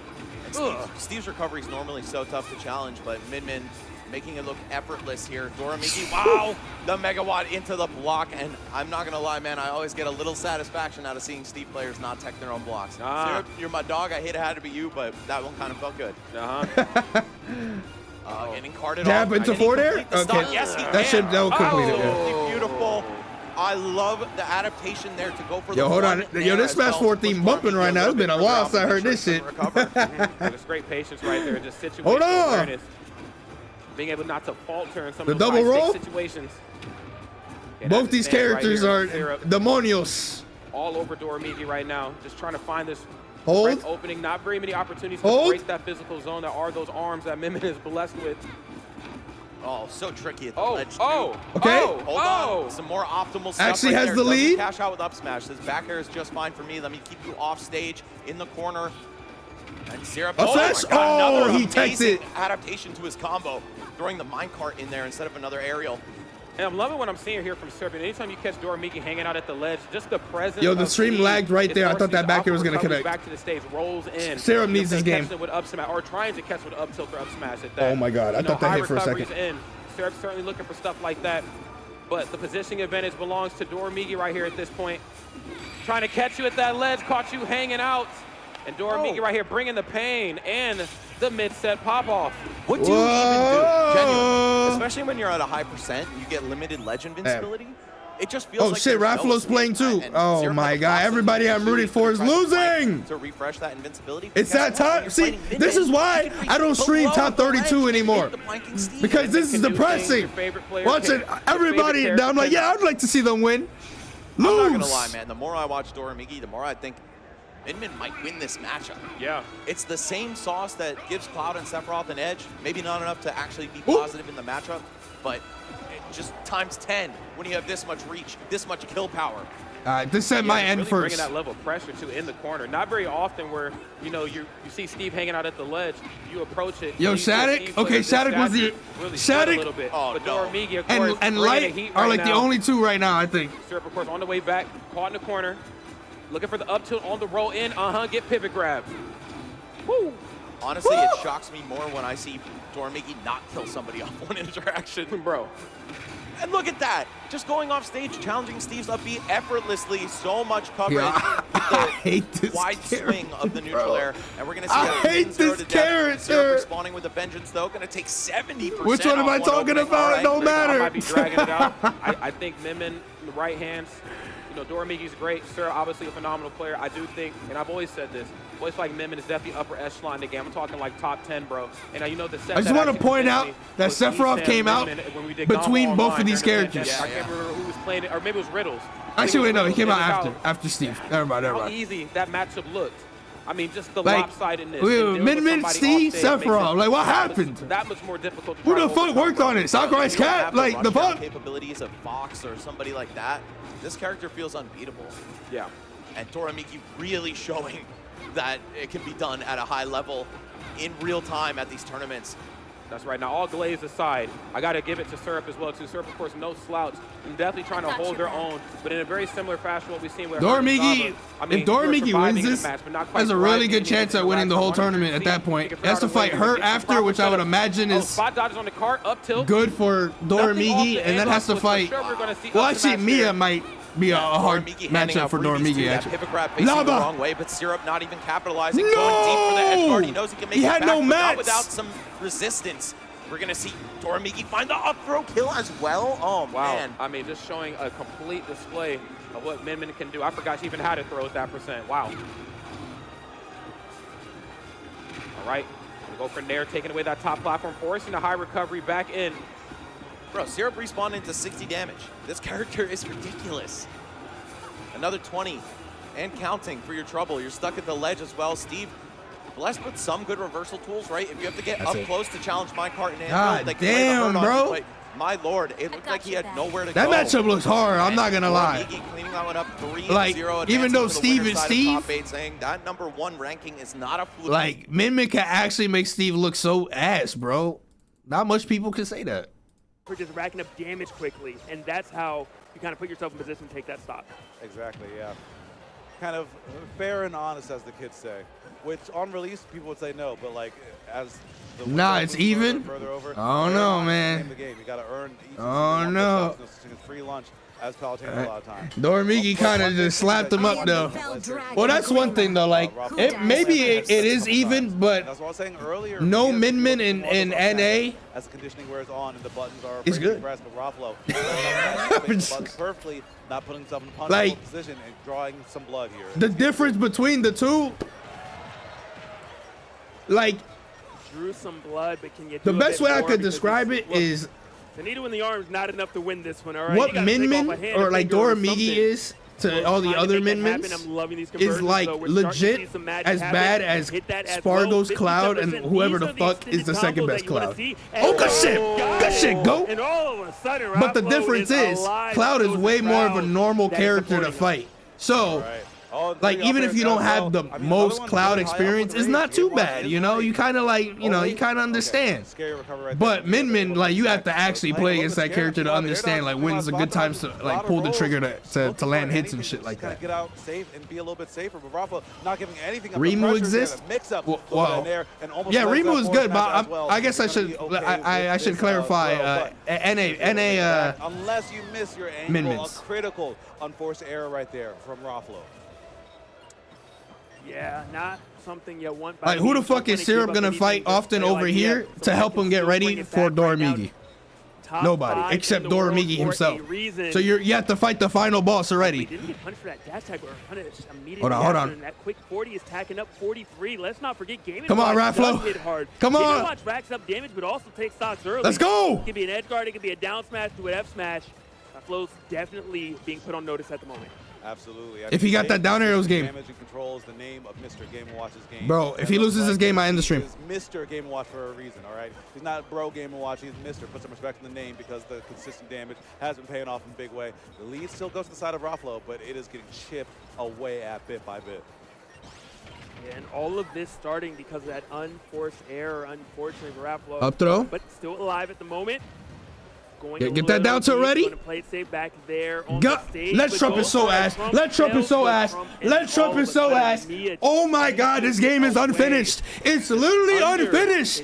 Steve's recovery is normally so tough to challenge, but Min making it look effortless here. Dormigi, wow, the megawatt into the block, and I'm not gonna lie, man, I always get a little satisfaction out of seeing Steve players not tech their own blocks. Syrup, you're my dog. I hate it had to be you, but that one kind of felt good. Getting carded Dab off. into four there? Okay, yes, that will complete it. Beautiful. I love the adaptation there to go for Yo, hold on. Yo, this Smash 4 theme bumping right now. It's been a while since I heard this shit. There's great patience right there. Just situational hold on. awareness. Being able not to falter in some the of those double roll situations. Both these characters are demonios. All over Dormigi right now. Just trying to find this hold opening. Not very many opportunities to break that physical zone. There are those arms that Min is blessed with. Oh, so tricky at the ledge, too. Okay. Hold on. Some more optimal stuff. Actually right has the lead. Cash out with up smash. This back air is just fine for me. Let me keep you off stage in the corner. And Syrup. Oh, he takes it. Adaptation to his combo, throwing the minecart in there instead of another aerial. And I'm loving what I'm seeing here from Syrup. Anytime you catch Dormigi hanging out at the ledge, just the presence. Yo, the stream lagged right there. I thought that back air was going to connect. Back to the stage, rolls in. Syrup needs this game. With up smash, or trying to catch with up tilt or up smash at that. Oh my God, I thought that hit for a second. Syrup's certainly looking for stuff like that, but the positioning advantage belongs to Dormigi right here at this point. Trying to catch you at that ledge, caught you hanging out, and Dormigi right here bringing the pain and the mid-set pop-off. What do you even do? Genuinely, especially when you're at a high percent, you get limited ledge invincibility. It just feels like shit, Raffalo's playing too. Oh my God, everybody I'm rooting for is losing. To refresh that invincibility. It's that time. See, this is why I don't stream top 32 anymore. Because this is depressing. Watching everybody, I'm like, yeah, I'd like to see them win. Lose. I'm not gonna lie, man. The more I watch Dormigi, the more I think Min might win this matchup. Yeah. It's the same sauce that gives Cloud and Sephiroth an edge. Maybe not enough to actually be positive in the matchup, but just times 10 when you have this much reach, this much kill power. This set my end really first. Bringing that level of pressure too in the corner. Not very often where you see Steve hanging out at the ledge, you approach it. Yo, Shattuck. Okay, Shattuck was the Shattuck. Oh, no. Dormigi, of course, and Light are like the only two right now, I think. Syrup, of course, on the way back, caught in the corner, looking for the up tilt on the roll in. Get pivot grab. Woo. Honestly, it shocks me more when I see Dormigi not kill somebody off one interaction. Bro. And look at that. Just going off stage, challenging Steve's up B effortlessly. So much coverage. Yeah, I hate this wide swing of the neutral air. And we're going to see I hate this character. Syrup responding with a vengeance, though. Going to take 70%. Which one am I talking about? It don't matter. I might be dragging it out. I think Min, the right hands, Dormigi's great. Syrup, obviously a phenomenal player. I do think, and I've always said this, boys like Min is definitely upper echelon in the game. I'm talking like top 10, bro. And the set I just want to point out that Sephiroth came out between both of these characters. I can't remember who was playing it, or maybe it was Riddles. Actually, wait, no, he came out after Steve. Never mind. How easy that matchup looked. I mean, just the lopsidedness. Min, Steve, Sephiroth. Like, what happened? That much more difficult. Who the fuck worked on it? Sakurai's cat? Like, the fuck? Capabilities of Fox or somebody like that. This character feels unbeatable. Yeah. And Dormigi really showing that it can be done at a high level in real time at these tournaments. That's right. Now, all glaze aside, I got to give it to Syrup as well, too. Syrup, of course, no slouch, and definitely trying to hold their own, but in a very similar fashion what we've seen with Dormigi. If Dormigi wins this, has a really good chance at winning the whole tournament at that point. He has to fight her after, which I would imagine is spot dodges on the cart, up tilt. Good for Dormigi, and then has to fight. Well, actually, Mia might be a hard matchup for DoorMiki. That pivot grab facing the wrong way, but Syrup not even capitalizing. Going deep for the edge guard. He knows he can make it back, no but mats. not without some resistance. We're going to see DoorMiki find the up throw kill as well. Oh, wow. man. I mean, just showing a complete display of what Min can do. I forgot she even had to throw at that percent. Wow. All right. We'll go for Nair, taking away that top platform, forcing a high recovery back in. Bro, Syrup respawned into 60 damage. This character is ridiculous. Another 20 and counting for your trouble. You're stuck at the ledge as well. Steve, blessed with some good reversal tools, right? If you have to get up close to challenge Minecart and God damn, bro. My lord, it looked like he had nowhere to go. That matchup looks hard. I'm not gonna lie. Cleaning that one up 3-0. Like, even though Steve is Steve, saying that #1 ranking is not a fluke. like Min can actually make Steve look so ass, bro. Not much people can say that. For just racking up damage quickly, and that's how you kind of put yourself in position to take that stock. Exactly, yeah. Kind of fair and honest, as the kids say. Which on release, people would say no, but like as the it's even. further over, I don't know, man. The game. You got to earn each no. free lunch as Palutena a lot of time. DoorMiki kind of just slapped him up though. Well, that's one thing though. Like, maybe it is even, but that's what I was saying earlier. No Min in NA. As the conditioning wears on and the buttons are it's good. Pressed, but Rafflo buttons perfectly, not putting himself in a punishable position and drawing some blood here. The difference between the two, like, drew some blood, but can you do the best way I could describe it is the needle in the arm is not enough to win this one. All right, what Min or like DoorMiki is to all the other Min is like legit as bad as Spargo's Cloud and whoever the fuck is the second best Cloud. Oh, good shit. Good shit, go. And all of a sudden, but the difference is Cloud is way more of a normal character to fight. So, like, even if you don't have the most Cloud experience, it's not too bad, you know? You kind of like, you know, you kind of understand. But Min, like, you have to actually play against that character to understand, like, when's a good time to, like, pull the trigger to land hits and shit like that. Get out safe and be a little bit safer, but Rafa not giving anything. Remu exists? Well, yeah, Remu is good, but I guess I should clarify, NA, unless you miss your angle, a critical unforced error right there from Rafflo. Yeah, not something you want. Like, who the fuck is Syrup gonna fight often over here to help him get ready for DoorMiki? Nobody, except DoorMiki himself. So you have to fight the final boss already. Didn't get punished for that dash tag, or punished immediately. Hold on. That quick 40 is tacking up 43. Let's not forget Gaming. Come on, Rafflo. Come on. Watch racks up damage, but also takes stocks early. Let's go. It could be an edge guard. It could be a down smash to an F smash. Rafflo's definitely being put on notice at the moment. Absolutely. If he got that down arrows game. Damage and control is the name of Mr. Game & Watch's game. Bro, if he loses this game, I end the stream. He's Mr. Game & Watch for a reason, all right? He's not bro Game & Watch, he's Mr. Put some respect in the name because the consistent damage has been paying off in a big way. The lead still goes to the side of Rafflo, but it is getting chipped away at bit by bit. Yeah, and all of this starting because of that unforced error, unfortunately, for Rafflo. Up throw. But still alive at the moment. Get that down to ready. Play it safe back there on the stage, let Trump is so ass. Let Trump is so ass. Let Trump is so ass. Oh my God, this game is unfinished. It's literally unfinished.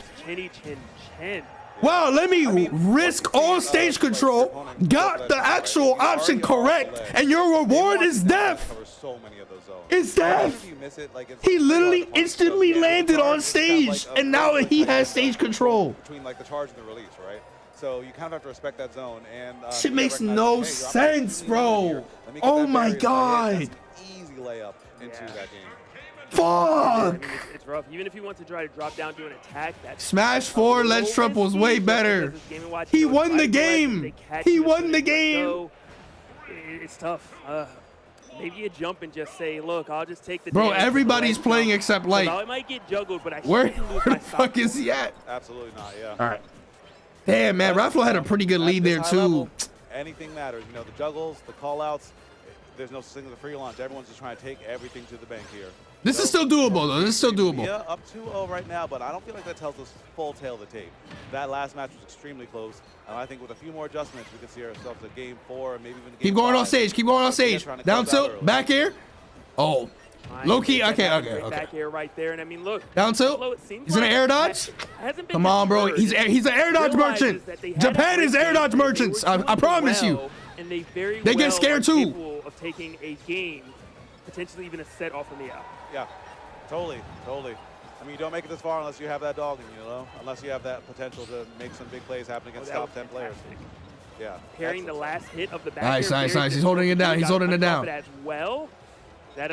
Wow, let me risk all stage control. Got the actual option correct, and your reward is death. It's death. He literally instantly landed on stage, and now he has stage control. Between like the charge and the release, right? So you kind of have to respect that zone. And shit makes no sense, bro. Oh my God. Easy layup into that game. Fuck. It's rough. Even if you want to try to drop down to an attack, that's Smash 4, Let's Trump was way better. He won the game. He won the game. It's tough. Maybe you jump and just say, look, I'll just take the bro, everybody's playing except Light. It might get juggled, but I where the fuck is he at? Absolutely not, yeah. All right. Damn, man, Rafflo had a pretty good lead there, too. Level, anything matters. You know, the juggles, the call-outs, there's no single free launch. Everyone's just trying to take everything to the bank here. This is still doable, though. This is still doable. Yeah, up 2-0 right now, but I don't feel like that tells us full tale of the tape. That last match was extremely close, and I think with a few more adjustments, we could see ourselves a game 4, maybe even game Keep going 5. on stage. Keep going on stage. Down tilt. Back here. Oh. Low key. Okay. Back here right there, and I mean, look. Down tilt. He's in an air dodge. Come on, bro. He's an air dodge merchant. Japan is air dodge merchants. I promise you. And they get scared too. of taking a game, potentially even a set off of Mia. Yeah, totally. I mean, you don't make it this far unless you have that dog in you, know? Unless you have that potential to make some big plays happen against top 10 players. Yeah. Pairing the last hit of the back. Nice. He's holding it down. He's holding it down. As well. That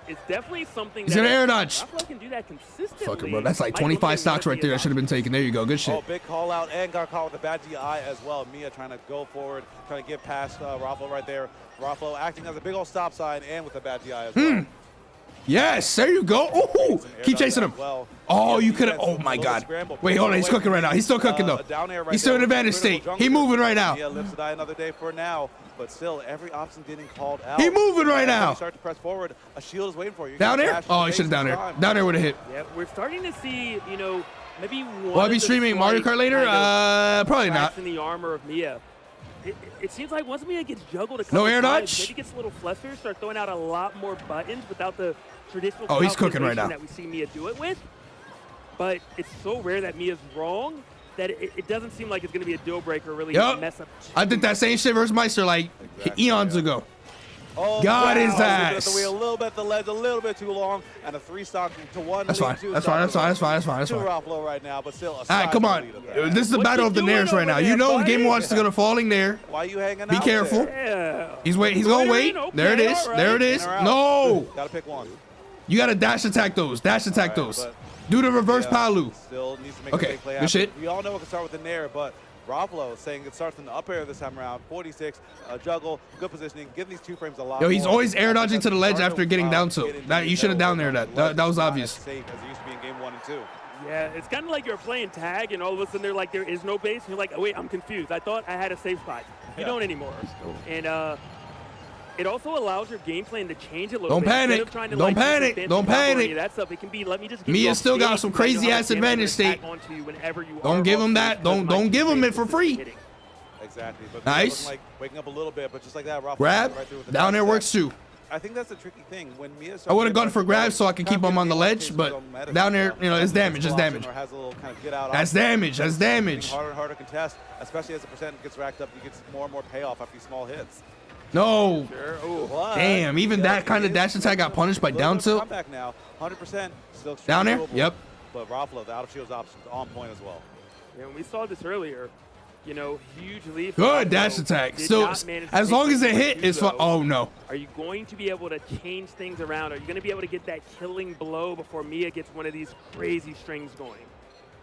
is definitely something. He's gonna air dodge. Can do that consistently. Fuck it, bro. That's like 25 stocks right there. That should have been taken. There you go. Good shit. Oh, big call out and got caught with a bad GI as well. Mia trying to go forward, trying to get past Raffalo right there. Raffalo acting as a big old stop sign and with a bad GI as well. Yes, there you go. Ooh, keep chasing him. Oh, you could have. Oh my God. Wait, hold on. He's cooking right now. He's still cooking though. He's still in advantage state. He moving right now. Mia lives to die another day for now, but still every option getting called out. He moving right now. Start to press forward. A shield is waiting for you. Down there? Oh, he should have down there. Down there would have hit. Yeah, we're starting to see, you know, maybe one. Will I be streaming Mario Kart later? Probably not. In the armor of Mia. It seems like once Mia gets juggled a couple no air dodge. Maybe gets a little flustered, start throwing out a lot more buttons without the traditional. Oh, he's cooking right now. That we see Mia do it with, but it's so rare that Mia's wrong that it doesn't seem like it's going to be a deal breaker. Really mess up. I did that same shit versus Meister like eons ago. Oh, God wow. his ass. A little bit the ledge, a little bit too long, and a 3-stock to 1. That's fine. That's fine. Two Raffalo right now, but still. All right, come on. This is the battle of the Nairs right now. You know, Game Watch is gonna falling there. Why are you hanging out? Be careful. Yeah. He's gonna wait. There it is. There it is. No. Gotta pick one. You gotta dash attack those. Dash attack those. Do the reverse Palu. Still needs to make a big play. Good shit. We all know it can start with the Nair, but Raffalo saying it starts in the up air this time around. 46, juggle, good positioning, giving these 2 frames a lot. Yo, he's more. always air dodging to the ledge after getting down tilt. That you should have down there. That was obvious. Safe as it used to be in game 1 and 2. Yeah, it's kind of like you're playing tag, and all of a sudden they're like, there is no base. And you're like, oh, wait, I'm confused. I thought I had a safe spot. You don't anymore. And it also allows your game plan to change a little bit. Don't panic. Don't panic. Don't panic. That stuff, it can be, let me just Mia still got some crazy ass advantage state. Don't give him that. Don't give him it for free. Exactly. But nice. Like waking up a little bit, but just like that, Raffalo grab right with the down there works too. I think that's the tricky thing. When Mia I would have gone for grab so I can keep him on the ledge, but down there, you know, it's damage. It's damage. That's damage. That's damage. Harder and harder contest, especially as the percent gets racked up. You get more and more payoff after these small hits. No. Sure. Ooh, damn. Even that kind of dash attack got punished by down tilt. Comeback now. 100% still down there. Doable. Yep. But Raffalo, the out of shields option on point as well. Yeah, we saw this earlier. You know, huge lead. Good dash attack. Still, as long as it hit, it's fine. Oh, no. Are you going to be able to change things around? Are you going to be able to get that killing blow before Mia gets one of these crazy strings going?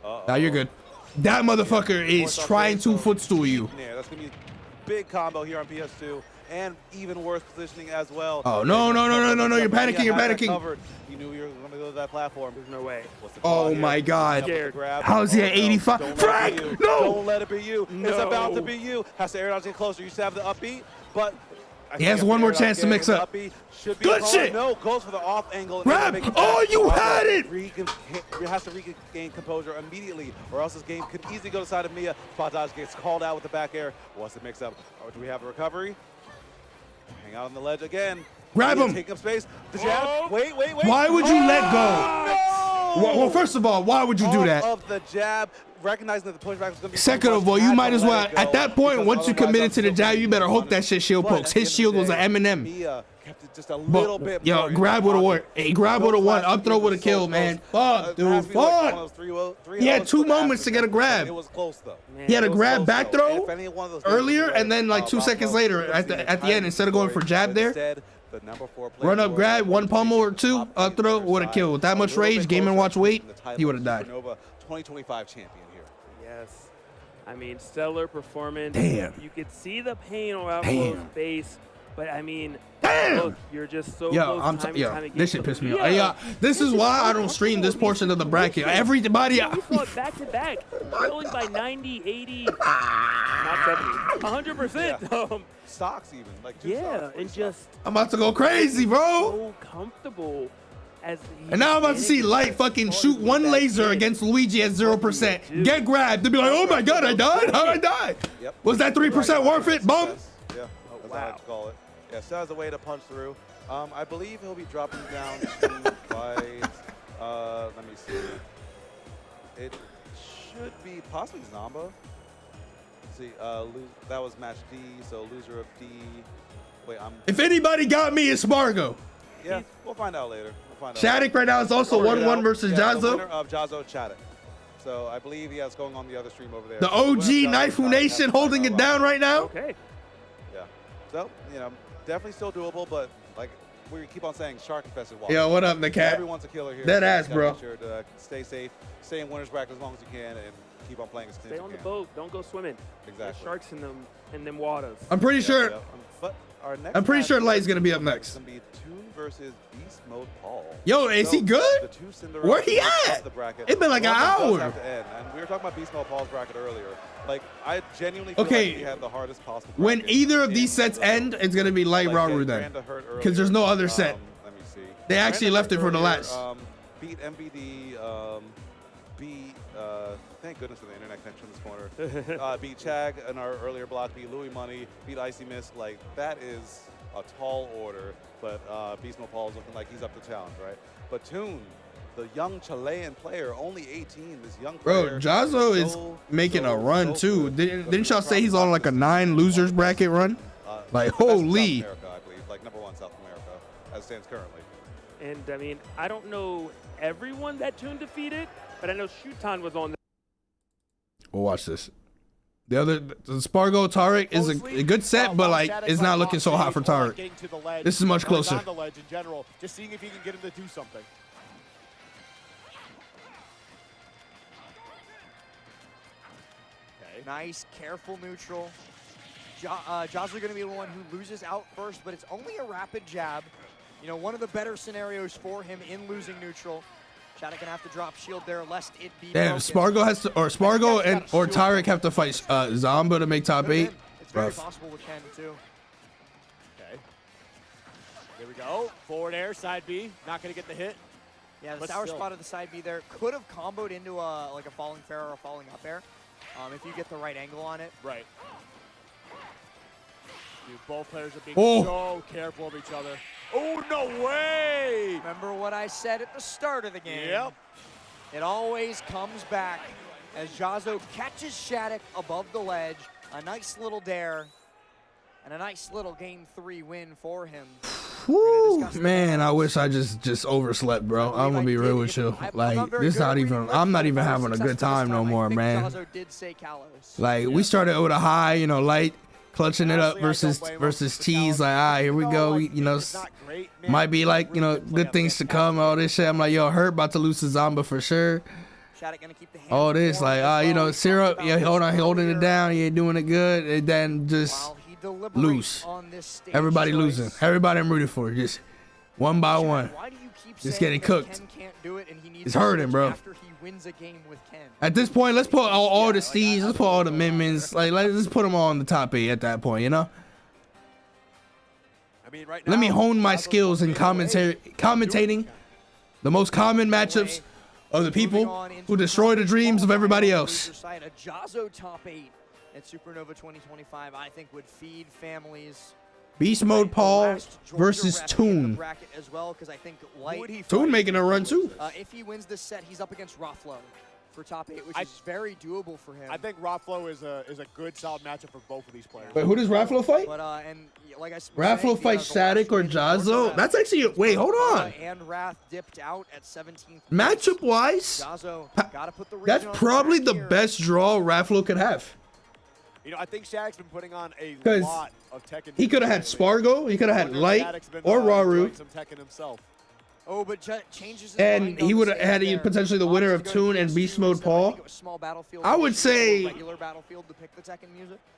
Now you're good. That motherfucker is trying to footstool you. Yeah, that's going to be a big combo here on PS2. And even worse positioning as well. Oh, no. You're panicking. You're panicking. You knew you were going to go to that platform. There's no way. Oh, my God. How is he at 85? Frank, no. Don't let it be you. No. It's about to be you. Has to air dodge get closer. You used to have the upbeat, but he has one more chance to mix up. Good shit. No, goes for the off angle. Grab. Oh, you had it. He has to regain composure immediately, or else this game could easily go to the side of Mia. Spot dodge gets called out with the back air. What's the mix up? Or do we have a recovery? Hang out on the ledge again. Grab him. Take up space. The jab. Wait. Why would you let go? No! Well, first of all, why would you do that? Of the jab, recognizing that the pushback was going to be. Second of all, you might as well. At that point, once you committed to the jab, you better hope that shit shield pokes. His shield was an M&M. Kept it just a little bit. Yo, grab would have worked. Hey, grab would have won. Up throw would have killed, man. Fuck, dude. Fuck. He had 2 moments to get a grab. It was close though. He had a grab back throw earlier, and then like 2 seconds later at the end, instead of going for jab there, run up grab, 1 pummel or 2 up throw would have killed. With that much rage, Game & Watch weight, he would have died. 2025 champion here. Yes. I mean, stellar performance. Damn. You could see the pain on Raffalo's face, but I mean, look, you're just so close. This shit pissed me off. Yeah, this is why I don't stream this portion of the bracket. Everybody. We saw it back to back, rolling by 90, 80, not 70, 100%. Stocks even, like 2 yeah, stocks, and just I'm about to go crazy, bro. So comfortable. And now I'm about to see Light fucking shoot 1 laser against Luigi at 0%. Get grabbed. They'll be like, oh my God, I died? How'd I die? Yep. Was that 3% worth it? Bum? Yeah, that's how I call it. Yeah, so that's a way to punch through. I believe he'll be dropping down to fight. Let me see. It should be possibly Zamba. Let's see, that was match D, so loser of D. If anybody got me, it's Spargo. Yeah, we'll find out later. Shattuck right now is also 1-1 versus Jazzo. The winner of Jazzo Shattuck. So I believe it's going on the other stream over there. The OG Naifu Nation holding it down right now. Okay. Yeah. So, you know, definitely still doable, but like we keep on saying, shark infested water. Yo, what up, the cat? Everyone's a killer here. Dead ass, bro. Make sure to stay safe, stay in winner's bracket as long as you can, and keep on playing as Stay on the boat. Don't go swimming. Exactly. There's sharks in them waters. I'm pretty sure. But our next I'm pretty sure Light's gonna be up next. Gonna be Toon versus Beast Mode Paul. Yo, is he good? Where he at? It's been like an hour. And we were talking about Beast Mode Paul's bracket earlier. Like, I genuinely feel like he had the hardest possible. When either of these sets end, it's gonna be Light Raru then, because there's no other set. Let me see. They actually left it for the last. Beat MVD. Thank goodness for the internet connection in this corner. Beat Chag in our earlier block. Beat Louis Money. Beat Icy Mist. Like, that is a tall order. But Beast Mode Paul is looking like he's up to challenge, right? But Toon, the young Chilean player, only 18. This young player. Bro, Jazzo is making a run too. Didn't y'all say he's on like a 9 losers bracket run? Like holy. South America, I believe, like #1 South America as it stands currently. And I mean, I don't know everyone that Toon defeated, but I know Shutan was on. We'll watch this. The Spargo Tarek is a good set, but like it's not looking so hot for Tarek. This is much closer. On the ledge in general, just seeing if he can get him to do something. Okay. Nice, careful neutral. Jazzo going to be the one who loses out first, but it's only a rapid jab. You know, one of the better scenarios for him in losing neutral. Shattuck gonna have to drop shield there, lest it be damn, broken. Spargo has to, or Spargo and or Tarek have to fight Zamba to make top 8. It's very possible with Ken too. Okay. Here we go. Forward air, side B. Not gonna get the hit. Yeah, the sour spot of the side B there could have comboed into a like a falling fair or a falling up air, if you get the right angle on it. Right. Dude, both players are being so careful of each other. Oh, no way! Remember what I said at the start of the game. Yep. It always comes back as Jazzo catches Shattuck above the ledge. A nice little dare and a nice little game 3 win for him. Woo, man, I wish I just overslept, bro. I'm gonna be real with you. Like, this not even, I'm not even having a good time no more, man. Like, we started with a high, you know, Light clutching it up versus Cheese. Like, here we go. You know, might be like, you know, good things to come. All this shit. I'm like, yo, Hurt about to lose to Zamba for sure. All this, like, you know, Syrup, yeah, holding it down. He ain't doing it good. And then just lose. Everybody losing. Everybody I'm rooting for. Just one by one. Just getting cooked. It's hurting, bro. At this point, let's put all the Steves, let's put all the Min-Mins, like let's put them all in the top 8 at that point, you know? I mean, right now, let me hone my skills in commentating the most common matchups of the people who destroy the dreams of everybody else. A Jazzo top 8 at Supernova 2025, I think, would feed families. Beast Mode Paul versus Toon. Toon making a run too. If he wins this set, he's up against Rothflow for top 8, which is very doable for him. I think Rothflow is a good, solid matchup for both of these players. Wait, who does Rothflow fight? But, and like I Rothflow fights Shattuck or Jazzo? That's actually, wait, hold on. And Wrath dipped out at 17th. Matchup wise, that's probably the best draw Rothflow could have. You know, I think Shaq's been putting on a lot of Tekken. He could have had Spargo, he could have had Light or Raru. Some Tekken himself. Oh, but changes his and he would have had potentially the winner of Toon and Beast Mode Paul. I would say,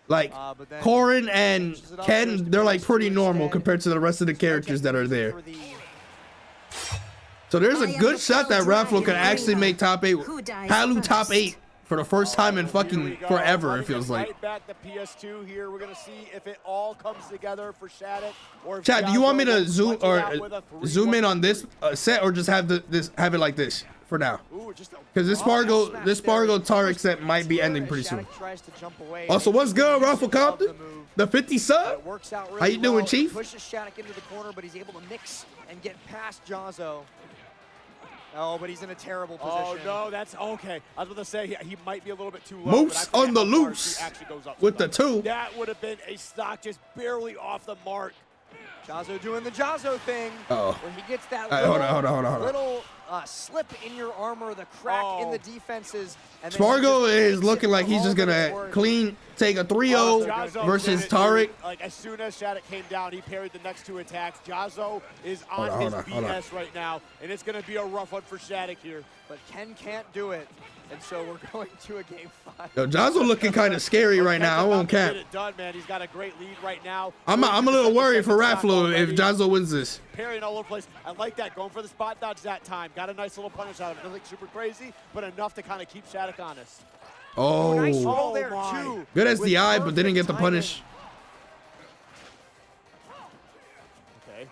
like, Corrin and Ken, they're like pretty normal compared to the rest of the characters that are there. So there's a good shot that Rafflo could actually make top 8. Palu top 8. For the first time in fucking forever, it feels like. Right back to PS2 here. We're gonna see if it all comes together for Shattuck. Or Chad, do you want me to zoom in on this set, or just have have it like this for now? Because this Spargo Tarek set might be ending pretty soon. Also, what's good, Ruffle Compton? The 50 sub. How you doing, Chief? Pushes Shattuck into the corner, but he's able to mix and get past Jazzo. Oh, but he's in a terrible position. Oh, no, that's okay. I was about to say he might be a little bit too low. Moose on the loose with the 2. That would have been a stock just barely off the mark Jazzo doing the Jazzo thing. Uh-oh. Where he gets that hold on. little slip in your armor, the crack in the defenses. And Spargo is looking like he's just gonna take a 3-0 versus Tarek. Like as soon as Shattuck came down, he parried the next 2 attacks. Jazzo is on his BS right now, and it's gonna be a rough one for Shattuck here. But Ken can't do it, and so we're going to a game 5. Yo, Jazzo looking kind of scary right now. I won't cap. Get it done, man. He's got a great lead right now. I'm a little worried for Rafflo if Jazzo wins this. Parrying all over the place. I like that. Going for the spot dodge that time. Got a nice little punish out of it. Nothing super crazy, but enough to kind of keep Shattuck honest. Oh, nice roll there too. Good SDI, but didn't get the punish. Okay.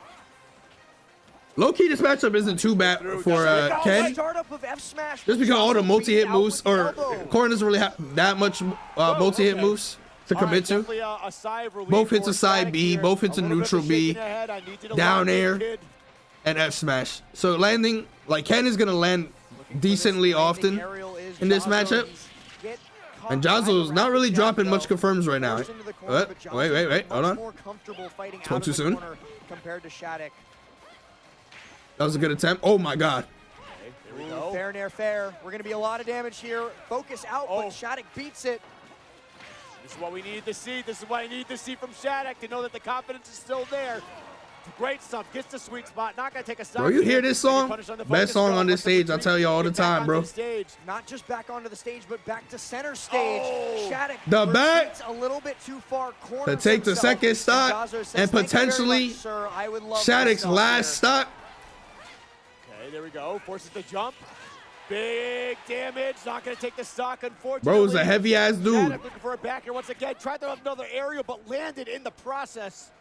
Low key, this matchup isn't too bad for Ken. Just because all the multi-hit moves, or Corrin doesn't really have that much multi-hit moves to commit to. Both hits a side B, both hits a neutral B, down air, and F smash. So landing, like Ken is gonna land decently often in this matchup. And Jazzo's not really dropping much confirms right now. Wait, hold on. Spoke too soon. Compared to Shattuck. That was a good attempt. Oh my God. Okay, there we go. Fair, near fair. We're going to be a lot of damage here. Focus out, but Shattuck beats it. This is what we needed to see. This is what I need to see from Shattuck to know that the confidence is still there. Great stuff. Gets the sweet spot. Not going to take a stop. Bro, you hear this song? Best song on this stage. I tell you all the time, bro. Not just back onto the stage, but back to center stage. Shattuck the back a little bit too far to take the second stock and potentially Shattuck's last stock. Okay, there we go. Forces the jump. Big damage. Not going to take the stock, unfortunately. Bro's a heavy ass dude. Shattuck looking for a back here once again. Tried to have another aerial, but landed in the process.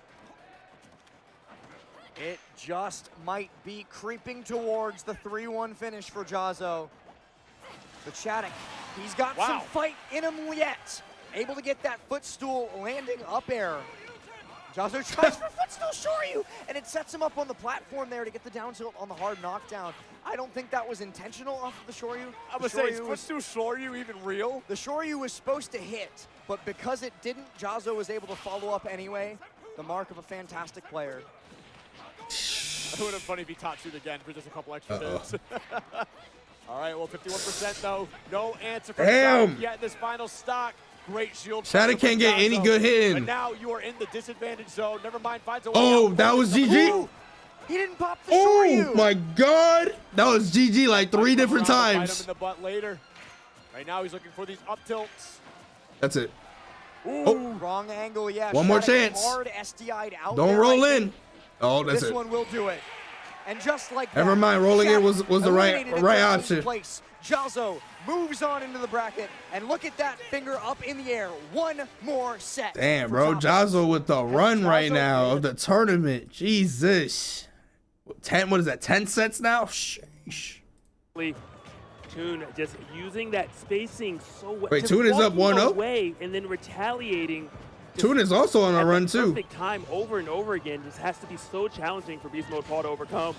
It just might be creeping towards the 3-1 finish for Jazzo. But Shattuck, he's got some fight in him yet. Able to get that footstool landing up air. Jazzo tries for footstool Shoryu, and it sets him up on the platform there to get the down tilt on the hard knockdown. I don't think that was intentional off of the Shoryu. I would say, is footstool Shoryu even real? The Shoryu was supposed to hit, but because it didn't, Jazzo was able to follow up anyway. The mark of a fantastic player. It would have been funny if he top shoot again for just a couple extra hits. All right, well, 51% though. No answer from Shattuck yet in this final stock. Great shield. Shattuck can't get any good hit in. But now you are in the disadvantage zone. Never mind, finds a way out. That was GG. Ooh, he didn't pop the Shoryu. Oh my God. That was GG like 3 different times. Him in the butt later. Right now he's looking for these up tilts. That's it. Ooh, wrong angle, yeah. One more chance. Hard SDI'd out. Don't roll in. Oh, that's it. This one will do it. And just like that, never mind, rolling in was the right option. Jazzo moves on into the bracket, and look at that finger up in the air. One more set. Damn, bro, Jazzo with the run right now of the tournament. Jesus. 10, what is that, 10 sets now? Sheesh. Toon just using that spacing so well. Wait, Toon is up 1-0? And then retaliating. Toon is also on a run too. Perfect time over and over again just has to be so challenging for Beast Mode Paul to overcome.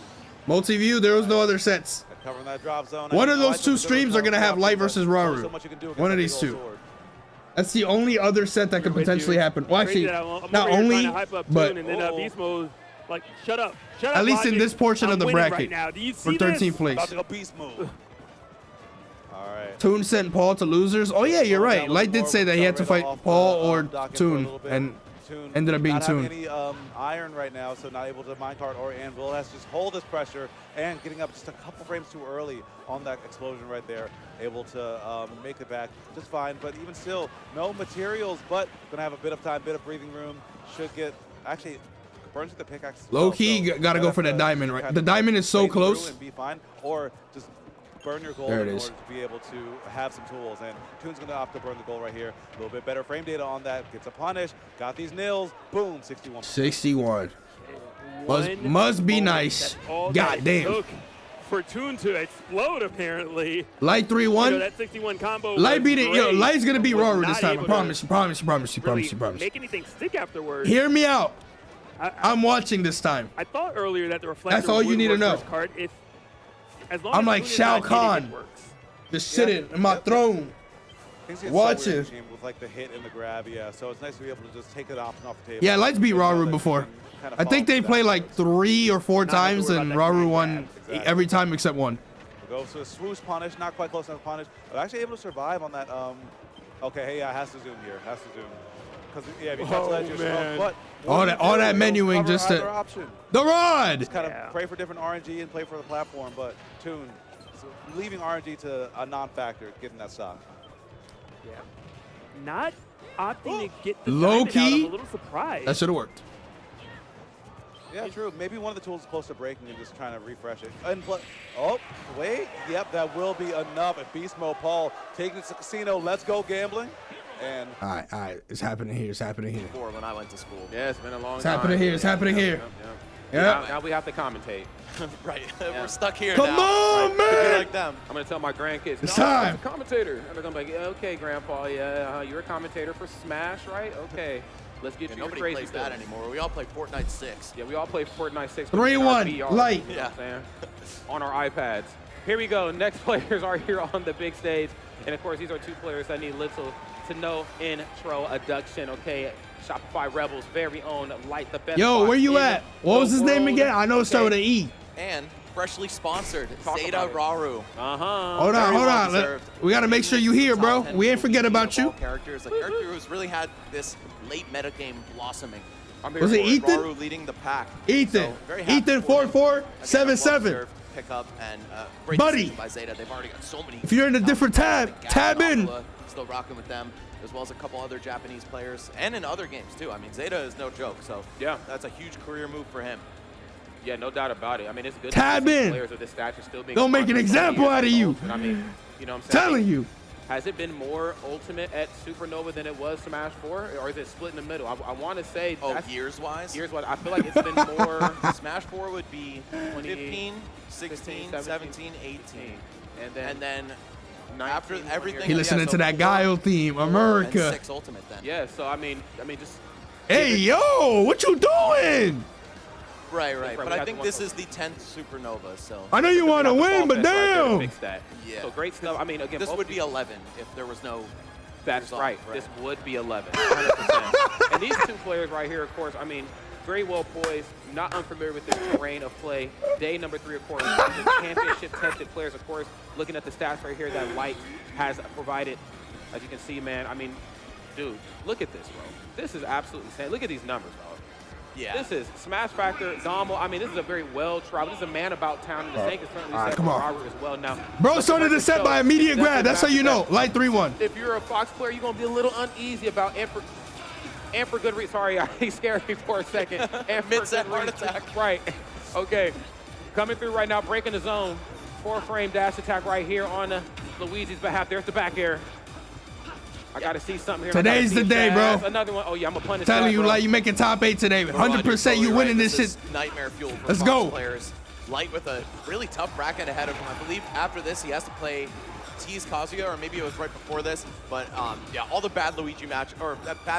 Multi-view, there was no other sets. Covering that drop zone. One of those 2 streams are going to have Light versus Raru. One of these 2. That's the only other set that could potentially happen. Well, actually, not only, but and then Beast Mode, like, shut up. At least in this portion of the bracket for 13th place. Beast move. All right. Toon sent Paul to losers. Oh yeah, you're right. Light did say that he had to fight Paul or Toon, and ended up being Toon. Not having any iron right now, so not able to minecart or anvil. Has to just hold this pressure and getting up just a couple frames too early on that explosion right there. Able to make it back just fine, but even still, no materials, but gonna have a bit of time, bit of breathing room. Should get, actually, burns with the pickaxe. Low key, gotta go for that diamond, right? The diamond is so close. And be fine, or just burn your gold in order to be able to have some tools. And Toon's going to opt to burn the gold right here. A little bit better frame data on that. Gets a punish. Got these nails. Boom, 61. 61. Must be nice. God damn. For Toon to explode, apparently. Light 3-1. You know, that 61 combo. Light beat it. Yo, Light's going to beat Raru this time. I promise. Promise. Make anything stick afterwards. Hear me out. I'm watching this time. I thought earlier that the reflector. That's all you need to know. Card if, as long I'm as like Shao Kahn, just sitting in my throne. Watch it. With like the hit and the grab, yeah. So it's nice to be able to just take it off the table. Yeah, Lights beat Raru before. I think they play like 3 or 4 times, and Raru won every time except one. We'll go to a swoosh punish, not quite close enough punish. But actually able to survive on that. Okay, hey, yeah, has to zoom here. Has to zoom. Because yeah, if you touch ledge, you're strong. But all that menuing just to the rod. Just kind of pray for different RNG and play for the platform, but Toon, so leaving RNG to a non-factor, getting that stock. Yeah. Not opting to get the low key. I'm a little surprised. That should have worked. Yeah, true. Maybe one of the tools is close to breaking and just trying to refresh it. And oh, wait. Yep, that will be enough. And Beast Mode Paul taking it to the casino. Let's go gambling. And all right. It's happening here. It's happening here. Before when I went to school. Yeah, it's been a long time. It's happening here. It's happening here. Yep. Now we have to commentate. Right. We're stuck here Come now. on, man. Like them. I'm going to tell my grandkids, it's no, time. I'm a commentator. And they're going to be like, okay, Grandpa, yeah, you're a commentator for Smash, right? Okay. Let's get you nobody crazy plays that anymore. We all play Fortnite 6. Yeah, we all play Fortnite 6. 3-1, light. You know what I'm saying? On our iPads. Here we go. Next players are here on the big stage. And, of course, these are 2 players that need little to no introduction, okay? Shopify Rebels' very own Light, the best. Yo, where you at? What was his name again? I know it started with an E. And freshly sponsored, Zeta Raru. Hold on. We got to make sure you here, bro. We ain't forget about you. Characters, a character who's really had this late metagame blossoming. Was it Ethan? Raru leading the pack. Ethan. Ethan 4477. Pick up and great buddy by Zeta. They've already got so many. If you're in a different tab in. Still rocking with them, as well as a couple other Japanese players, and in other games too. I mean, Zeta is no joke, so yeah, that's a huge career move for him. Yeah, no doubt about it. I mean, it's good tab to see in. players of this stature still being. Don't make an example out of you. I mean, you know what I'm saying? Telling you. Has it been more ultimate at Supernova than it was Smash 4, or is it split in the middle? I want to say. Years-wise? Years-wise, I feel like it's been more. Smash 4 would be 15, 16, 17, 18. And then after everything. He listening to that Guile theme, America. 6 ultimate then. Yeah, so I mean just. Hey, yo, what you doing? Right. But I think this is the 10th Supernova, so. I know you want to win, but damn. Yeah. So great stuff. I mean, again, this would be 11 if there was no. That's right. This would be 11. 100%. And these 2 players right here, of course, I mean, very well poised, not unfamiliar with this terrain of play. Day number 3, of course, championship-tested players, of course, looking at the stats right here that Light has provided. As you can see, man, I mean, dude, look at this, bro. This is absolutely insane. Look at these numbers, bro. Yeah. This is Smash Factor, Domo. I mean, this is a very well-traveled. This is a man about town, and the same can certainly say for Robert as well. Now, bro started the set by immediate grab. That's how you know. Light 3-1. If you're a Fox player, you're going to be a little uneasy about and for good reason. Sorry, he scared me for a second. Mid-set heart attack. Right. Okay. Coming through right now, breaking the zone. 4-frame dash attack right here on Luigi's behalf. There's the back air. I got to see something here. Today's the day, bro. That's another one. Oh, yeah, I'm going to punish telling you, bro. Like, you making top 8 today. 100% you winning this shit. Nightmare fuel for Let's Fox go. Players. Light with a really tough bracket ahead of him. I believe after this, he has to play Tease Kazuya, or maybe it was right before this. But yeah, all the bad Luigi bad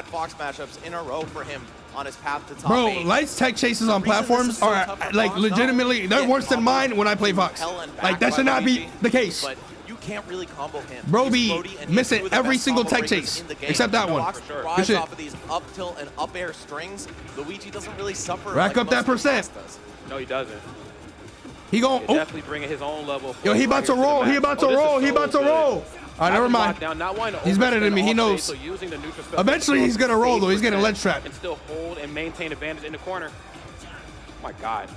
Fox matchups in a row for him on his path to top 8. Light's tech chases on platforms are like legitimately, they're worse than mine when I play Fox. Like, that should not be the case. But you can't really combo him. Bro be missing every single tech chase, except that one. Good shit. Off of these up tilt and up air strings, Luigi doesn't really suffer. Rack up that percent. No, he doesn't. He gon' definitely bringing his own level. Yo, he about to roll. He about to roll. He about to roll. All right, never mind. He's better than me. He knows. Eventually, he's gonna roll though. He's getting a ledge trap. And still hold and maintain advantage in the corner. Oh my God.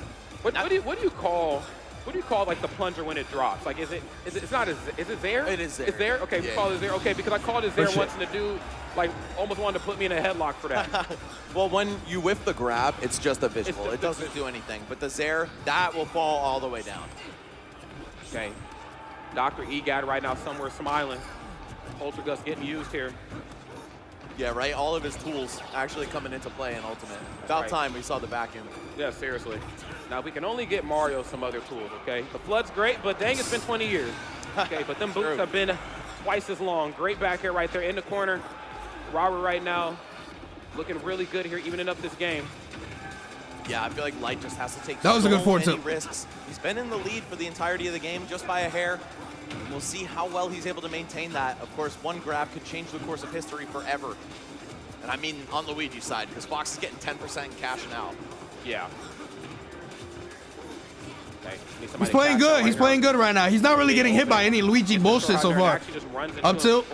What do you call? What do you call like the plunger when it drops? Like, is it there? It is there. It's there? Okay, we call it there. Okay, because I called it there once and the dude like almost wanted to put me in a headlock for that. Well, when you whiff the grab, it's just a visual. It doesn't do anything. But the Zaire, that will fall all the way down. Okay. Dr. EGAD right now somewhere smiling. Poltergust getting used here. Yeah, right? All of his tools actually coming into play in Ultimate. About time we saw the vacuum. Yeah, seriously. Now, we can only get Mario some other tools, okay? The Flood's great, but dang, it's been 20 years. Okay, but them boots have been twice as long. Great back here right there in the corner. Robert right now looking really good here, evening up this game. Yeah, I feel like Light just has to take that was a good forward tilt. Risks. He's been in the lead for the entirety of the game just by a hair. we'll see how well he's able to maintain that. Of course, one grab could change the course of history forever. And I mean on Luigi's side, because Fox is getting 10% and cashing out. Yeah. He's playing good. He's playing good right now. He's not really getting hit by any Luigi bullshit so far. Up tilt.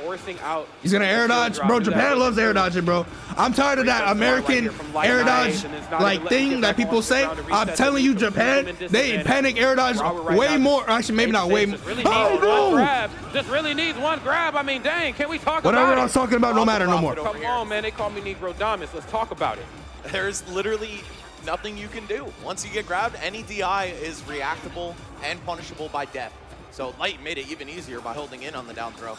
He's gonna air dodge, bro. Japan loves air dodging, bro. I'm tired of that American air dodge like thing that people say. I'm telling you, Japan, they panic air dodge way more. Actually, maybe not way more. Oh no! Just really needs one grab. I mean, dang, can we talk about whatever it? I was talking about, no matter no more. Come on, man. They call me Negro Domus. Let's talk about it. There's literally nothing you can do. Once you get grabbed, any DI is reactable and punishable by death. So Light made it even easier by holding in on the down throw.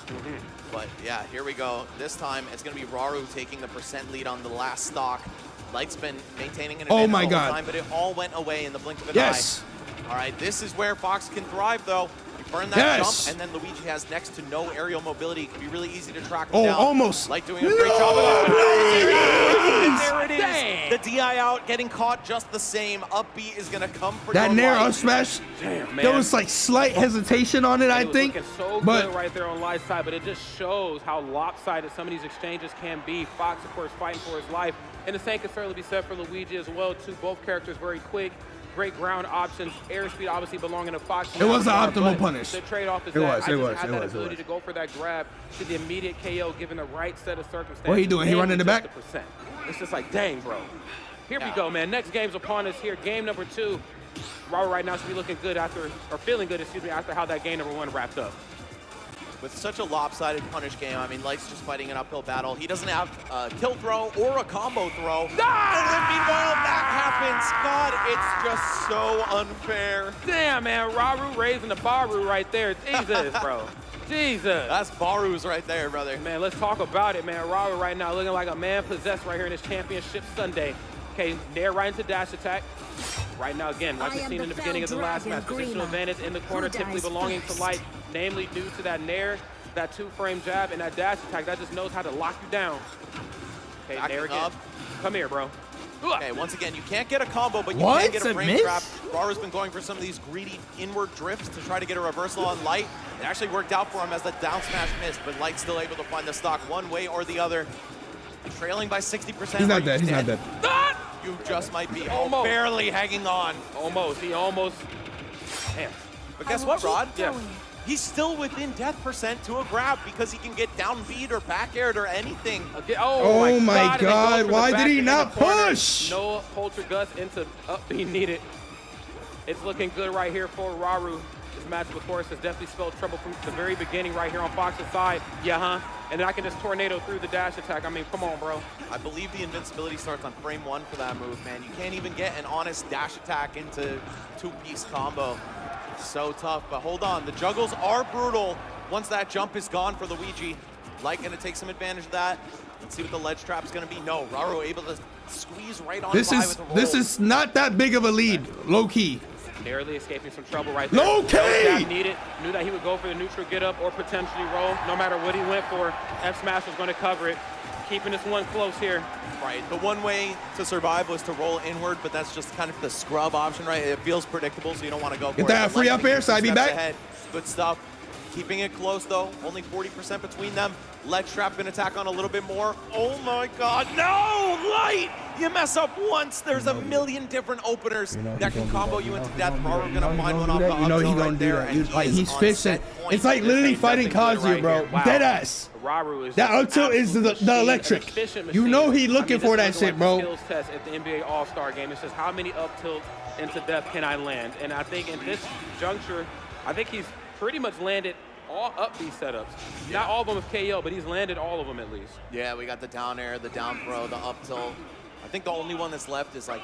But yeah, here we go. This time it's going to be Raru taking the percent lead on the last stock. Light's been maintaining an advantage all the time, but it all went away in the blink of an eye. All right, this is where Fox can thrive, though. Burn that jump, and then Luigi has next to no aerial mobility. It can be really easy to track him down. Almost. Light doing a great job of it. And there it is. Dang. The DI out, getting caught just the same. Up B is going to come for that Nairo smash. Damn, man. There was like slight hesitation on it, I think. So good right there on Light's side, but it just shows how lopsided some of these exchanges can be. Fox, of course, fighting for his life. And the same can certainly be said for Luigi as well, too. Both characters very quick. Great ground options. Airspeed obviously belonging to Fox. It was an optimal punish. The trade-off is that I just had that ability to go for that grab to the immediate KO given the right set of circumstances. What are you doing? He running the back? It's just like, dang, bro. Here we go, man. Next game's upon us here. Game number 2. Raul right now should be looking good after, or feeling good, excuse me, after how that game number 1 wrapped up. With such a lopsided punish game, I mean, Light's just fighting an uphill battle. He doesn't have a kill throw or a combo throw. And then meanwhile, that happens. God, it's just so unfair. Damn, man. Raru raising the Baru right there. Jesus, bro. Jesus. That's Baru's right there, brother. Man, let's talk about it, man. Raru right now looking like a man possessed right here in this championship Sunday. Okay, Nair right into dash attack. Right now, again, like we've seen in the beginning of the last match, positional advantage in the corner, typically belonging to Light, namely due to that Nair, that 2-frame jab, and that dash attack. That just knows how to lock you down. Okay, Nair again. Come here, bro. Okay, once again, you can't get a combo, but you can get a frame trap. Raru's been going for some of these greedy inward drifts to try to get a reversal on Light. It actually worked out for him as the down smash missed, but Light's still able to find the stock one way or the other. Trailing by 60%. He's not dead. He's not dead. You just might be almost barely hanging on. Almost. He almost. Damn. But guess what, Rod? Yeah. He's still within death percent to a grab because he can get down beat or back aired or anything. Okay. Oh my God. Why did he not push? No poltergust into up B needed. It's looking good right here for Raru. This matchup, of course, has definitely spelled trouble from the very beginning right here on Fox's side. And then I can just tornado through the dash attack. I mean, come on, bro. I believe the invincibility starts on frame 1 for that move, man. You can't even get an honest dash attack into 2-piece combo. So tough, but hold on. The juggles are brutal once that jump is gone for Luigi. Light gonna take some advantage of that. Let's see what the ledge trap's gonna be. No, Raru able to squeeze right on by with a roll. This is not that big of a lead, low-key. Narrowly escaping some trouble right there. Okay. Needed. Knew that he would go for the neutral get up or potentially roll. No matter what he went for, F Smash was going to cover it. Keeping this one close here. Right. The one way to survive was to roll inward, but that's just kind of the scrub option, right? It feels predictable, so you don't want to go for it. Get that free up air, side be back. Ahead. Good stuff. Keeping it close, though. Only 40% between them. Ledge trap can attack on a little bit more. Oh, my God. No! Light! You mess up once, there's a million different openers that can combo you into death. Raru gonna find one off the up he's gonna do that. Like, he's fishing. It's like literally fighting Kazuya, bro. Deadass. That up tilt is the electric. You know he looking for that shit, bro. Skills test at the NBA All-Star game. It's just how many up tilt into death can I land? And I think in this juncture, I think he's pretty much landed all up these setups. Not all of them with KO, but he's landed all of them at least. Yeah, we got the down air, the down throw, the up tilt. I think the only one that's left is like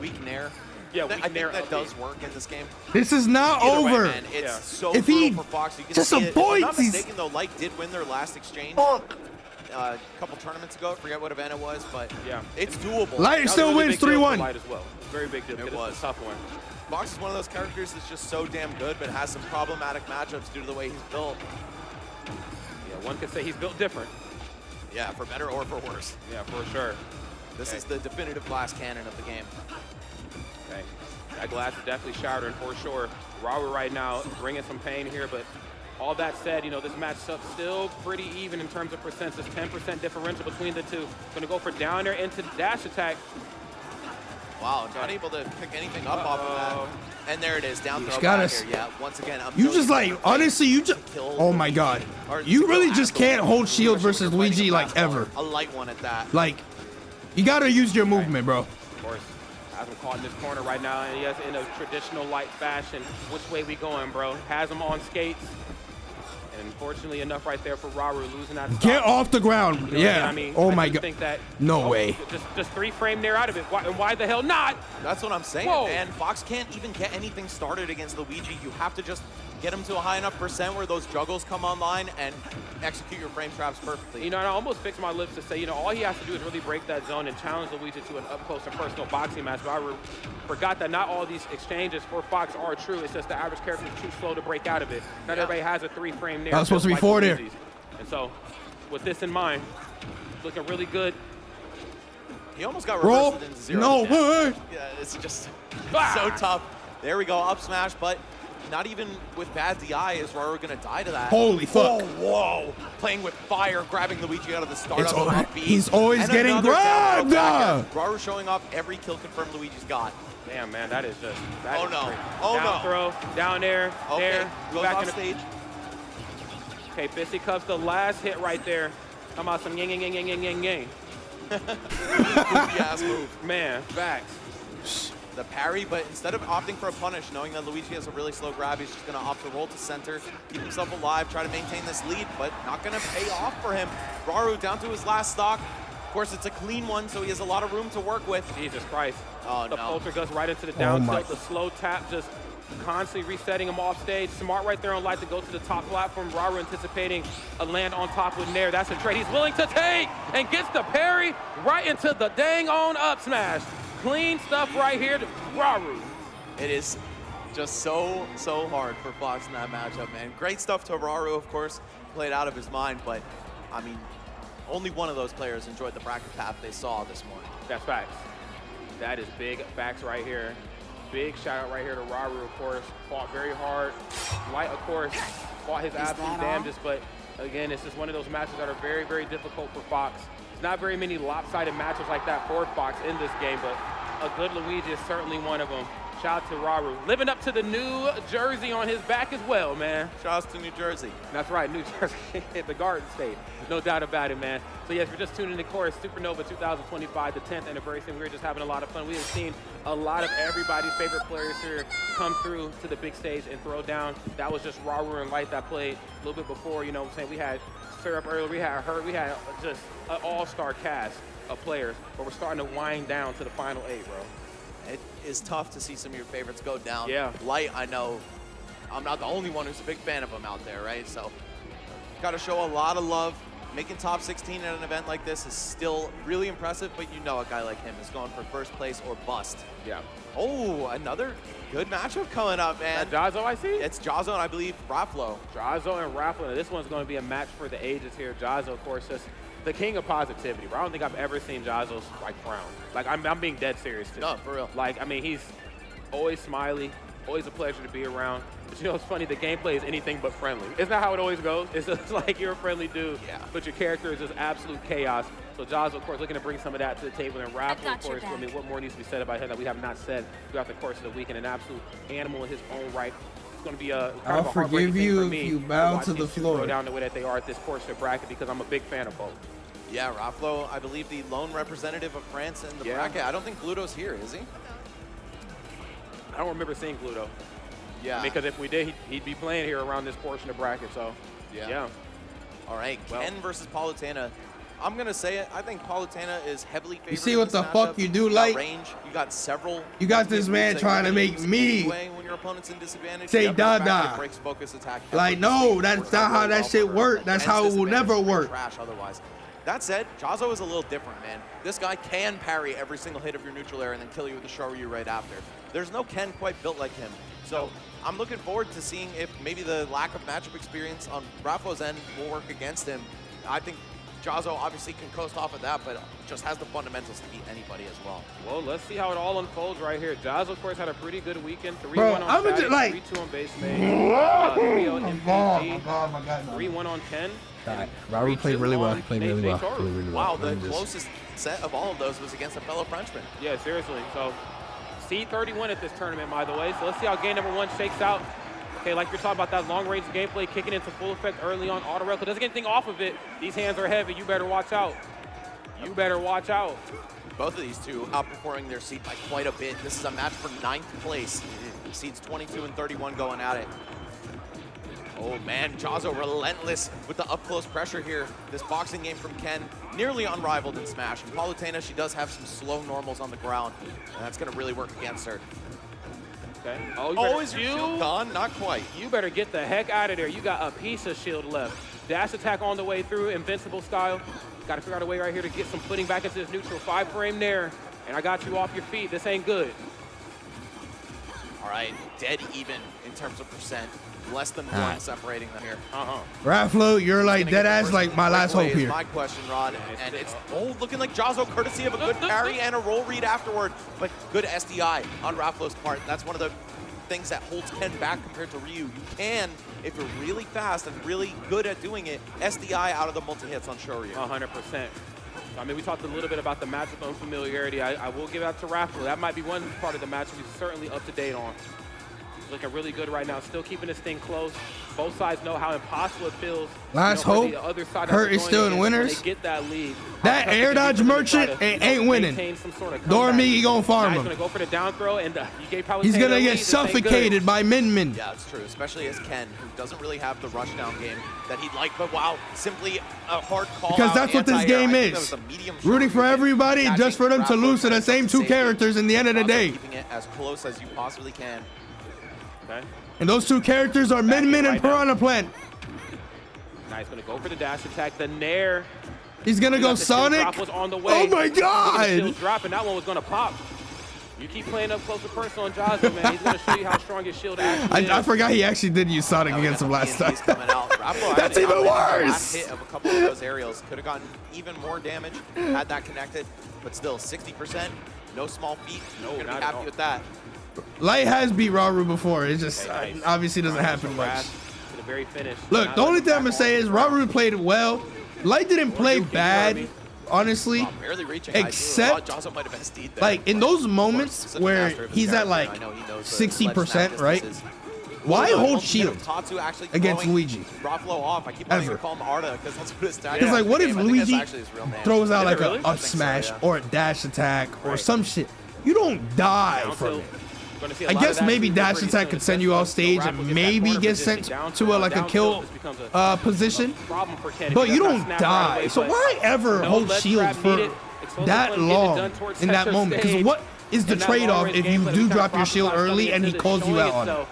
weak nair. Yeah, I think that does work in this game. This is not over. Way, man, it's so if he for Fox. You can just avoids, if I'm not mistaken, though, Light did win their last exchange a couple tournaments ago. I forget what event it was, but yeah, it's doable. Light still wins 3-1. Light as well. Very big deal. It was a tough one. Fox is one of those characters that's just so damn good, but has some problematic matchups due to the way he's built. Yeah, one could say he's built different. Yeah, for better or for worse. Yeah, for sure. This is the definitive glass cannon of the game. Okay, that glass is definitely shattering for sure. Raul right now bringing some pain here, but All that said, you know, this matchup's still pretty even in terms of percentages. 10% differential between the two. Gonna go for down there into the dash attack. Wow, not able to pick anything up off of that. And there it is, down throw back here. Yeah, once again, you just like, honestly, you just, oh my God. You really just can't hold shield versus Luigi like ever. A light one at that. Like, you gotta use your movement, bro. Of course, has him caught in this corner right now, and he has in a traditional light fashion. Which way we going, bro? Has him on skates. And unfortunately enough right there for Raru losing that stop. Get off the ground. You know, yeah. I mean, oh I my God. Think that, no way. Just 3 frame there out of it. Why the hell not? That's what I'm saying, Whoa. man. Fox can't even get anything started against Luigi. You have to just get him to a high enough percent where those juggles come online and execute your frame traps perfectly. You know, I almost fixed my lips to say, you know, all he has to do is really break that zone and challenge Luigi to an up-close and personal boxing match. But I forgot that not all these exchanges for Fox are true. It's just the average character is too slow to break out of it. Not everybody has a 3 frame there. That was supposed to be 4 there. And so, with this in mind, looking really good. He almost got reversed into 0. No way. Yeah, it's just so tough. There we go, up smash, but not even with bad DI is Raru gonna die to that. Holy fuck. Whoa. Playing with fire, grabbing Luigi out of the startup. He's always getting grabbed. Raru showing off every kill confirmed Luigi's got. Damn, man, that is just. Oh no. Oh down throw, down there, there. Goes back off in the stage. Okay, Fisticuffs, the last hit right there. Come out some yang. Yes, move. Man, facts. The parry, but instead of opting for a punish, knowing that Luigi has a really slow grab, he's just going to opt to roll to center, keep himself alive, try to maintain this lead, but not going to pay off for him. Raru down to his last stock. Of course, it's a clean one, so he has a lot of room to work with. Jesus Christ. Oh, the no. poltergust right into the down tilt, the slow tap, just constantly resetting him off stage. Smart right there on light to go to the top platform. Raru anticipating a land on top with Nair. That's a trade he's willing to take and gets the parry right into the dang on up smash. Clean stuff right here to Raru. It is just so hard for Fox in that matchup, man. Great stuff to Raru, of course, played out of his mind, but I mean, only one of those players enjoyed the bracket path they saw this morning. That's facts. That is big facts right here. Big shout out right here to Raru, of course. Fought very hard. Light, of course, fought his absolute damnedest, but again, it's just one of those matches that are very, very difficult for Fox. There's not very many lopsided matches like that for Fox in this game, but a good Luigi is certainly one of them. Shout out to Raru. Living up to the New Jersey on his back as well, man. Shout out to New Jersey. That's right, New Jersey, the Garden State. No doubt about it, man. So yes, we're just tuning in, of course, Supernova 2025, the 10th anniversary. We're just having a lot of fun. We have seen a lot of everybody's favorite players here come through to the big stage and throw down. That was just Raru and Light that played a little bit before, you know what I'm saying? We had Syrup earlier, we had Hurt, we had just an all-star cast of players, but we're starting to wind down to the final 8, bro. It is tough to see some of your favorites go down. Yeah. Light, I know, I'm not the only one who's a big fan of him out there, right? So, got to show a lot of love. Making top 16 at an event like this is still really impressive, but you know a guy like him is going for first place or bust. Yeah. Oh, another good matchup coming up, man. Jazzo, I see? It's Jazzo and I believe Raflo. Jazzo and Raflo. This one's going to be a match for the ages here. Jazzo, of course, just the king of positivity, bro. I don't think I've ever seen Jazzo's like frown. Like, I'm being dead serious, too. No, for real. Like, I mean, he's always smiley, always a pleasure to be around. But you know, it's funny, the gameplay is anything but friendly. Isn't that how it always goes? It's just like you're a friendly dude, but your character is just absolute chaos. So Jazzo, of course, looking to bring some of that to the table. And Raflo, of course, I mean, what more needs to be said about him that we have not said throughout the course of the weekend? An absolute animal in his own right. It's going to be a kind of a heartbreaking thing for me if you bow to the floor. Go down the way that they are at this portion of bracket because I'm a big fan of both. Yeah, Raflo, I believe the lone representative of France in the bracket. I don't think Gluto's here, is he? I don't remember seeing Gluto. Yeah. Because if we did, he'd be playing here around this portion of bracket, so yeah. All right, Ken versus Palutena. I'm going to say it. I think Palutena is heavily favored. You see what the fuck you do, Light? Range. You got several. You got this man trying to make me when your opponent's in disadvantage, say Dada. breaks focus attack. Like, no, that's not how that shit works. That's how it will never work. Trash otherwise. That said, Jazzo is a little different, man. This guy can parry every single hit of your neutral air and then kill you with a Shoryu right after. There's no Ken quite built like him. So I'm looking forward to seeing if maybe the lack of matchup experience on Raflo's end will work against him. I think Jazzo obviously can coast off of that, but just has the fundamentals to beat anybody as well. Well, let's see how it all unfolds right here. Jazzo, of course, had a pretty good weekend. 3-1 on Saturday, like, 3-2 on base made, 3-0 MPG, 3-1 on Ken. Raul played really well. Wow, the closest set of all of those was against a fellow Frenchman. Yeah, seriously. So, seed 31 at this tournament, by the way. So let's see how game number 1 shakes out. Okay, like you're talking about that long-range gameplay kicking into full effect early on. Auto rail doesn't get anything off of it. These hands are heavy. You better watch out. You better watch out. Both of these two outperforming their seed by quite a bit. This is a match for 9th place. Seeds 22 and 31 going at it. Oh man, Jazzo relentless with the up-close pressure here. This boxing game from Ken, nearly unrivaled in Smash. And Palutena, she does have some slow normals on the ground, and that's gonna really work against her. Okay. Oh, is your shield gone? Not quite. You better get the heck out of there. You got a piece of shield left. Dash attack on the way through, invincible style. Got to figure out a way right here to get some footing back into this neutral. 5-frame there, and I got you off your feet. This ain't good. All right, dead even in terms of percent. Less than 1 separating them here. Raflo, you're like dead ass like my last hope here. My question, Rod, and it's looking like Jazzo, courtesy of a good parry and a roll read afterward, but good SDI on Raflo's part. That's one of the things that holds Ken back compared to Ryu. You can, if you're really fast and really good at doing it, SDI out of the multi-hits on Shoryu. 100%. I mean, we talked a little bit about the matchup unfamiliarity. I will give that to Raflo. That might be one part of the match we're certainly up to date on. Looking really good right now, still keeping this thing close. Both sides know how impossible it feels. Last hope, Hurt is still in winners. They get that lead. That air dodge merchant ain't winning. Dormy gonna farm him. He's gonna go for the down throw, and he's gonna get suffocated by Min Min. Yeah, it's true, especially as Ken, who doesn't really have the rushdown game that he'd like, but wow, simply a hard call. Because that's what this game is. Rooting for everybody just for them to lose to the same 2 characters in the end of the day. Keeping it as close as you possibly can. Okay. And those 2 characters are Min Min and Piranha Plant. Now he's gonna go for the dash attack. The Nair. He's gonna go Sonic. On the way. Oh my God! Drop, and that one was gonna pop. You keep playing up close and personal on Jazzo, man. He's gonna show you how strong his shield actually is. I forgot he actually did use Sonic against him last time. That's even worse. Last hit of a couple of those aerials could have gotten even more damage had that connected, but still 60%. No small feat. No, gonna be happy with that. Light has beat Raru before. It just obviously doesn't happen much. To the very finish. Look, the only thing I'm gonna say is Raru played well. Light didn't play bad, honestly, except like in those moments where he's at like 60%, right? Why hold shield against Luigi? Ever. Because like, what if Luigi throws out like an up smash or a dash attack or some shit? You don't die from it. I guess maybe dash attack could send you off stage and maybe get sent to like a kill position, but you don't die. So why ever hold shield for that long in that moment? Because what is the trade-off if you do drop your shield early and he calls you out on it?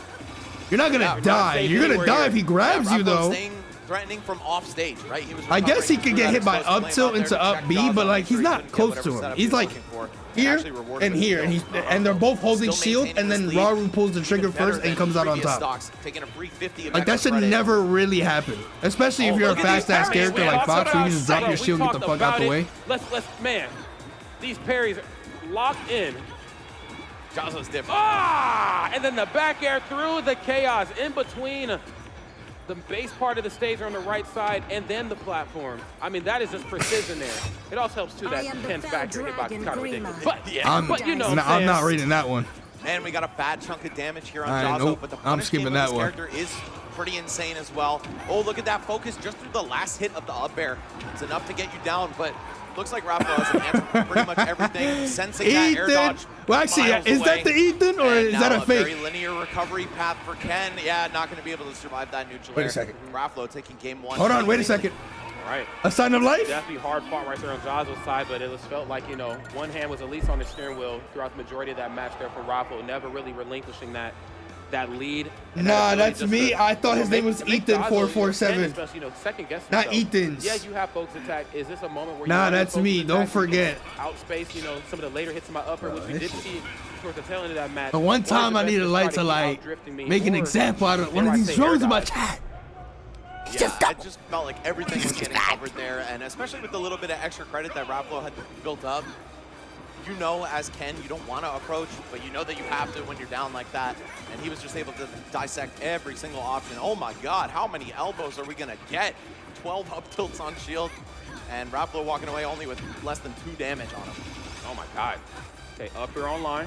You're not gonna die. You're gonna die if he grabs you though. Threatening from off stage, right? He was I guess he could get hit by up tilt into up B, but like he's not close to him. He's like here and here, and they're both holding shield, and then Raru pulls the trigger first and comes out on top. Like that should never really happen, especially if you're a fast-ass character like Fox, where you just drop your shield and get the fuck out the way. Man, these parries locked in. Jazzo's different. And then the back air through the chaos in between the base part of the stage on the right side and then the platform. I mean, that is just precision there. It also helps too that Ken's back air hitbox is kind of ridiculous. But you know, I'm not reading that one. And we got a bad chunk of damage here on Jazzo, but the I'm skipping that one. Character is pretty insane as well. Oh, look at that focus just through the last hit of the up air. It's enough to get you down, but looks like Raflo has an answer for pretty much everything. Sensing that air dodge. Well, actually, is that the Ethan or is that a fake? Very linear recovery path for Ken. Yeah, not going to be able to survive that neutral Wait a second. Raflo taking game 1. Hold on, wait a second. All right. A sign of life? Definitely hard fought right there on Jazzo's side, but it was felt like, you know, one hand was at least on the steering wheel throughout the majority of that match there for Raflo, never really relinquishing that lead. Nah, that's me. I thought his name was Ethan 447. You know, second guess not Ethan's. Yeah, you have folks attack. Is this a moment where nah, that's me. Don't forget. Outspace, you know, some of the later hits in my upper, which we did see towards the tail end of that match. But one time I needed Light to like make an example out of one of these drones in my chat. Yeah, I just felt like everything was getting covered there, and especially with the little bit of extra credit that Raplo had built up. You know, as Ken, you don't want to approach, but you know that you have to when you're down like that. And he was just able to dissect every single option. Oh my God, how many elbows are we gonna get? 12 up tilts on shield, and Raplo walking away only with less than 2 damage on him. Oh my God. Okay, up here online.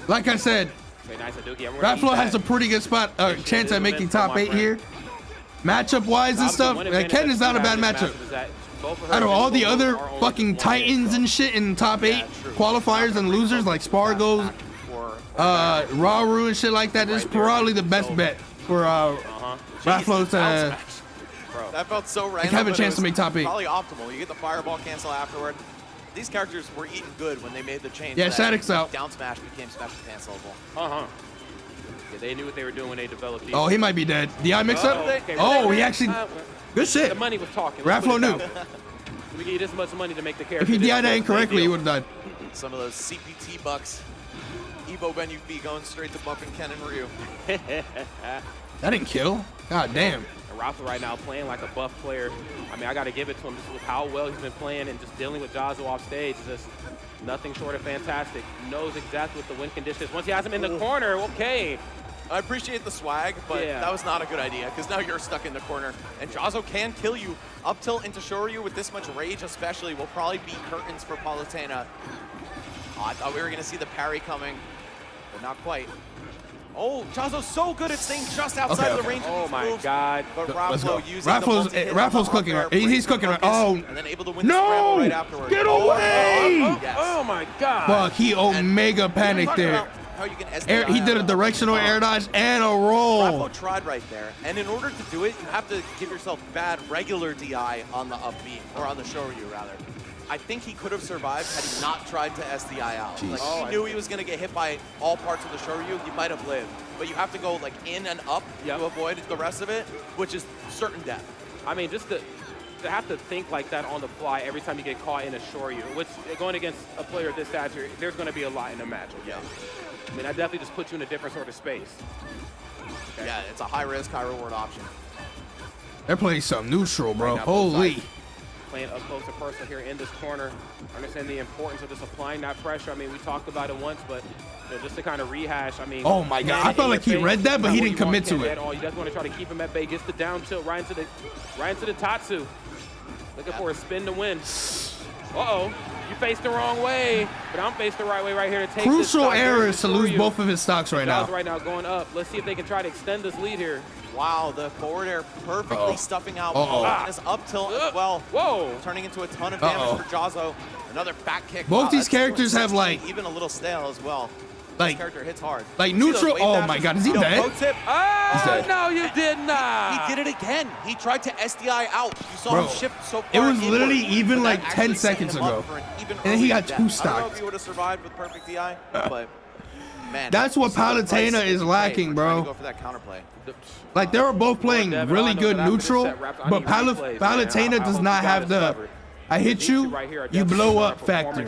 Like I said, Okay, nice Hadouken. Raplo has a pretty good chance at making top 8 here. Matchup-wise and stuff, Ken is not a bad matchup. Out of all the other fucking Titans and shit in top 8 qualifiers and losers like Spargos, Rauru and shit like that, this is probably the best bet for Raplo to that felt so random, have a chance to make top 8. Probably optimal. You get the fireball cancel afterward. These characters were eating good when they made the change. Yeah, Shadic's out. Down smash became special cancelable. Yeah, they knew what they were doing when they developed these. Oh, he might be dead. DI mix-up? Oh, he actually... Good shit. The money was talking. Raplo knew. We gave this much money to make the character. If he DI'd that incorrectly, he would have died. Some of those CPT bucks. Evo Benyu B going straight to bumping Ken and Ryu. That didn't kill. God damn. And Raplo right now playing like a buff player. I mean, I got to give it to him just with how well he's been playing and just dealing with Jazzo off stage. Just nothing short of fantastic. Knows exactly what the win condition is. Once he has him in the corner, okay. I appreciate the swag, but that was not a good idea because now you're stuck in the corner. And Jazzo can kill you. Up tilt into Shoryu with this much rage especially will probably be curtains for Palutena. Oh, I thought we were going to see the parry coming, but not quite. Oh, Jazzo's so good at staying just outside the range of his moves. God. But Raplo using Raplo's cooking right. He's cooking right. Oh, and then able to win the scramble right afterwards. Get away! Oh my God. Fuck, he omega panicked there. How you can he did a directional air dodge and a roll. Raplo tried right there, and in order to do it, you have to give yourself bad regular DI on the up B, or on the Shoryu rather. I think he could have survived had he not tried to SDI out. Like, he knew he was going to get hit by all parts of the Shoryu, he might have lived. But you have to go like in and up to avoid the rest of it, which is certain death. I mean, just to have to think like that on the fly every time you get caught in a Shoryu, which going against a player of this stature, there's going to be a lot in a match. Yeah. I mean, that definitely just puts you in a different sort of space. Okay. Yeah, it's a high risk, high reward option. They're playing some neutral, bro. Holy. Playing up close and personal here in this corner. Understand the importance of just applying that pressure. I mean, we talked about it once, but you know, just to kind of rehash, I mean. Oh my God, I felt like he read that, but he didn't commit to it. You just want to try to keep him at bay. Gets the down tilt right into the Tatsu. Looking for a spin to win. Uh-oh. You faced the wrong way, but I'm faced the right way right here to take crucial errors to lose both of his stocks right now. Right now going up. Let's see if they can try to extend this lead here. Wow, the forward air perfectly stuffing out his up tilt as well. Whoa. Turning into a ton of damage for Jazzo. Another back kick. Both these characters have like even a little stale as well. Like, this character hits hard. Like neutral. Oh my God, is he dead? No, you did not. He did it again. He tried to SDI out. You saw him shift so far. It was literally even like 10 seconds ago. And then he got 2 stocks. I don't know if he would have survived with perfect DI, but man. That's what Palutena is lacking, bro. Go for that counterplay. Like, they were both playing really good neutral, but Palutena does not have the I hit you, you blow up factor,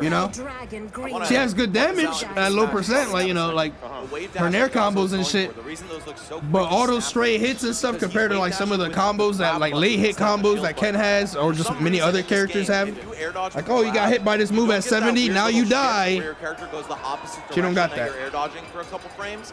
you know? She has good damage at low percent, like, you know, like her nair combos and shit. But all those straight hits and stuff compared to like some of the combos that like late hit combos that Ken has or just many other characters have. Like, oh, you got hit by this move at 70, now you die. She don't got that. Air dodging for a couple frames,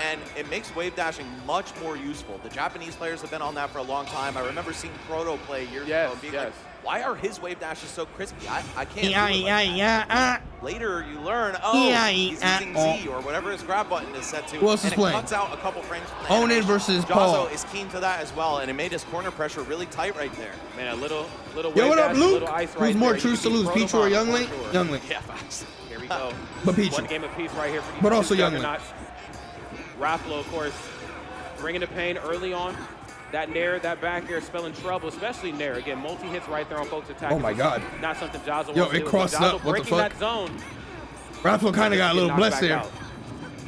and it makes wave dashing much more useful. The Japanese players have been on that for a long time. I remember seeing Proto play years ago and being like, why are his wave dashes so crispy? I can't Later you learn, he's using Z or whatever his grab button is set to. Who else is playing? It cuts out a couple frames from the Onin versus Paul. Jazzo is keen to that as well, and it made his corner pressure really tight right there. Man, a little Yo, what up, Luke? Who's right more truths to lose, Pichu or Youngling? Youngling. Yeah, facts. Here we go. But Pichu. One game apiece right here for these but also Youngling. Raplo, of course, bringing the pain early on. That Nair, that back air spelling trouble, especially Nair. Again, multi-hits right there on folks attacking. Oh my God. Not something Jazzo Yo, it crossed up. What the fuck? That zone. Raplo kind of got a little blessed there. Out.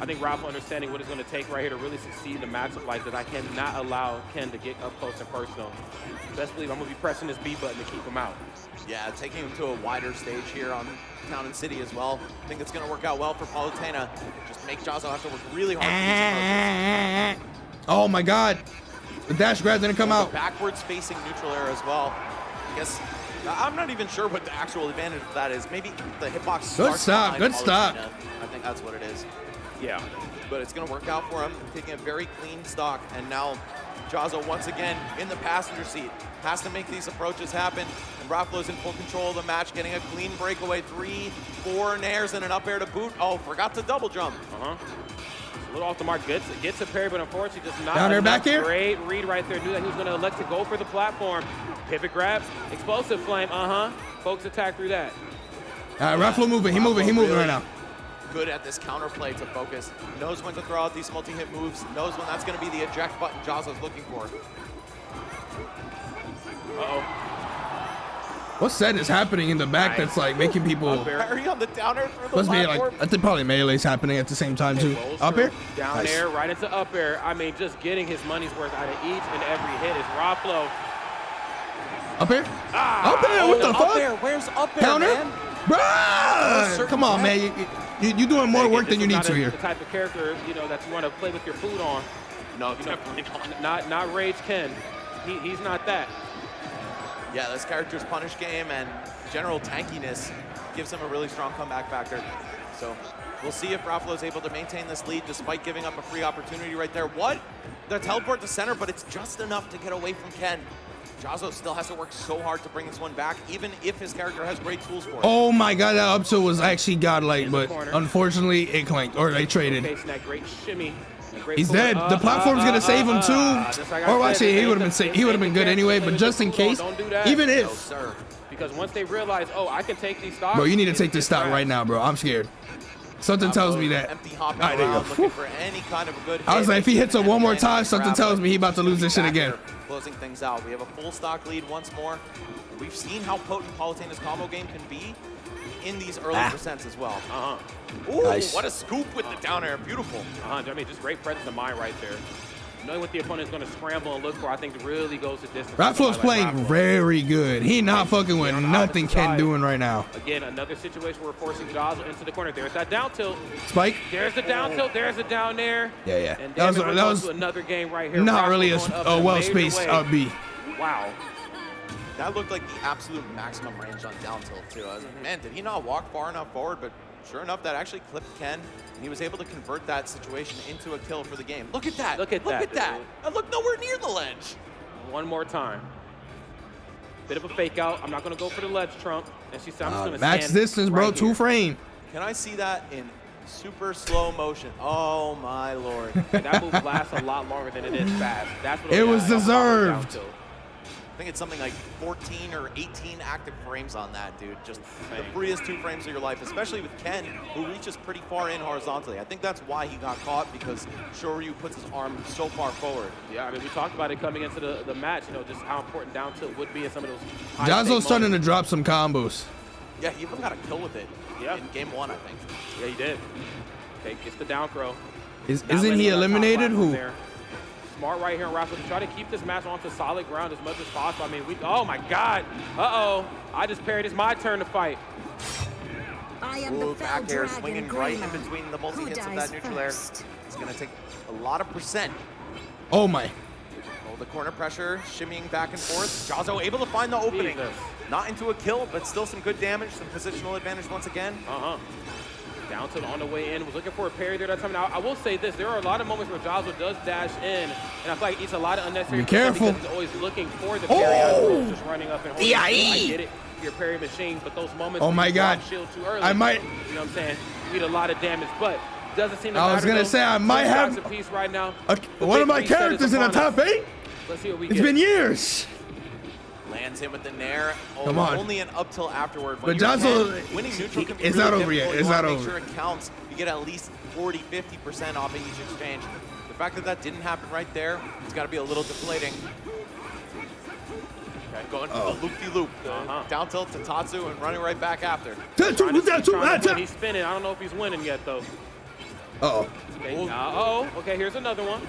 I think Raplo understanding what it's going to take right here to really succeed in a matchup like that. I cannot allow Ken to get up close and personal. Best believe I'm going to be pressing this B button to keep him out. Yeah, taking him to a wider stage here on Town and City as well. I think it's going to work out well for Palutena. Just make Jazzo have to work really hard. Oh my God. The dash grab didn't come out. Backwards facing neutral air as well. I guess I'm not even sure what the actual advantage of that is. Maybe the hitbox. Good stop. Good stop. I think that's what it is. Yeah. But it's going to work out for him, taking a very clean stock. And now Jazzo once again in the passenger seat. Has to make these approaches happen. And Raffalo's in full control of the match, getting a clean breakaway. 3, 4 nairs and an up air to boot. Oh, forgot to double jump. A little off the mark. Gets a parry, but unfortunately just not down there back here. Great read right there. Knew that he was going to elect to go for the platform. Pivot grab, explosive flame. Folks attack through that. Raffalo moving. He moving right now. Good at this counterplay to focus. Knows when to throw out these multi-hit moves. Knows when that's going to be the eject button Jazzo's looking for. What set is happening in the back that's like making people? Parry on the down air through the Must be platform. like I think probably melee's happening at the same time too. Up air. Down air, right into up air. I mean, just getting his money's worth out of each and every hit is Raffalo. Up air. Up air. What the fuck? Up air. Where's up air, Counter? man? Bruh! Come on, man. You're doing more work than you need to here. The type of character, you know, that you want to play with your food on. No, definitely not. Not Rage Ken. He's not that. Yeah, this character's punish game and general tankiness gives him a really strong comeback factor. So we'll see if Raffalo's able to maintain this lead despite giving up a free opportunity right there. What? The teleport to center, but it's just enough to get away from Ken. Jazzo still has to work so hard to bring this one back, even if his character has great tools for it. Oh my god, that up tilt was actually godlike, but unfortunately it clanked, or they traded. That great shimmy. He's dead. The platform's gonna save him too. Or actually, he would have been good anyway. But just in case, even if. Because once they realize, oh, I can take these stocks. Bro, you need to take this stock right now, bro. I'm scared. Something tells me that. Empty hopping around, looking for any kind of a good hit. I was like, if he hits it one more time, something tells me he about to lose this shit again. Closing things out. We have a full stock lead once more. We've seen how potent Palutena's combo game can be in these early percents as well. Ooh, nice. What a scoop with the down air. Beautiful. I mean, just great presence of mind right there. Knowing what the opponent's going to scramble and look for, I think really goes the distance. Raffalo's playing very good. He not fucking with nothing Ken doing right now. Again, another situation where we're forcing Jazzo into the corner. There's that down tilt. Spike. There's the down tilt. There's the down there. Yeah. And that was another game right here. Not really a well-spaced B. Wow. That looked like the absolute maximum range on down tilt too. I was like, man, did he not walk far enough forward? But sure enough, that actually clipped Ken, and he was able to convert that situation into a kill for the game. Look at that. Look at that. I look nowhere near the ledge. One more time. Bit of a fake out. I'm not going to go for the ledge, Trump. And she said, I'm just going to stand max distance, bro. Right 2 frame. Can I see that in super slow motion? Oh, my Lord. That move lasts a lot longer than it is fast. That's what it was deserved. I think it's something like 14 or 18 active frames on that, dude. Just the freest 2 frames of your life, especially with Ken, who reaches pretty far in horizontally. I think that's why he got caught, because Shoryu puts his arm so far forward. Yeah, I mean, we talked about it coming into the match, you know, just how important down tilt would be in some of those Jazzo's starting to drop some combos. Yeah, he even got a kill with it in game 1, I think. Yeah, he did. Okay, gets the down throw. Isn't he eliminated? Who? Smart right here in Raffalo to try to keep this match onto solid ground as much as possible. I mean, oh my God. I just parried. It's my turn to fight. I am the back air swinging right in between the multi-hits of that neutral air. It's going to take a lot of percent. Oh my. Oh, the corner pressure, shimmying back and forth. Jazzo able to find the opening. Not into a kill, but still some good damage, some positional advantage once again. Down tilt on the way in, was looking for a parry there that time. Now, I will say this, there are a lot of moments where Jazzo does dash in, and I feel like it's a lot of unnecessary. Be careful. Because he's always looking for the parry, just running up and holding it. I get it, your parry machine, but those moments oh my God. Shield too early, I might. You know what I'm saying? You need a lot of damage, but doesn't seem to I was going to say, I might have a piece right now. One of my characters in the top 8. Let's see what we get. It's been years. Lands him with the nair. Come on. Only an up till afterward. But Jazzo, winning neutral can be it's really not over yet. It's not over. Make sure it counts. You get at least 40–50% off of each exchange. The fact that that didn't happen right there, it's got to be a little deflating. Okay, going for the loop-de-loop. Down tilt to Tatsu and running right back after. He's spinning. I don't know if he's winning yet, though. Okay, here's another one.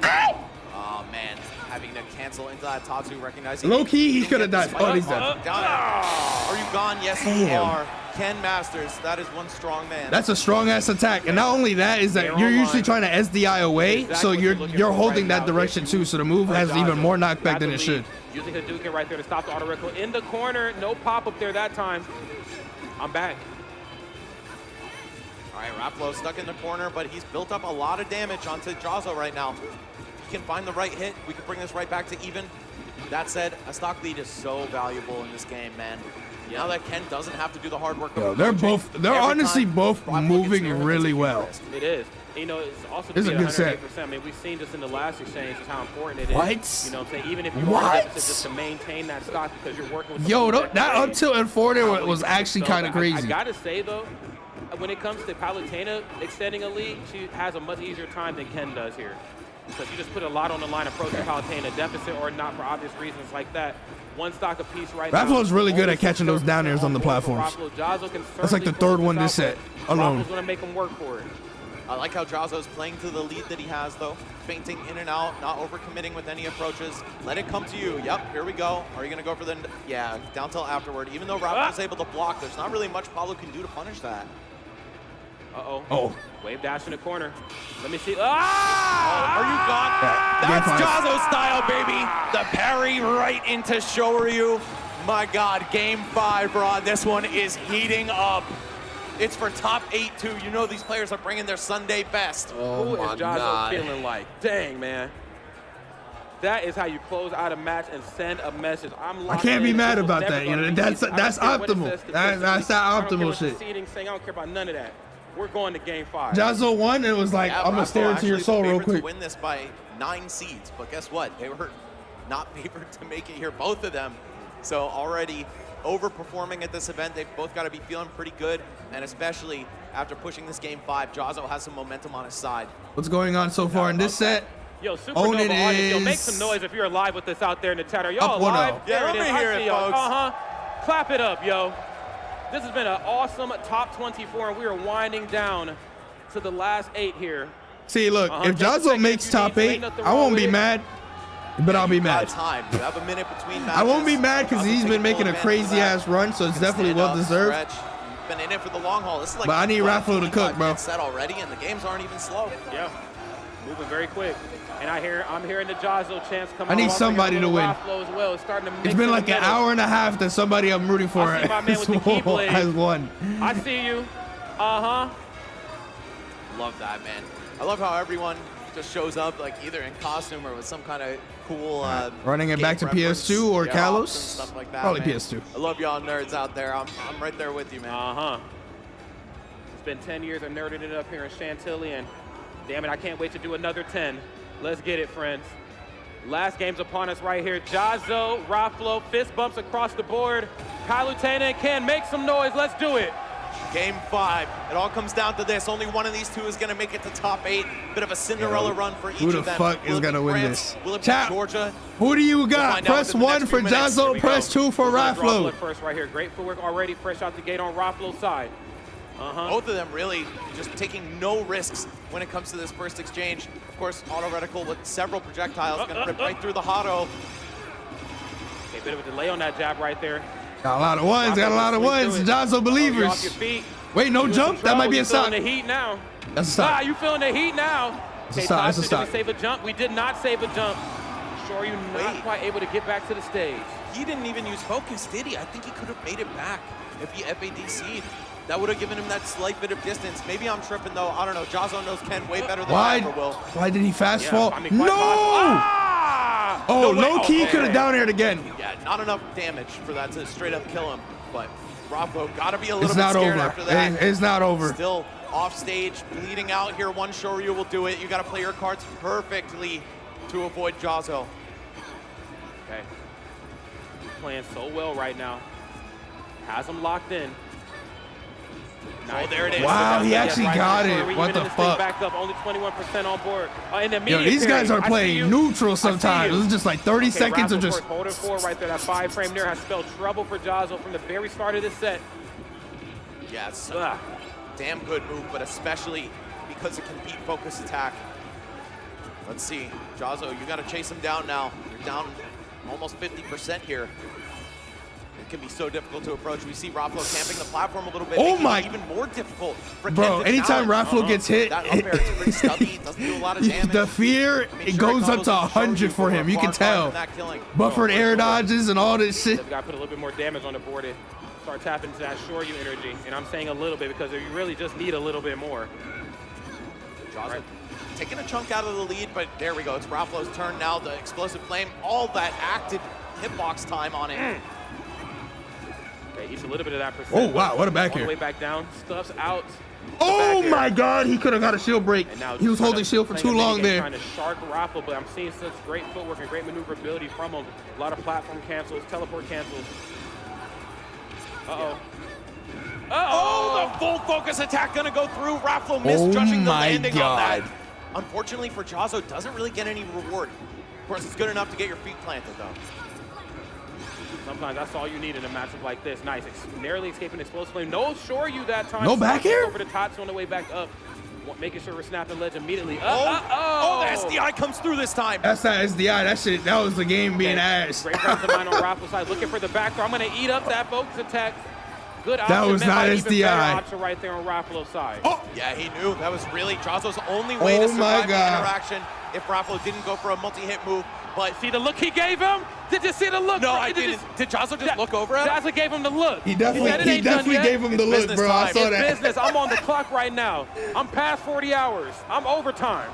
Oh, man. Having to cancel into that Tatsu, recognizing low key, he could have died. Oh, he's dead. Are you gone? Yes, you are. Ken Masters, that is one strong man. That's a strong ass attack, and not only that is that you're usually trying to SDI away, so you're holding that direction too. So the move has even more knockback than it should. Using Hadouken right there to stop the auto recall in the corner. No pop up there that time. I'm back. All right, Raplo stuck in the corner, but he's built up a lot of damage onto Jazo right now. He can find the right hit. We can bring this right back to even. That said, a stock lead is so valuable in this game, man. Now that Ken doesn't have to do the hard work. Yo, they're honestly both moving really well. It is. You know, it's also a good set. I mean, we've seen just in the last exchange just how important it is. What? You know what I'm saying? Even if you are just to maintain that stock because you're working with. Yo, that up tilt and forward was actually kind of crazy. I gotta say though, when it comes to Palutena extending a lead, she has a much easier time than Ken does here. Because you just put a lot on the line approaching Palutena, deficit or not for obvious reasons like that. One stock apiece right now. Raplo's really good at catching those down airs on the platforms. That's like the third one this set alone. Raplo's gonna make him work for it. I like how Jazo's playing to the lead that he has, though. Feinting in and out, not overcommitting with any approaches. Let it come to you. Yep, here we go. Are you going to go for the... Yeah, down till afterward. Even though Raplo's able to block, there's not really much Pablo can do to punish that. Uh-oh. Oh. Wave dash in the corner. Let me see. Ah! Are you gone? That's Jazo style, baby. The parry right into Shoryu. My God, game 5, Rod. This one is heating up. It's for top 8, too. You know these players are bringing their Sunday best. Who is Jazo feeling like? Dang, man. That is how you close out a match and send a message. I can't be mad about that. You know, that's optimal. That's that optimal shit. I don't care about none of that. We're going to game 5. Jazo won, and it was like, I'm gonna stare into your soul real quick. To win this by 9 seeds, but guess what? They were not favored to make it here, both of them. So already overperforming at this event. They've both got to be feeling pretty good, and especially after pushing this game 5, Jazo has some momentum on his side. What's going on so far in this set? Yo, Supernova audience, yo, make some noise if you're live with us out there in the chatter. Y'all live? Yeah, let me hear it, folks. Clap it up, yo. This has been an awesome top 24, and we are winding down to the last 8 here. See, look, if Jazo makes top 8, I won't be mad. But I'll be mad. Time. You have a minute between matches. I won't be mad because he's been making a crazy ass run, so it's definitely well deserved. Been in it for the long haul. This is like but I need Raplo to cook, bro. Set already, and the games aren't even slow. Yeah, moving very quick. And I'm hearing the Jazo chance come. I need somebody to win. As well. It's been like an hour and a half that somebody I'm rooting for has won. I see you. Love that, man. I love how everyone just shows up like either in costume or with some kind of cool running it back to PS2 or Kalos, stuff like that, probably man. PS2. I love y'all nerds out there. I'm right there with you, man. It's been 10 years of nerding it up here in Chantilly, and damn it, I can't wait to do another 10. Let's get it, friends. Last game's upon us right here. Jazo, Raplo, fist bumps across the board. Palutena and Ken, make some noise. Let's do it. Game 5. It all comes down to this. Only one of these two is going to make it to top 8. Bit of a Cinderella run for each of them. Who the fuck is going to win this? Will it be Georgia? Who do you got? Press 1 for Jazo, press 2 for Raplo. First right here. Great footwork already fresh out the gate on Raplo's side. Both of them really just taking no risks when it comes to this first exchange. Of course, auto reticle with several projectiles going to rip right through the Hado. Okay, bit of a delay on that jab right there. Got a lot of ones, Jazo believers. Wait, no jump? That might be a stop. The heat now. That's a stop. You feeling the heat now? That's a stop. That's a stop. Did we save a jump? We did not save a jump. Sure, you're not quite able to get back to the stage. He didn't even use focus, did he? I think he could have made it back if he FADC'd. That would have given him that slight bit of distance. Maybe I'm tripping, though. I don't know. Jazo knows Ken way better than I ever will. Why did he fast fall? No! Oh, low key could have down aired again. Yeah, not enough damage for that to straight up kill him. But Raplo got to be a little bit scared after that. It's not over. Still off stage, bleeding out here. One Shoryu will do it. You got to play your cards perfectly to avoid Jazo. Okay. He's playing so well right now. Has him locked in. Nice. Oh, there it is. Wow, he actually got it. What the fuck? Back up, only 21% on board. Yo, these guys are playing neutral sometimes. This is just like 30 seconds of just... Hold it forward right there. That 5 frame there has spelled trouble for Jazo from the very start of this set. Yeah, it's a damn good move, but especially because it can beat focus attack. Let's see. Jazo, you got to chase him down now. You're down almost 50% here. it can be so difficult to approach. We see Rafflo camping the platform a little bit. Oh my! Even more difficult for bro. Anytime Rafflo gets hit, that up air is pretty stubby. Doesn't do a lot of damage. The fear it goes up to 100 for him. You can tell. Buffered air dodges and all this shit. We got to put a little bit more damage on the board and start tapping into that Shoryu energy. And I'm saying a little bit because you really just need a little bit more. Right. Taking a chunk out of the lead, but there we go. It's Rafflo's turn now. The explosive flame, all that active hitbox time on it. Okay, he's a little bit of that percent. Oh wow, what a back here. here. Way back down, stuffs out. Oh my God, he could have got a shield break. He was holding shield for too long there. Trying to shark Rafflo, but I'm seeing such great footwork and great maneuverability from him. A lot of platform cancels, teleport cancels. Uh-oh. Oh, the full focus attack gonna go through. Rafflo misjudging the landing on that. Unfortunately for Jazzo, doesn't really get any reward. Of course, it's good enough to get your feet planted, though. Sometimes that's all you need in a matchup like this. Nice, narrowly escaping explosive flame. No Shoryu that time. No back here? Over the Tatsu on the way back up. Making sure we're snapping ledge immediately. Oh, the SDI comes through this time. That's not SDI. That shit, that was the game being ass. Great presence of mine on Rafflo's side. Looking for the back throw. I'm going to eat up that focus attack. Good option. That was not SDI. Option right there on Rafflo's side. Oh, yeah, he knew. That was really Jazzo's only way to survive the interaction if Rafflo didn't go for a multi-hit move. But see the look he gave him? Did you see the look? No, I didn't. Did Jazzo just look over at him? Jazzo gave him the look. He definitely gave him the look, bro. I saw that. It's business. I'm on the clock right now. I'm past 40 hours. I'm overtime.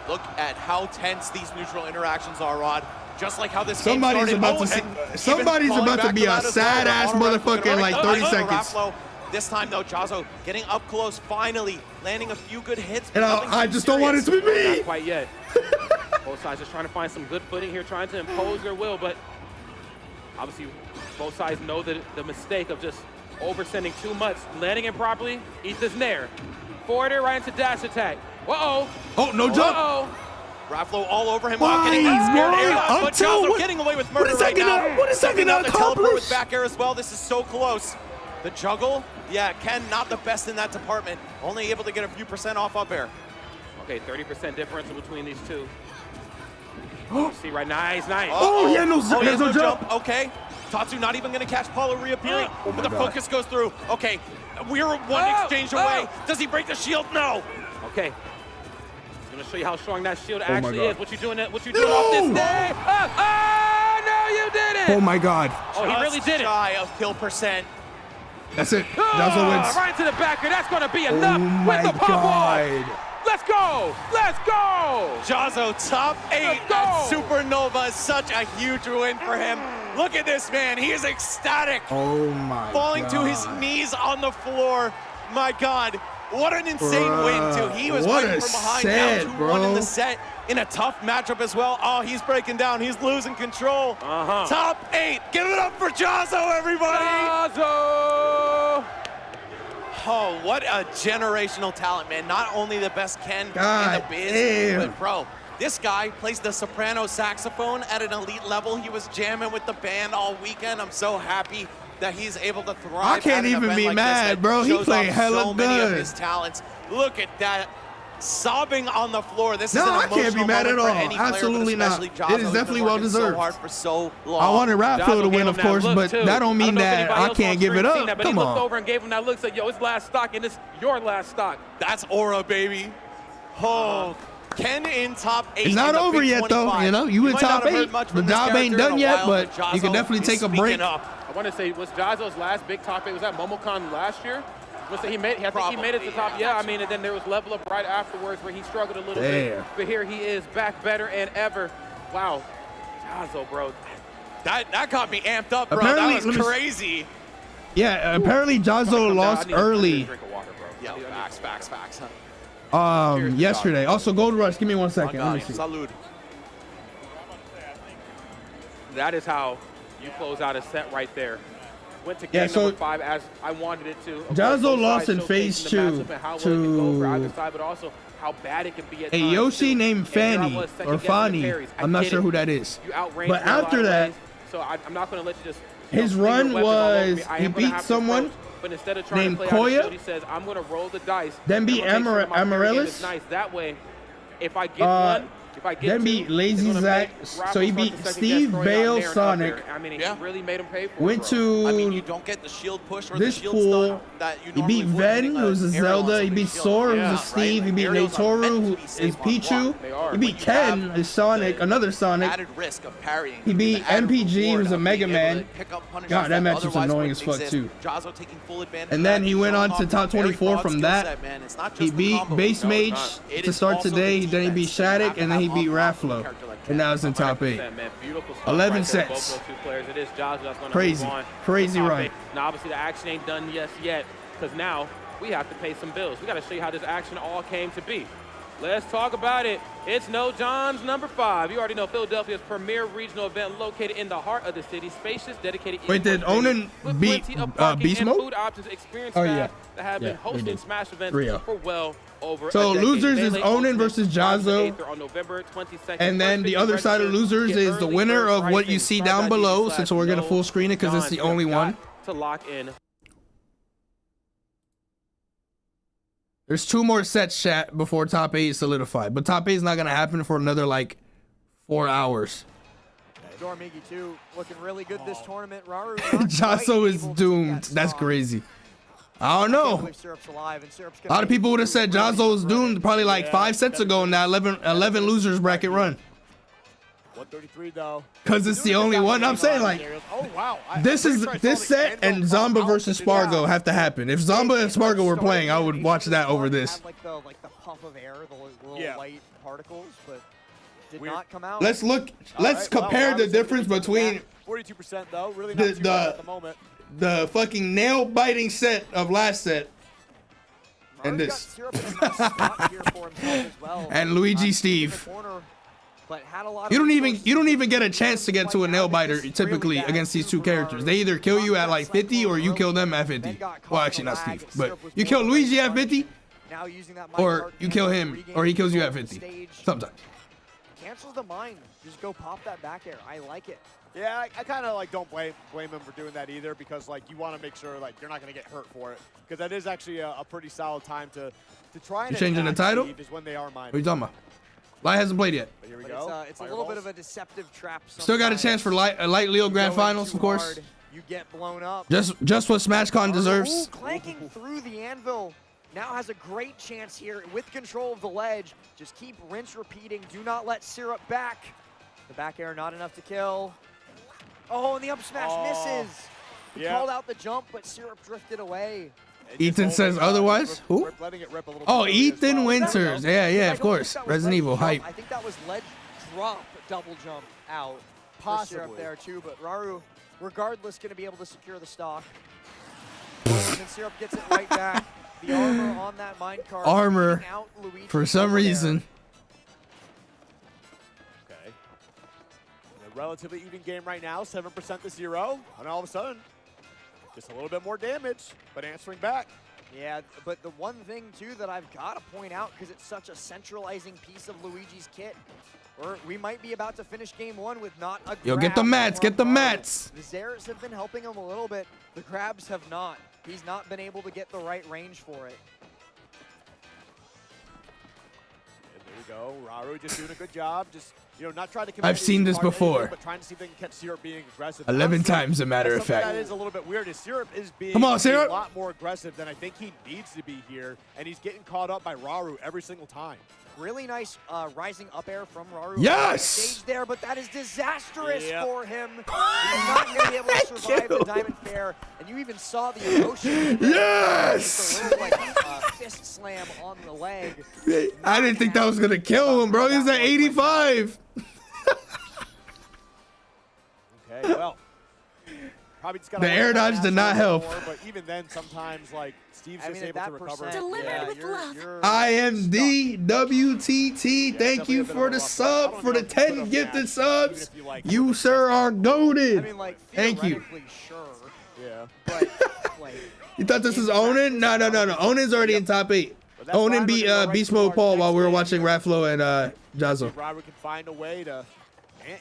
Look at how tense these neutral interactions are, Rod. Just like how this somebody's game about to be a sad ass motherfucker in like 30 seconds. This time though, Jazzo getting up close, finally landing a few good hits. And I just don't want it to be me. Not quite yet. Both sides just trying to find some good footing here, trying to impose their will, but obviously both sides know the mistake of just oversending too much. Landing it properly, eat this nair. Forward air right into dash attack. Uh-oh. Oh, no jump. Uh-oh. Rafflo all over him while getting scared air, but Jazzo getting away with murder right now. What is that gonna accomplish? With back air as well. This is so close. The juggle, yeah, Ken not the best in that department. Only able to get a few % off up air. Okay, 30% difference between these two. See right, nice. Oh, yeah, no jump. Okay, Tatsu not even gonna catch Paulo reappearing, but the focus goes through. Okay, we're one exchange away. Does he break the shield? No. Okay. I'm gonna show you how strong that shield actually is. What you doing off this day? No, you didn't. Oh my God. Oh, he really did it. Shy of kill %. That's it. Jazzo wins. Right to the back here. That's gonna be enough with the pop off. Let's go! Let's go! Jazzo top 8 at Supernova. Such a huge win for him. Look at this man. He is ecstatic. Oh my God. Falling to his knees on the floor. My God. What an insane win, too. He was fighting from behind, down 2-1 in the set in a tough matchup as well. Oh, he's breaking down. He's losing control. Top 8. Give it up for Jazzo, everybody. Jazzo! Oh, what a generational talent, man. Not only the best Ken in the biz, but bro, this guy plays the soprano saxophone at an elite level. He was jamming with the band all weekend. I'm so happy that he's able to thrive. I can't even be mad, bro. He played hella so many of his talents. Look at that. Sobbing on the floor. This is an I can't be mad at all. Absolutely not. It is definitely well deserved. So hard for so long. I wanted Rafflo to win, of course, but that don't mean that I can't give it up. But he looked over and gave him that look, said, yo, it's last stock, and it's your last stock. That's aura, baby. Oh, Ken in top 8. It's not over yet, though. You know, you in top 8. The job ain't done yet, but you can definitely take a break. I want to say, was Jazzo's last big top 8, was that MomoCon last year? I think he made it to the top. Yeah, I mean, and then there was level up right afterwards where he struggled a little bit. But here he is back better and ever. Wow, Jazzo, bro. That got me amped up, bro. Apparently, that was crazy. Yeah, apparently Jazzo lost early. Drink of water, bro. Yeah, facts. Yesterday. Also, Gold Rush. Give me 1 second. Let me see. Salud. That is how you close out a set right there. Went to game number 5 as I wanted it to. Jazzo lost in phase 2 to but also how bad it can be at a times Yoshi named Fanny or Fanny. I'm not sure who that is. But after that, so I'm not going to let you just. His run was he beat someone named Koya. He says I'm going to roll the dice. Then beat Amarellis. Nice. That way, if I get one, Then beat Lazy Zach. So he beat Steve, Bale, Sonic. I mean, he really made him pay for it. Went to I mean, you don't get the shield push or this the shield pool. stun that you He beat Ven, who's a Zelda. He beat Sora, who's a Steve. He beat Naitoru, who is Pichu. He beat Ken, who's Sonic, another Sonic. Added risk of parrying. He beat MPG, who's a Mega Man. God, that match was annoying as fuck too. And then he went on to top 24 from that. He beat Base Mage to start today. Then he beat Shattuck, and then he beat Rafflo. And now it's in top 8. 11 sets. Crazy. Crazy run. Now, obviously, the action ain't done yet, because now we have to pay some bills. We got to show you how this action all came to be. Let's talk about it. It's No John's number 5. You already know Philadelphia's premier regional event located in the heart of the city. Spacious, dedicated. Wait, did Onan beat Beast Mode? Food options, experienced Oh yeah. that have been hosting Smash events for well over so a decade. losers is Onan versus Jazzo. On November 22nd. And then the other side of losers is the winner of what you see down below. Since we're gonna full screen it because it's the only one. To lock in. There's 2 more sets, chat, before top 8 is solidified. But top 8 is not going to happen for another, like, 4 hours. Dormigi, too, looking really good this tournament. Raru Jasso is doomed. That's crazy. I don't know. A lot of people would have said Jazzo was doomed probably like 5 sets ago in that 11 losers bracket run. 133 though. Because it's the only one. I'm saying, like, this set and Zomba versus Spargo have to happen. If Zomba and Spargo were playing, I would watch that over this. Like the puff of air, the little light particles, but did not come out. Let's compare the difference between 42% though. Really not too bad at the moment. The fucking nail biting set of last set and this. And Luigi Steve. You don't even get a chance to get to a nail biter typically against these 2 characters. They either kill you at like 50 or you kill them at 50. Well, actually not Steve, but you kill Luigi at 50 or you kill him or he kills you at 50 sometimes. Cancels the mind. Just go pop that back air. I like it. Yeah, I kind of like don't blame him for doing that either, because like you want to make sure like you're not going to get hurt for it, because that is actually a pretty solid time to try and changing the title. Is when they are what are you talking about? Light hasn't played yet. But here we go. It's a little bit of a deceptive trap. Still got a chance for Light Leo Grand Finals, of course. You get blown up. Just what SmashCon deserves. Clanking through the anvil. Now has a great chance here with control of the ledge. Just keep rinse repeating. Do not let Syrup back. The back air not enough to kill. Oh, and the up smash misses. He called out the jump, but Syrup drifted away. Ethan says otherwise. Who? Oh, Ethan Winters. Yeah, of course. Resident Evil hype. I think that was ledge drop double jump out. Possibly there too, but Raru, regardless, going to be able to secure the stock. And then Syrup gets it right back. The armor on that minecart. Armor, for some reason. Okay. A relatively even game right now, 7% to 0, and all of a sudden, just a little bit more damage, but answering back. Yeah, but the one thing, too, that I've got to point out, because it's such a centralizing piece of Luigi's kit, we might be about to finish game 1 with not a grab. Yo, get the mats, get the mats. The Zers have been helping him a little bit. The grabs have not. He's not been able to get the right range for it. And there we go. Raru just doing a good job. Just, you know, not trying to I've seen this before. But trying to see if they can catch Syrup being aggressive. 11 times, a matter of fact. That is a little bit weird. Is Syrup is being Come on, Syrup. a lot more aggressive than I think he needs to be here, and he's getting caught up by Raru every single time. Really nice rising up air from Raru. Yes! Stage there, but that is disastrous for him. He's not going to be able to survive the Diamond Fair, and you even saw the emotion. Yes! Just a little, fist slam on the leg. I didn't think that was going to kill him, bro. He's at 85. Okay, well. Probably just the air dodge did not help. More, but even then, sometimes, like, Steve's just able to recover. Delivered with love. I am the WTT. Thank you for the sub, for the 10 gifted subs. You, sir, are goated. I mean, like, thank you. Sure. Yeah. But, like, you thought this was Onan? No. Onan's already in top 8. Onan beat Beast Mode Paul while we were watching Rafflo and Jazzo. Robert can find a way to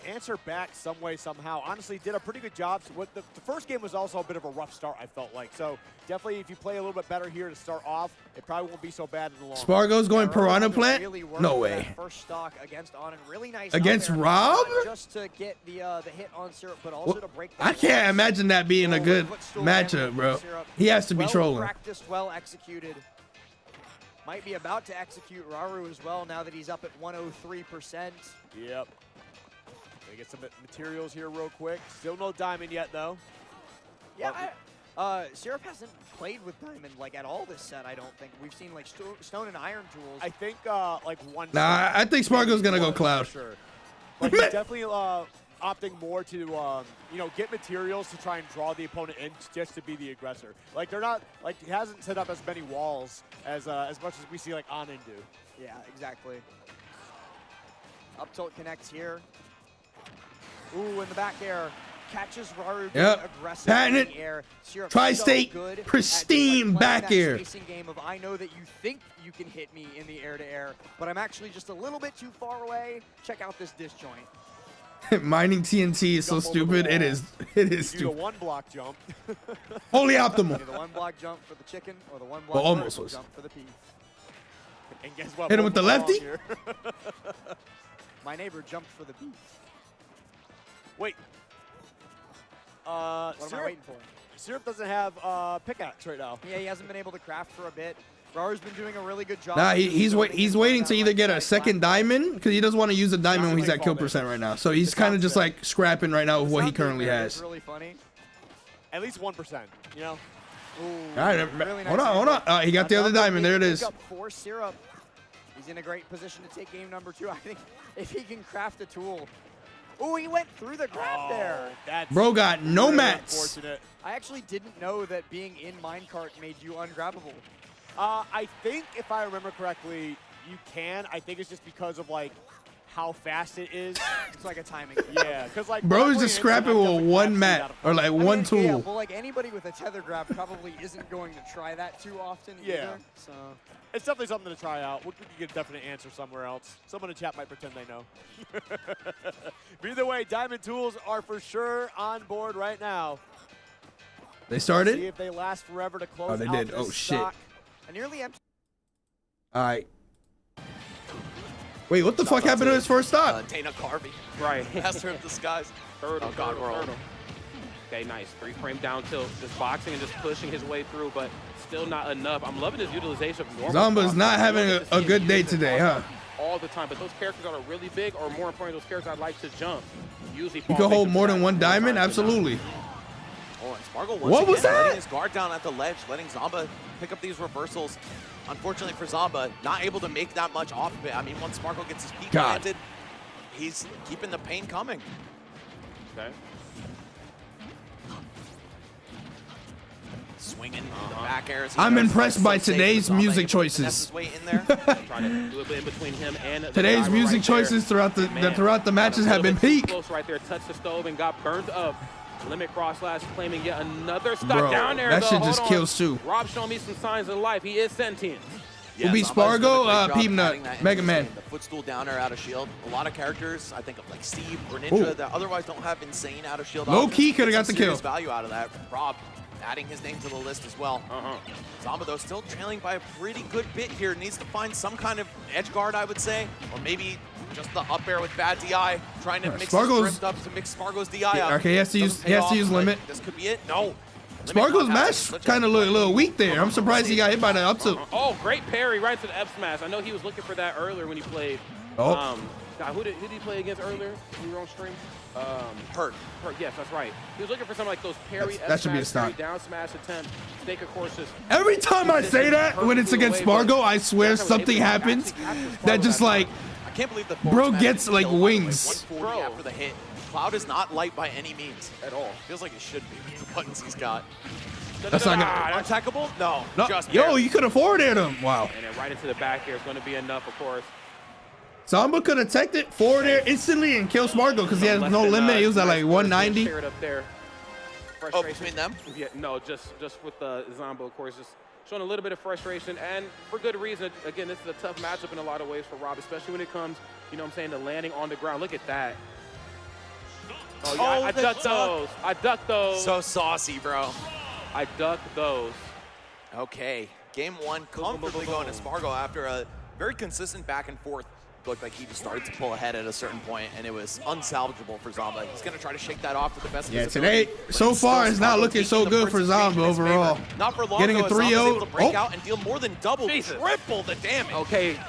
answer back some way, somehow. Honestly, did a pretty good job. The first game was also a bit of a rough start, I felt like. So definitely, if you play a little bit better here to start off, it probably won't be so bad in the long run. Spargo's going Piranha Plant? No way. First stock against Auden. Really nice against Rob? Just to get the hit on Syrup, but also to break I can't imagine that being a good matchup, bro. He has to be trolling. Well practiced, well executed. Might be about to execute Raru as well now that he's up at 103%. Yep. Gonna get some materials here real quick. Still no diamond yet, though. Yeah, Syrup hasn't played with diamond like at all this set. I don't think we've seen like stone and iron tools. I think like one. Nah, I think Spargo's gonna go Cloud. Sure. But he's definitely opting more to you know, get materials to try and draw the opponent in just to be the aggressor. Like they're not like he hasn't set up as many walls as much as we see like Auden do. Yeah, exactly. Up tilt connects here. Ooh, in the back air. Catches Raru aggressive in the air. Tri-State, so pristine back air. Game of I know that you think you can hit me in the air-to-air, but I'm actually just a little bit too far away. Check out this disjoint. Mining TNT is so stupid. It is stupid. Do the one block jump. Holy optimal. The one block jump for the chicken, or the one block almost jump for the pea. And guess what? Hit him with the lefty. My neighbor jumped for the beef. Wait. What am I waiting for? Syrup doesn't have pickaxe right now. Yeah, he hasn't been able to craft for a bit. Raru's been doing a really good job. Nah, he's waiting to either get a second diamond because he doesn't want to use a diamond when he's at kill percent right now. So he's kind of just like scrapping right now with what he currently has. It's really funny. At least 1%, you know. Ooh, all right, really nice hold on. He got the other diamond. There it is. For Syrup. He's in a great position to take game number 2. I think if he can craft a tool. Oh, he went through the grab there. Bro got no really mats. I actually didn't know that being in minecart made you ungrabbable. I think if I remember correctly, you can. I think it's just because of like how fast it is. It's like a timing thing. Yeah, because like bro's just scrapping with one mat or like one tool. Yeah, well, like anybody with a tether grab probably isn't going to try that too often either. So it's definitely something to try out. We can get a definite answer somewhere else. Someone in chat might pretend they know. But either way, diamond tools are for sure on board right now. They started? See if they last forever to close out. Oh, they did. Oh, shit. A nearly empty. All right. Wait, what the fuck happened to his first stop? Dana Carvey. Right. Master of Disguise. Oh, God, world. Okay, nice. 3-frame down tilt. Just boxing and just pushing his way through, but still not enough. I'm loving his utilization of normal. Zamba's not having a good day today, huh? All the time, but those characters that are really big, or more importantly, those characters I like to jump, usually you can hold more than one diamond? Absolutely. Oh, and Spargo once again letting his guard down at the ledge, letting Zamba pick up these reversals. Unfortunately for Zamba, not able to make that much off of it. I mean, once Spargo gets his peak planted, he's keeping the pain coming. Okay. Swinging the back airs. I'm impressed by today's music choices. Today's music choices throughout the matches have been peak. Close right there, touched the stove and got burnt up. Limit cross slash claiming yet another stock down there. That shit just kills too. Rob showing me some signs of life. He is sentient. Yeah, will be Spargo, Peanut, Mega Man. The footstool downer out of shield. A lot of characters, I think of like Steve or Ninja, that otherwise don't have insane out of shield. Low key could have got the kill. Value out of that. Rob adding his name to the list as well. Zamba, though, still trailing by a pretty good bit here. Needs to find some kind of edge guard, I would say, or maybe just the up air with bad DI, trying to mix his drift up to mix Spargo's DI up. Okay, he has to use limit. This could be it. No. Spargo's mash kind of look a little weak there. I'm surprised he got hit by the up tilt. Oh, great parry right to the F smash. I know he was looking for that earlier when he played. Oh. God, who did he play against earlier? You were on stream. Hurt. Yes, that's right. He was looking for something like those parry, that should be a stop. Down smash attempt. Stake, of course, just every time I say that when it's against Spargo, I swear something happens that just like I can't believe the bro gets like wings. 140 after the hit. Cloud is not light by any means at all. Feels like it should be with the buttons he's got. That's not gonna unattackable? No. Just yo, you could have forwarded him. Wow. And then right into the back here is going to be enough, of course. Zamba could have teched it forward air instantly and kill Spargo because he has no limit. He was at like 190. Up there. Oh, between them? Yeah, no, just with the Zamba, of course, just showing a little bit of frustration, and for good reason. Again, this is a tough matchup in a lot of ways for Rob, especially when it comes, you know what I'm saying, to landing on the ground. Look at that. Oh, yeah, I ducked those. I ducked those. So saucy, bro. I ducked those. Okay, game one comfortably going to Spargo after a very consistent back and forth. Looked like he just started to pull ahead at a certain point, and it was unsalvageable for Zomba. He's going to try to shake that off to the best of his ability. Today, so far, it's not looking so good for Zomba overall. Not for long, getting a 3-0. To break out and deal more than double, triple the damage. Okay.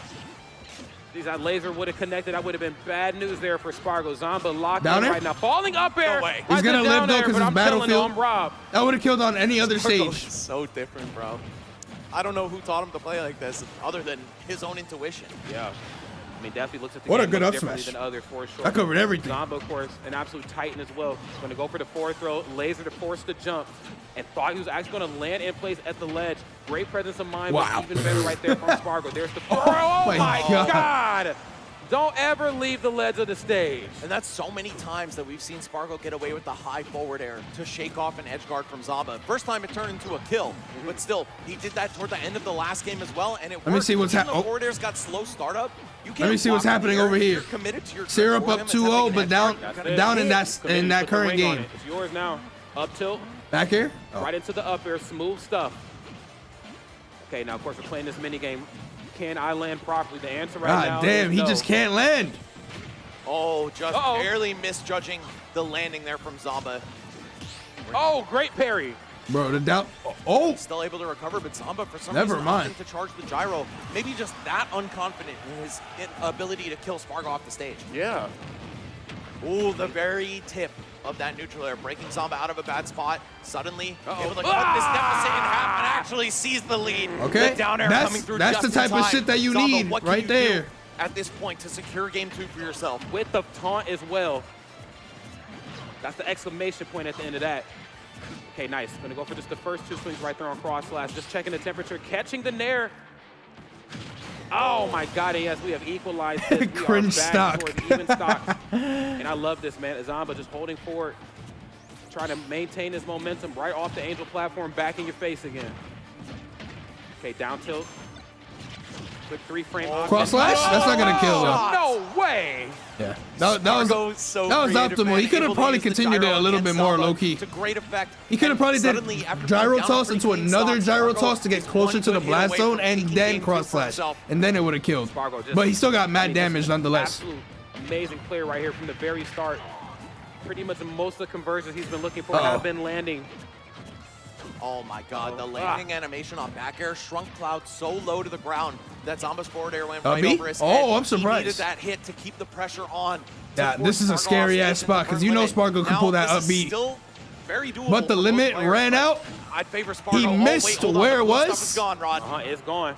These that laser would have connected. That would have been bad news there for Spargo. Zomba locked in right now. Falling up air. No way. He's going to live, though, because it's Battlefield. I'm Rob. That would have killed on any other stage. So different, bro. I don't know who taught him to play like this other than his own intuition. Yeah. I mean, definitely looks at the what game a good up differently smash. Than others for sure. I covered everything. Zomba, of course, an absolute titan as well. Going to go for the forward throw, laser to force the jump, and thought he was actually going to land in place at the ledge. Great presence of mind, but even better right there from Spargo. There's the oh my God! Don't ever leave the ledge of the stage. And that's so many times that we've seen Spargo get away with the high forward air to shake off an edge guard from Zomba. First time it turned into a kill, but still, he did that toward the end of the last game as well, and it worked. Let me see what's happening. Forward air's got slow startup. You can't Let me see what's happening over here. Syrup up 2-0, but down in that current game. It's yours now. Up tilt. Back here? Right into the up air, smooth stuff. Okay, now of course we're playing this mini game. Can I land properly? The answer right now God damn, he just can't land. Oh, just barely misjudging the landing there from Zomba. Oh, great parry. Bro, the doubt. Oh! Still able to recover, but Zomba for some reason opting to charge the gyro. Maybe just that unconfident in his ability to kill Spargo off the stage. Yeah. Ooh, the very tip of that neutral air, breaking Zomba out of a bad spot. Suddenly, able to cut this deficit in half and actually sees the lead. Okay, the down air coming through that's the type of shit that you Zomba, need right there. At this point to secure game 2 for yourself. With the taunt as well. That's the exclamation point at the end of that. Okay, nice. Gonna go for just the first 2 swings right there on cross slash. Just checking the temperature, catching the nair. Oh my God, yes, we have equalized this. We Cringe are back towards even stock. And I love this, man. Zomba just holding forward, trying to maintain his momentum right off the Angel platform, back in your face again. Okay, down tilt. Quick 3-frame. Cross slash? That's not gonna kill him. No way! Yeah, that was optimal. He could have probably continued it a little bit more low key. To great effect. He could have probably did gyro toss into another gyro toss to get closer to the blast zone and then cross slash, and then it would have killed. But he still got mad damage nonetheless. Absolute amazing player right here from the very start. Pretty much most of the conversions he's been looking for have been landing. Oh my God, the landing animation on back air shrunk Cloud so low to the ground that Zomba's forward air went right over his head. Oh, I'm surprised. He needed that hit to keep the pressure on. Yeah, this is a scary ass spot because you know Spargo can pull that upbeat. Still very doable, but the limit ran out. I'd favor Spargo. He missed where it was. Stuff is gone, Rod. It's gone.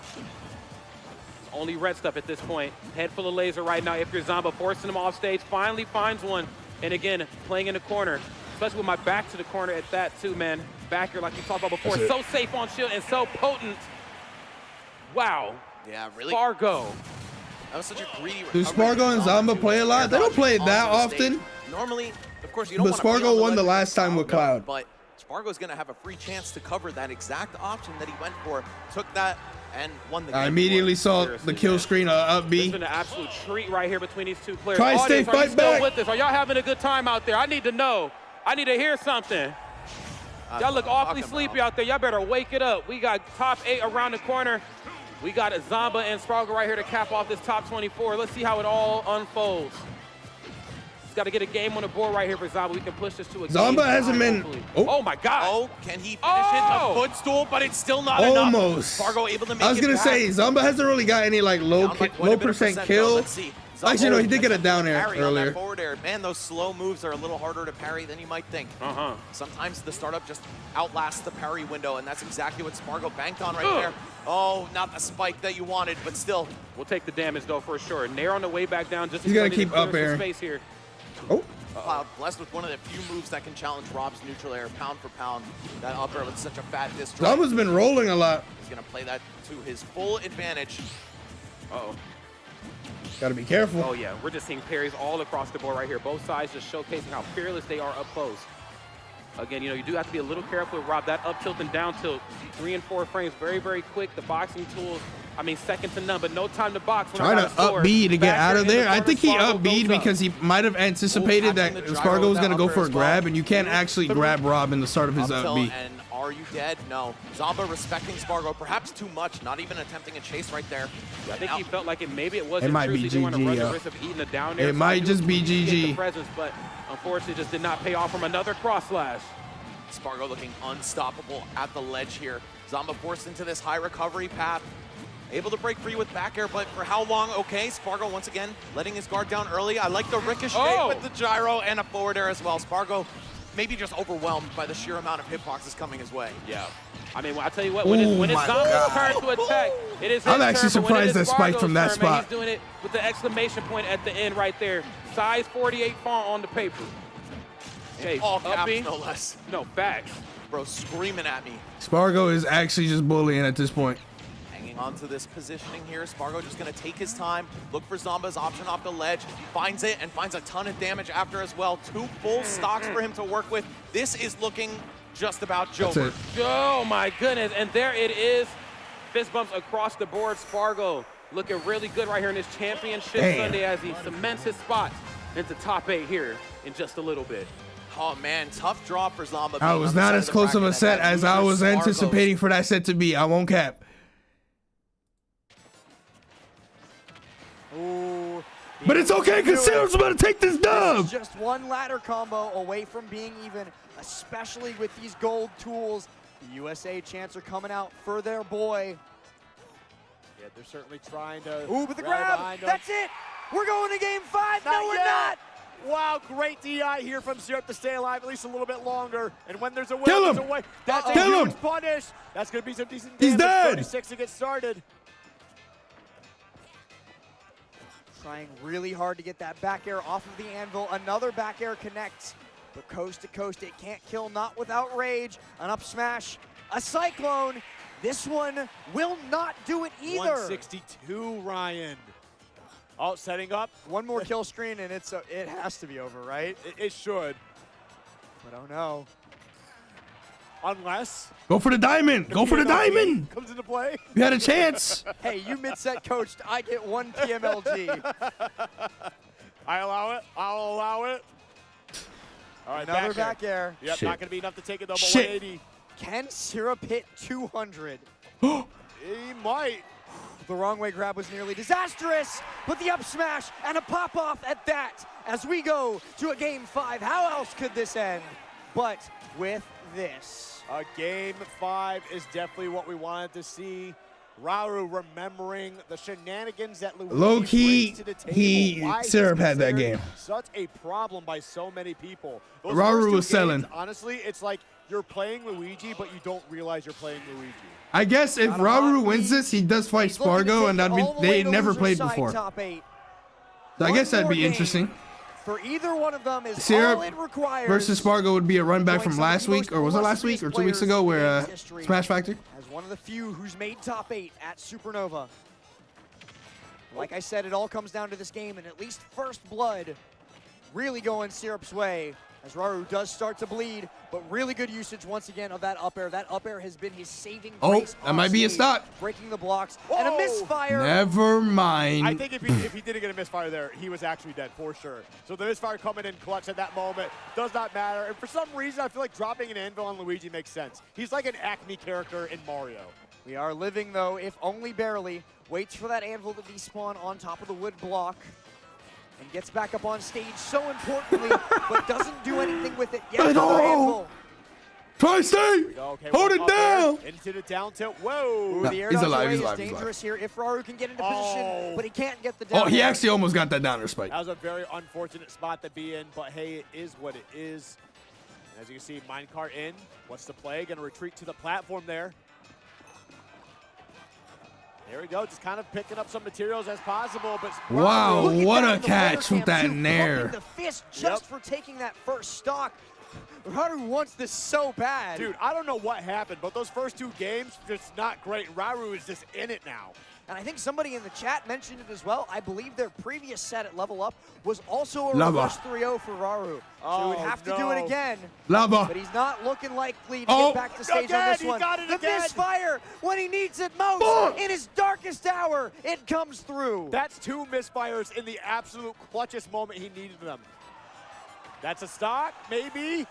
Only red stuff at this point. Head full of laser right now. If you're Zomba, forcing him off stage, finally finds one. And again, playing in the corner. Especially with my back to the corner at that too, man. Back here, like we talked about before, so safe on shield and so potent. Wow. Yeah, really. Spargo. That was such a greedy. Do Spargo and Zomba play a lot? They don't play it that often. Normally, of course, you don't want to. But Spargo won the last time with Cloud. But Spargo's going to have a free chance to cover that exact option that he went for. Took that and won the game. I immediately saw the kill screen up B. It's been an absolute treat right here between these two players. Tri-State fight back. With this? Are y'all having a good time out there? I need to know. I need to hear something. Y'all look awfully sleepy out there. Y'all better wake it up. We got top 8 around the corner. We got a Zomba and Spargo right here to cap off this top 24. Let's see how it all unfolds. Just got to get a game on the board right here for Zomba. We can push this to a Zomba game. hasn't been. Oh my God. Oh, can he finish it? A footstool, but it's still not enough. Almost. Spargo able to make I was gonna say Zomba hasn't really got any like low percent kill. Let's see. Actually, no, he did get a down air earlier. Forward air. Man, those slow moves are a little harder to parry than you might think. Sometimes the startup just outlasts the parry window, and that's exactly what Spargo banked on right there. Oh, not the spike that you wanted, but still. We'll take the damage, though, for sure. Nair on the way back down. Just he's going to keep up air. Space here. Oh. Cloud blessed with one of the few moves that can challenge Rob's neutral air, pound for pound. That up air with such a fat disc. Zomba's been rolling a lot. He's going to play that to his full advantage. Uh-oh. Gotta be careful. Oh yeah, we're just seeing parries all across the board right here. Both sides just showcasing how fearless they are up close. Again, you know, you do have to be a little careful with Rob. That up tilt and down tilt, 3 and 4 frames, very, very quick. The boxing tools I mean, second to none, but no time to box. Trying to up B to get out of there. I think he up B'd because he might have anticipated that Spargo was going to go for a grab, and you can't actually grab Rob in the start of his up B. And are you dead? No. Zomba respecting Spargo, perhaps too much, not even attempting a chase right there. I think he felt like maybe it wasn't. It might be GG. It might just be GG. Presence, but unfortunately, just did not pay off from another cross slash. Spargo looking unstoppable at the ledge here. Zomba forced into this high recovery path. Able to break free with back air, but for how long? Okay, Spargo once again letting his guard down early. I like the ricochet with the gyro and a forward air as well. Spargo maybe just overwhelmed by the sheer amount of hitboxes coming his way. Yeah. I mean, I'll tell you what, when it's Zomba's turn to attack, it is his I'm actually turn, surprised that spiked from that spot. He's doing it with the exclamation point at the end right there. Size 48 font on the paper. Okay, all caps, no less. No, facts. Bro, screaming at me. Spargo is actually just bullying at this point. Hanging on to this positioning here. Spargo just going to take his time, look for Zomba's option off the ledge, finds it, and finds a ton of damage after as well. 2 full stocks for him to work with. This is looking just about Joker. Oh my goodness, and there it is. Fist bumps across the board. Spargo looking really good right here in this championship Sunday as he cements his spot into top 8 here in just a little bit. Oh man, tough draw for Zomba. I was not as close of a set as I was anticipating for that set to be. I won't cap. Ooh, but it's okay because Sarah's about to take this dub. This is just one ladder combo away from being even, especially with these gold tools. The USA champs are coming out for their boy. Yeah, they're certainly trying to. Ooh, but the grab, that's it. We're going to game 5. No, we're not. Wow, great DI here from Syrup to stay alive at least a little bit longer. And when there's a win, there's a way. That's a huge punish. That's going to be some decent damage. He's dead. 36 to get started. Trying really hard to get that back air off of the anvil. Another back air connects. But coast to coast, it can't kill, not without rage. An up smash, a cyclone. This one will not do it either. 162, Ryan. Oh, setting up. One more kill screen and it has to be over, right? It should. But oh no. Unless. Go for the diamond. Go for the diamond. Comes into play. You had a chance. Hey, you mid-set coached. I get 1 TMLG. I allow it. I'll allow it. All right, another back air. Yep, not going to be enough to take it though, but 180. Can Syrup hit 200? He might. The wrong way grab was nearly disastrous, but the up smash and a pop off at that as we go to a game 5. How else could this end but with this? A game 5 is definitely what we wanted to see. Rauru remembering the shenanigans that Luigi low-key, to the table. Syrup had that game. Such a problem by so many people. Rauru was selling. Honestly, it's like you're playing Luigi, but you don't realize you're playing Luigi. I guess if Rauru wins this, he does fight Spargo, and that'd be, they never played before. So I guess that'd be interesting. For either one of them is Syrup all it requires. versus Spargo would be a run back from last week, or was it last week or 2 weeks ago, where Smash Factor? As one of the few who's made top 8 at Supernova. Like I said, it all comes down to this game, and at least first blood really going Syrup's way. As Rauru does start to bleed, but really good usage once again of that up air. That up air has been his saving grace. Oh, that might be a stock. Breaking the blocks, and a misfire. Never mind. I think if he didn't get a misfire there, he was actually dead for sure. So the misfire coming in clutch at that moment does not matter. And for some reason, I feel like dropping an anvil on Luigi makes sense. He's like an Acme character in Mario. We are living, though, if only barely. Waits for that anvil to despawn on top of the wood block. And gets back up on stage so importantly, but doesn't do anything with it yet. Anvil. Try stay. Okay, hold it down. Into the down tilt. Whoa. The air dodge away is dangerous here if Rauru can get into position, but he can't get the down. Oh, he actually almost got that downer spike. That was a very unfortunate spot to be in, but hey, it is what it is. And as you can see, minecart in. What's the play? Going to retreat to the platform there. There we go, just kind of picking up some materials as possible. But wow, what a catch with that nair. The fist just for taking that first stock. Raru wants this so bad. Dude, I don't know what happened, but those first 2 games, just not great. Raru is just in it now. And I think somebody in the chat mentioned it as well. I believe their previous set at Level Up was also a reverse 3-0 for Raru. So he would have to do it again. But he's not looking likely to get back to stage on this one. The misfire when he needs it most. In his darkest hour, it comes through. That's 2 misfires in the absolute clutchest moment he needed them. That's a stock, maybe.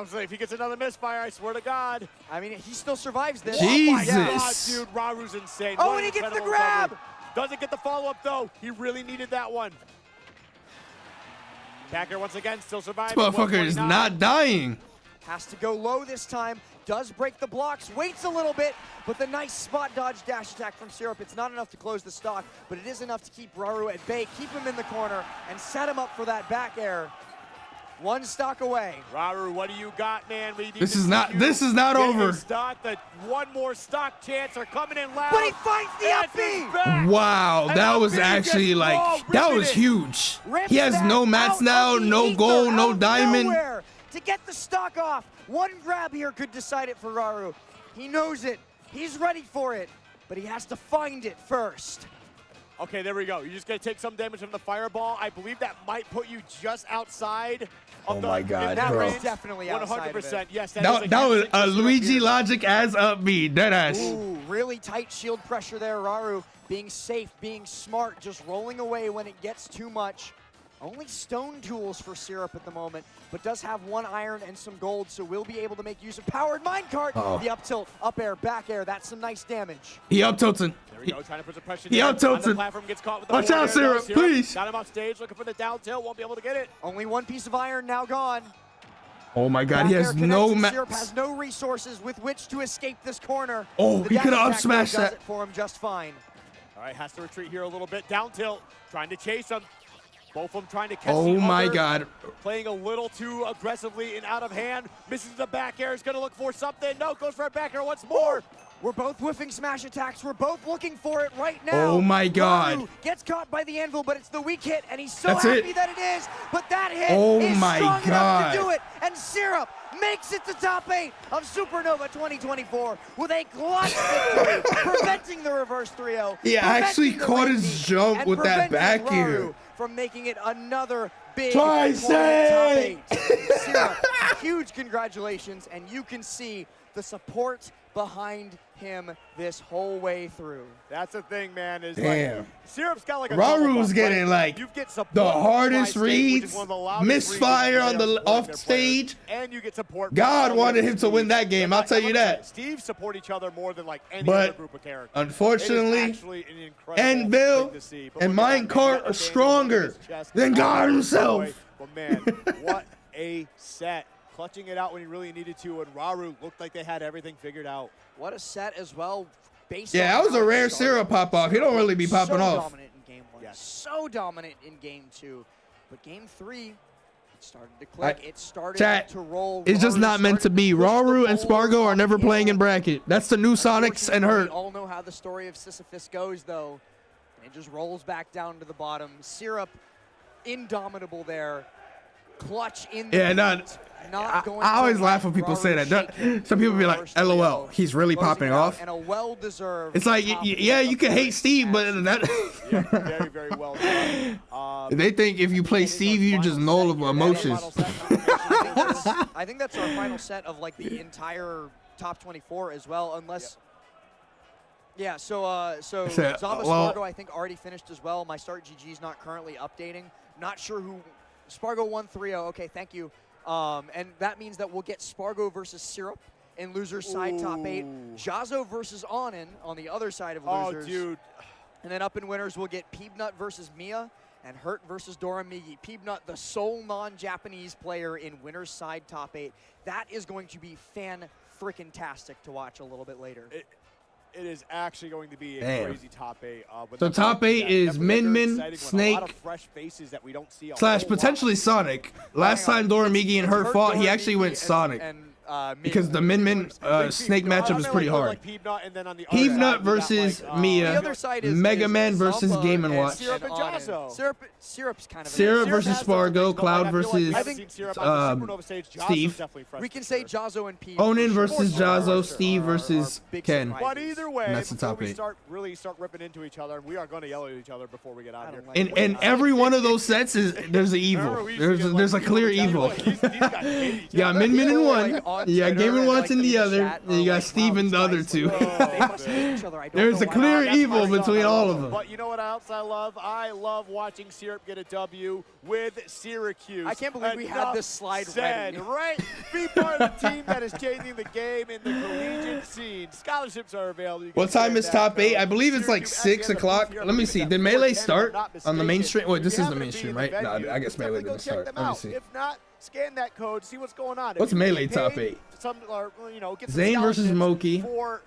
So if he gets another misfire, I swear to God. I mean, he still survives this. Jesus. Oh my God, dude, Raru's insane. Oh, and he gets the grab. Recovery. Doesn't get the follow-up, though. He really needed that one. Packer, once again, still surviving. This motherfucker is not dying. Has to go low this time. Does break the blocks. Waits a little bit, but the nice spot dodge dash attack from Syrup. It's not enough to close the stock, but it is enough to keep Raru at bay, keep him in the corner, and set him up for that back air. 1 stock away. Raru, what do you got, man? This is not over. Stock, the 1 more stock chance are coming in loud. But he finds the up B. Wow, that was actually like, that was huge. He has no mats now, no gold, no diamond. To get the stock off. 1 grab here could decide it for Raru. He knows it. He's ready for it, but he has to find it first. Okay, there we go. You're just going to take some damage from the fireball. I believe that might put you just outside of my God, that bro. Range, definitely 100%. Yes, that was a Luigi logic as up B. Deadass. Ooh, really tight shield pressure there. Raru being safe, being smart, just rolling away when it gets too much. Only stone tools for Syrup at the moment, but does have 1 iron and some gold, so will be able to make use of powered minecart. The up tilt, up air, back air. That's some nice damage. He up tilting. There we go, trying to put some pressure. He up tilting. Watch out, Syrup, please. Got him off stage, looking for the down tilt. Won't be able to get it. Only 1 piece of iron now gone. Oh my God, he has no mats. Syrup has no resources with which to escape this corner. Oh, he could have up smashed that. Does it for him just fine. All right, has to retreat here a little bit. Down tilt, trying to chase him. Both of them trying to catch Oh my God. Playing a little too aggressively and out of hand. Misses the back air. Is going to look for something. No, goes for a back air once more. We're both whiffing smash attacks. We're both looking for it right now. Oh my God. Raru gets caught by the anvil, but it's the weak hit, and he's so happy that it is. But that hit is strong enough to do it. And Syrup makes it to top 8 of Supernova 2024 with a clutch victory, preventing the reverse 3-0. He actually caught his jump with that back air. From making it another big top 8. Syrup, huge congratulations, and you can see the support behind him this whole way through. That's the thing, man. Is damn. Like, Syrup's got like a Raru's getting like the hardest reads, misfire on the off stage, and you get support. God wanted him to win that game. I'll tell you that. Steve support each other more than like any other group of characters. Unfortunately, Anvil and Minecart are stronger than God himself. But man, what a set. Clutching it out when he really needed to, and Raru looked like they had everything figured out. What a set as well. That was a rare Syrup pop off. He don't really be popping off. So dominant in game 1. So dominant in game 2. But game 3, it started to click. It started to roll. It's just not meant to be. Raru and Spargo are never playing in bracket. That's the new Sonics and Hurt. We all know how the story of Sisyphus goes, though. It just rolls back down to the bottom. Syrup, indomitable there. Clutch in the I always laugh when people say that. Some people be like, LOL, he's really popping off. And a well-deserved. It's like, yeah, you can hate Steve, but that. Very, very well done. They think if you play Steve, you just null of emotions. I think that's our final set of like the entire top 24 as well, unless. Yeah, so Zava Spargo, I think, already finished as well. My Start GG's not currently updating. Not sure who. Spargo 1-3-0. Okay, thank you. And that means that we'll get Spargo versus Syrup in losers side top 8. Jazo versus Onin on the other side of losers. Oh, dude. And then up in winners, we'll get Peebnut versus Mia and Hurt versus Doramigi. Peebnut, the sole non-Japanese player in winners side top 8. That is going to be fan-frickin-tastic to watch a little bit later. It is actually going to be a crazy top 8. So top 8 is Min, Snake, / potentially Sonic. Last time Doramigi and Hurt fought, he actually went Sonic. And because the Min Snake matchup is pretty hard. Peanut versus Mia, Mega Man versus Game & Watch, Syrup's kind of Syrup versus Spargo, Cloud versus Steve. We can say Jazzo and P. Onin versus Jazzo, Steve versus Ken. But either way, and that's the top we 8. really start ripping into each other, and we are going to yell at each other before we get out here. In every one of those sets there's an evil. There's a clear evil. You got Min in one, you got Game & Watch in the other, and you got Steve in the other 2. There's a clear evil between all of them. But you know what else I love? I love watching Syrup get a W with Syracuse. I can't believe we had this slide ready. Right? Be part of the team that is changing the game in the collegiate scene. Scholarships are available. What time is top 8? I believe it's like 6 o'clock. Let me see. Did Melee start on the mainstream? Wait, this is the mainstream, right? No, I guess Melee didn't start. Let me see. If not, scan that code, see what's going on. What's Melee top 8? Get Zane versus Moki. For,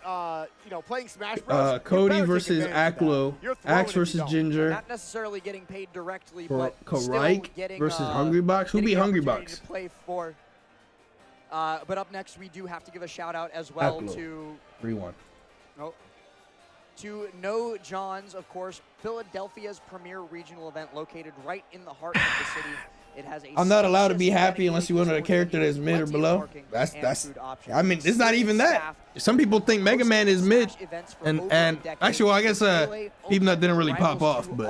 playing Smash Bros. Cody versus Aklo. Axe versus Ginger. Not necessarily getting paid directly, but Karike versus Hungrybox. Who beat Hungrybox? Play for. But up next, we do have to give a shout out as well to 3-1. Oh, to No Johns, of course, Philadelphia's premier regional event located right in the heart of the city. It has a I'm not allowed to be happy unless you want a character that's mid or below. That's I mean, it's not even that. Some people think Mega Man is mid, and actually, well, I guess Peanut didn't really pop off, but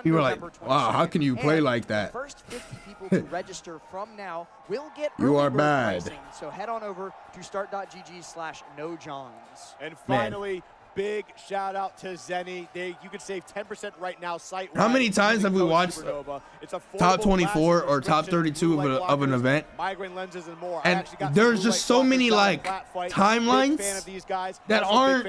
people were like, wow, how can you play like that? First 50 people to register from now will get you are bad. Pricing. So head on over to start.gg/nojohns. And finally, big shout out to Zenny. You can save 10% right now. How many times have we watched top 24 or top 32 of an event? Migraine lenses and more. And there's just so many like timelines that aren't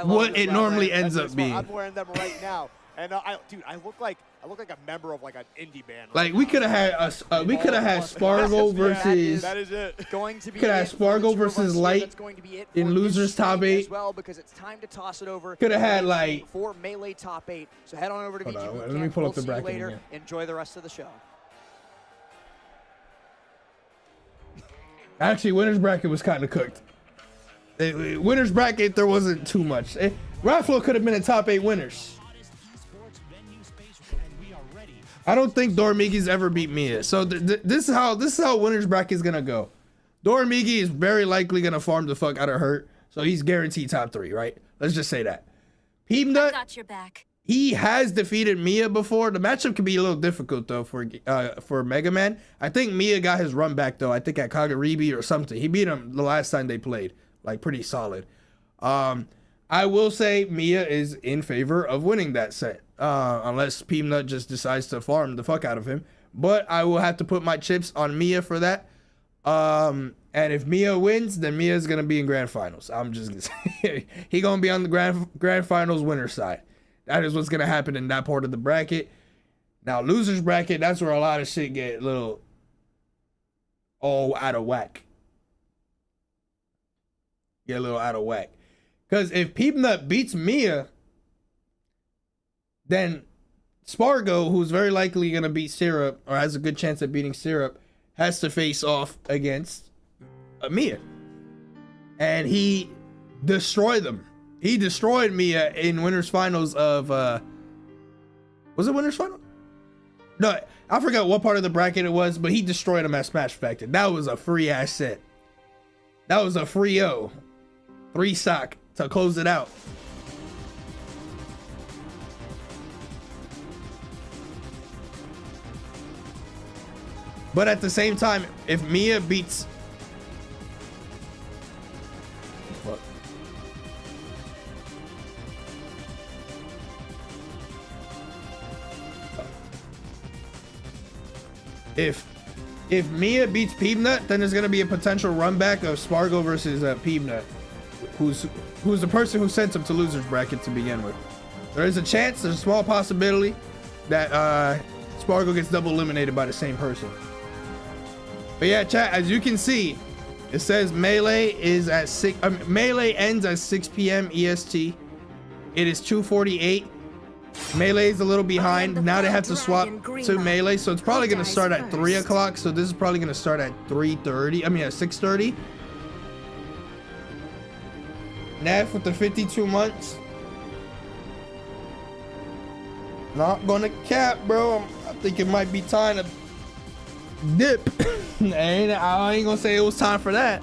what it normally ends up being. I'm wearing them right now. And dude, I look like a member of like an indie band. Like we could have had Spargo versus. That is it. Going to be. Could have Spargo versus Light in losers top 8 as well, because it's time to toss it over. Could have had like for Melee top 8. So head on over to VG Bootcamp. Let me pull up the bracket later. again. Enjoy the rest of the show. Actually, winner's bracket was kind of cooked. Winner's bracket, there wasn't too much. Rafflo could have been a top 8 winners. I don't think Dormigi's ever beat Mia. So this is how winner's bracket is gonna go. Dormigi is very likely gonna farm the fuck out of Hurt, so he's guaranteed top 3, right? Let's just say that. Peanut, got your back. He has defeated Mia before. The matchup can be a little difficult though for Mega Man. I think Mia got his run back though. I think at Kagaribi or something. He beat him the last time they played, like pretty solid. I will say Mia is in favor of winning that set. Unless Peanut just decides to farm the fuck out of him. But I will have to put my chips on Mia for that. And if Mia wins, then Mia's going to be in Grand Finals. I'm just going to say, he going to be on the Grand Finals winner side. That is what's going to happen in that part of the bracket. Now, loser's bracket, that's where a lot of shit get a little all out of whack. Get a little out of whack. Because if Peanut beats Mia, then Spargo, who's very likely going to beat Syrup, or has a good chance of beating Syrup, has to face off against Mia. And he destroyed them. He destroyed Mia in Winners Finals of... was it Winners Final? No, I forgot what part of the bracket it was, but he destroyed him at Smash Factor. That was a free-ass set. That was a free-o. 3 stock to close it out. But at the same time, if Mia beats... What? If Mia beats Peanut, then there's going to be a potential run back of Spargo versus Peanut, who's the person who sent him to loser's bracket to begin with. There is a chance, there's a small possibility that Spargo gets double eliminated by the same person. But yeah, chat, as you can see, it says Melee is at Melee ends at 6 p.m. EST. It is 2:48. Melee's a little behind. Now they have to swap to melee, so it's probably gonna start at 3 o'clock. So this is probably gonna start at 3:30. I mean at 6:30. Neff with the 52 months. Not gonna cap, bro. I think it might be time to dip. I ain't gonna say it was time for that.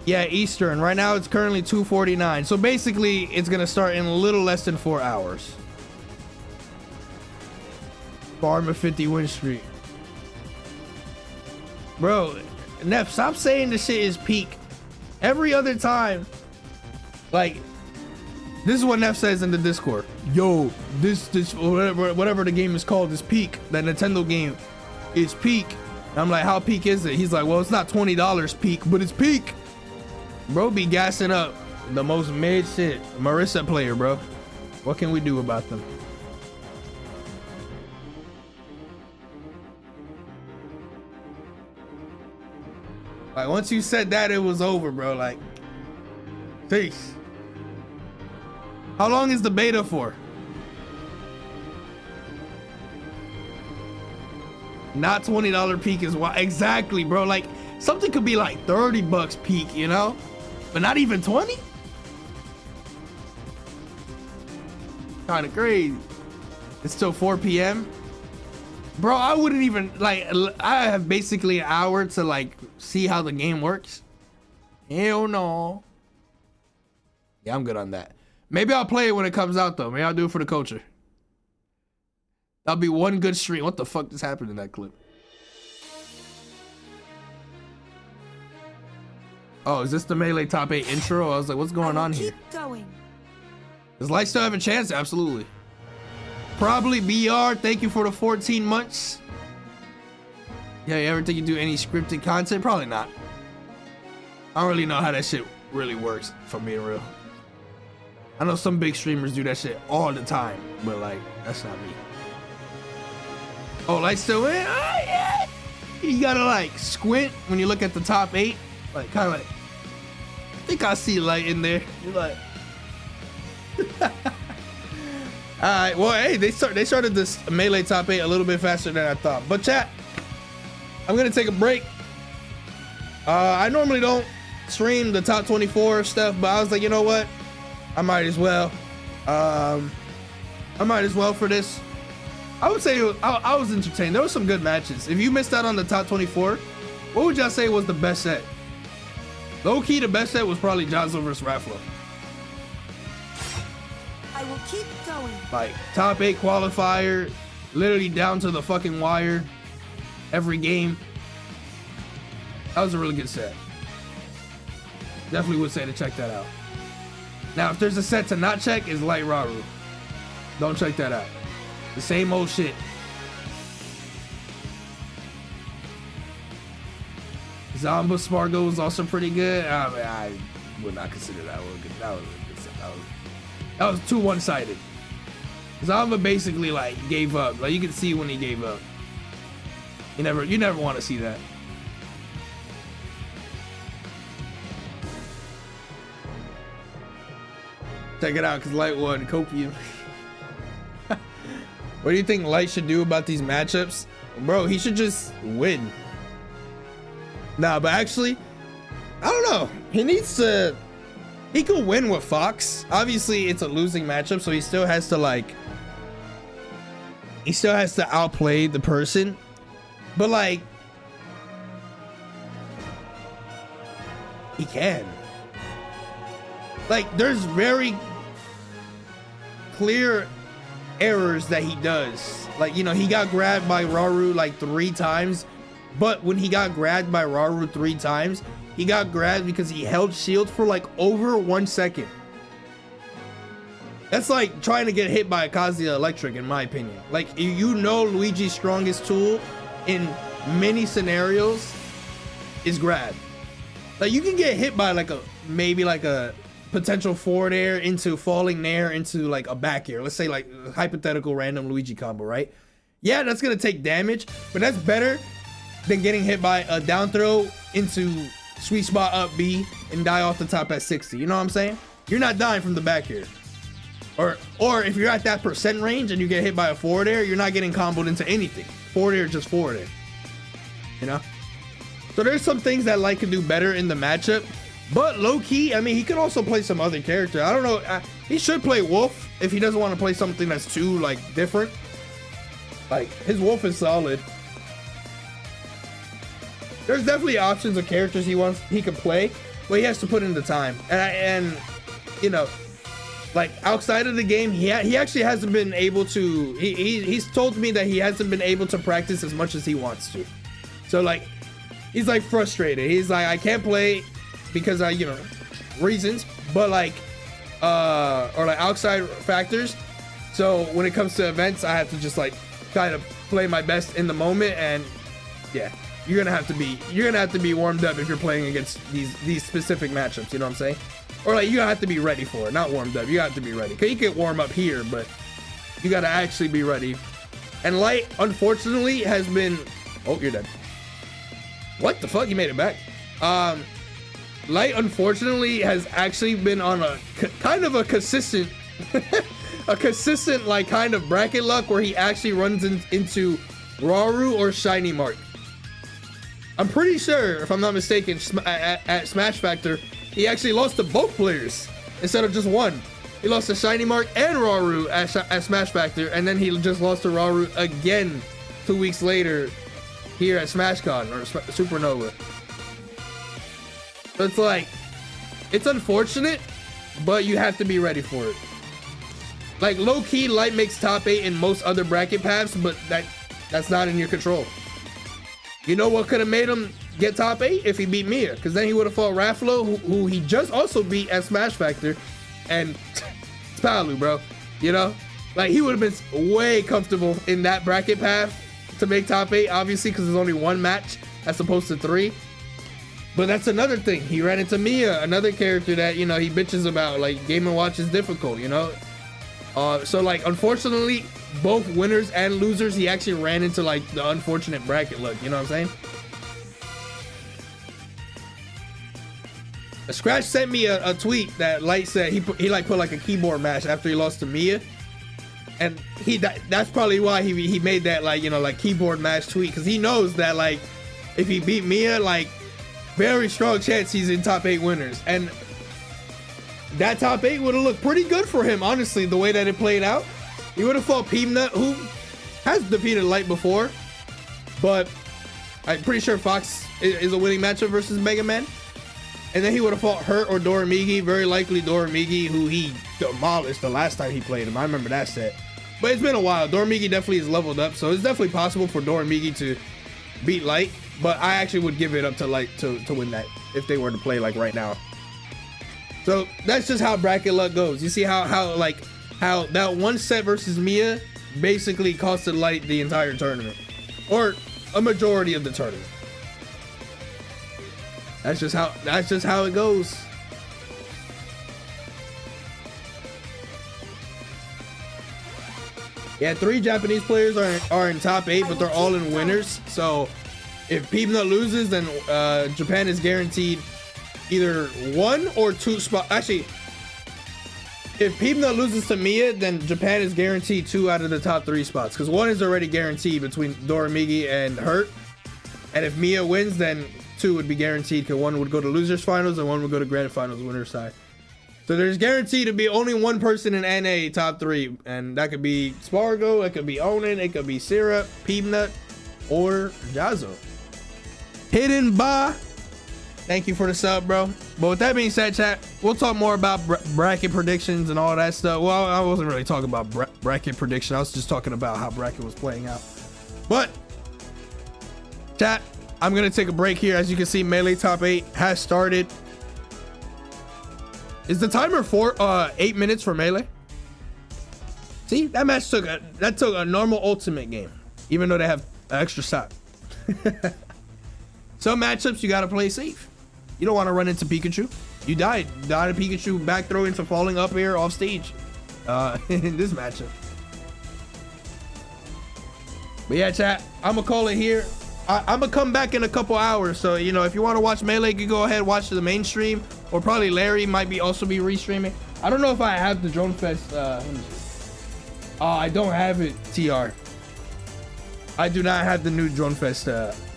Yeah, Eastern. Right now it's currently 2:49. So basically it's gonna start in a little less than 4 hours. Farm a 50 win streak. Bro, Neff, stop saying the shit is peak. Every other time, like, this is what Neff says in the Discord. Yo, this whatever the game is called is peak. That Nintendo game is peak. And I'm like, how peak is it? He's like, well, it's not $20 peak, but it's peak. Bro be gassing up the most mid shit. Marissa player, bro. What can we do about them? Like, once you said that, it was over, bro. Like, peace. How long is the beta for? Not $20 peak is why. Exactly, bro. Like, something could be like $30 peak, you know? But not even 20? Kind of crazy. It's still 4 p.m. Bro, I wouldn't even, like, I have basically an hour to, like, see how the game works. Hell no. Yeah, I'm good on that. Maybe I'll play it when it comes out, though. Maybe I'll do it for the culture. That'll be one good stream. What the fuck just happened in that clip? Oh, is this the Melee Top 8 intro? I was like, what's going on here? Does Light still have a chance? Absolutely. Probably BR. Thank you for the 14 months. Yeah, you ever think you do any scripted content? Probably not. I don't really know how that shit really works, if I'm being real. I know some big streamers do that shit all the time, but like, that's not me. Oh, Light still in? Oh, yeah. You gotta like squint when you look at the top 8. Like, kind of like, I think I see Light in there. You're like, all right. Well, hey, they started this Melee Top 8 a little bit faster than I thought. But chat, I'm gonna take a break. I normally don't stream the top 24 stuff, but I was like, you know what? I might as well. I might as well for this. I would say I was entertained. There were some good matches. If you missed out on the top 24, what would y'all say was the best set? Low key, the best set was probably Jazzo versus Rafflo. I will keep going. Like, top 8 qualifier, literally down to the fucking wire, every game. That was a really good set. Definitely would say to check that out. Now, if there's a set to not check, is Light Raru. Don't check that out. The same old shit. Zomba Spargo was also pretty good. I mean, I would not consider that one good. That was a good set. That was too one-sided. Zomba basically like gave up. Like, you can see when he gave up. You never want to see that. Check it out, because Light won Copium. What do you think Light should do about these matchups? Bro, he should just win. Nah, but actually, I don't know. He could win with Fox. Obviously, it's a losing matchup, so he still has to outplay the person. But like, he can. Like, there's very clear errors that he does. Like, you know, he got grabbed by Raru like 3 times, but when he got grabbed by Raru 3 times, he got grabbed because he held shield for like over 1 second. That's like trying to get hit by a Kazuya Electric, in my opinion. Like, you know, Luigi's strongest tool in many scenarios is grab. Like, you can get hit by like maybe a potential forward air into falling nair into like a back air. Let's say like a hypothetical random Luigi combo, right? Yeah, that's gonna take damage, but that's better than getting hit by a down throw into sweet spot up B and die off the top at 60. You know what I'm saying? You're not dying from the back here. Or if you're at that percent range and you get hit by a forward air, you're not getting comboed into anything. Forward air, just forward air. You know? So there's some things that Light can do better in the matchup. But low key, I mean, he could also play some other character. I don't know. He should play Wolf if he doesn't want to play something that's too, like, different. Like, his Wolf is solid. There's definitely options of characters he could play, but he has to put in the time. And you know, like outside of the game, he actually hasn't been able to. He's told me that he hasn't been able to practice as much as he wants to. So like, he's like frustrated. He's like, I can't play because you know, reasons, but like, or like outside factors. So when it comes to events, I have to just like kind of play my best in the moment, and yeah. You're gonna have to be warmed up if you're playing against these specific matchups. You know what I'm saying? Or like you have to be ready for it, not warmed up. You have to be ready. Cause you can warm up here, but you gotta actually be ready. And Light, unfortunately, has been. Oh, you're dead. What the fuck? You made it back. Light, unfortunately, has actually been on a kind of a consistent, like kind of bracket luck where he actually runs into Rauru or Shiny Mark. I'm pretty sure, if I'm not mistaken, at Smash Factor, he actually lost to both players instead of just one. He lost to Shiny Mark and Rauru at Smash Factor, and then he just lost to Rauru again 2 weeks later here at SmashCon or Supernova. So it's like, it's unfortunate, but you have to be ready for it. Like low-key, Light makes top 8 in most other bracket paths, but that's not in your control. You know what could have made him get top 8 if he beat Mia? Because then he would have fought Raffalo, who he just also beat at Smash Factor, and it's Palu, bro. You know, like he would have been way comfortable in that bracket path to make top 8, obviously, because there's only one match as opposed to 3. But that's another thing. He ran into Mia, another character that, you know, he bitches about. Like, Game & Watch is difficult, you know? So, like, unfortunately, both winners and losers, he actually ran into, like, the unfortunate bracket luck. You know what I'm saying? Scratch sent me a tweet that Light said he put like a keyboard mash after he lost to Mia. And that's probably why he made that, like, you know, like, keyboard mash tweet. Because he knows that, like, if he beat Mia, like, very strong chance he's in top 8 winners. And that top 8 would have looked pretty good for him, honestly, the way that it played out. He would have fought Peanut, who has defeated Light before. But I'm pretty sure Fox is a winning matchup versus Mega Man. And then he would have fought Hurt or Doramigi, very likely Doramigi, who he demolished the last time he played him. I remember that set. But it's been a while. Doramigi definitely is leveled up, so it's definitely possible for Doramigi to beat Light. But I actually would give it up to Light to win that if they were to play like right now. So that's just how bracket luck goes. You see how that one set versus Mia basically costed Light the entire tournament, or a majority of the tournament. That's just how it goes. Yeah, 3 Japanese players are in top 8, but they're all in winners. So if Peanut loses, then Japan is guaranteed either 1 or 2 spots. Actually, if Peanut loses to Mia, then Japan is guaranteed 2 out of the top 3 spots, because 1 is already guaranteed between Doramigi and Hurt. And if Mia wins, then 2 would be guaranteed, because 1 would go to losers finals and 1 would go to grand finals winner side. So there's guaranteed to be only 1 person in NA top 3, and that could be Spargo, it could be Onin, it could be Syrup, Peanut, or Jazzo. Hidden Ba, thank you for the sub, bro. But with that being said, chat, we'll talk more about bracket predictions and all that stuff. Well, I wasn't really talking about bracket prediction. I was just talking about how bracket was playing out. But chat, I'm gonna take a break here. As you can see, Melee top 8 has started. Is the timer 8 minutes for Melee? See, that match took a normal Ultimate game, even though they have an extra shot. Some matchups you gotta play safe. You don't want to run into Pikachu. You died to Pikachu back throw into falling up air off stage in this matchup. But yeah, chat, I'm gonna call it here. I'm gonna come back in a couple hours. So, you know, if you want to watch Melee, you can go ahead and watch the main stream, or probably Larry might be also be restreaming. I don't know if I have the Drone Fest. I don't have it, TR. I do not have the new Drone Fest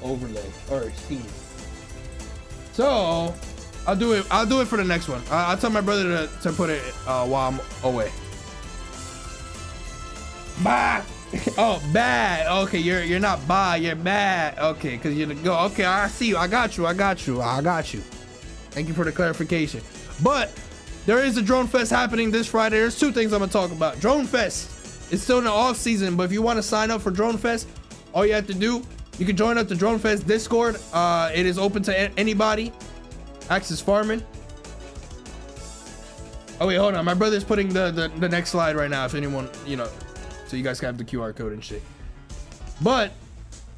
overlay or scene. So I'll do it for the next one. I'll tell my brother to put it while I'm away. Bye. Oh, bad. Okay, you're not bad, you're bad. Okay, because you're the go. Okay, I see you. I got you. Thank you for the clarification. But there is a Drone Fest happening this Friday. There's two things I'm gonna talk about. Drone Fest is still in the off season, but if you want to sign up for Drone Fest, all you have to do, you can join up the Drone Fest Discord. It is open to anybody. Access farming. Oh wait, hold on. My brother's putting the next slide right now. If anyone, you know, so you guys can have the QR code and shit. But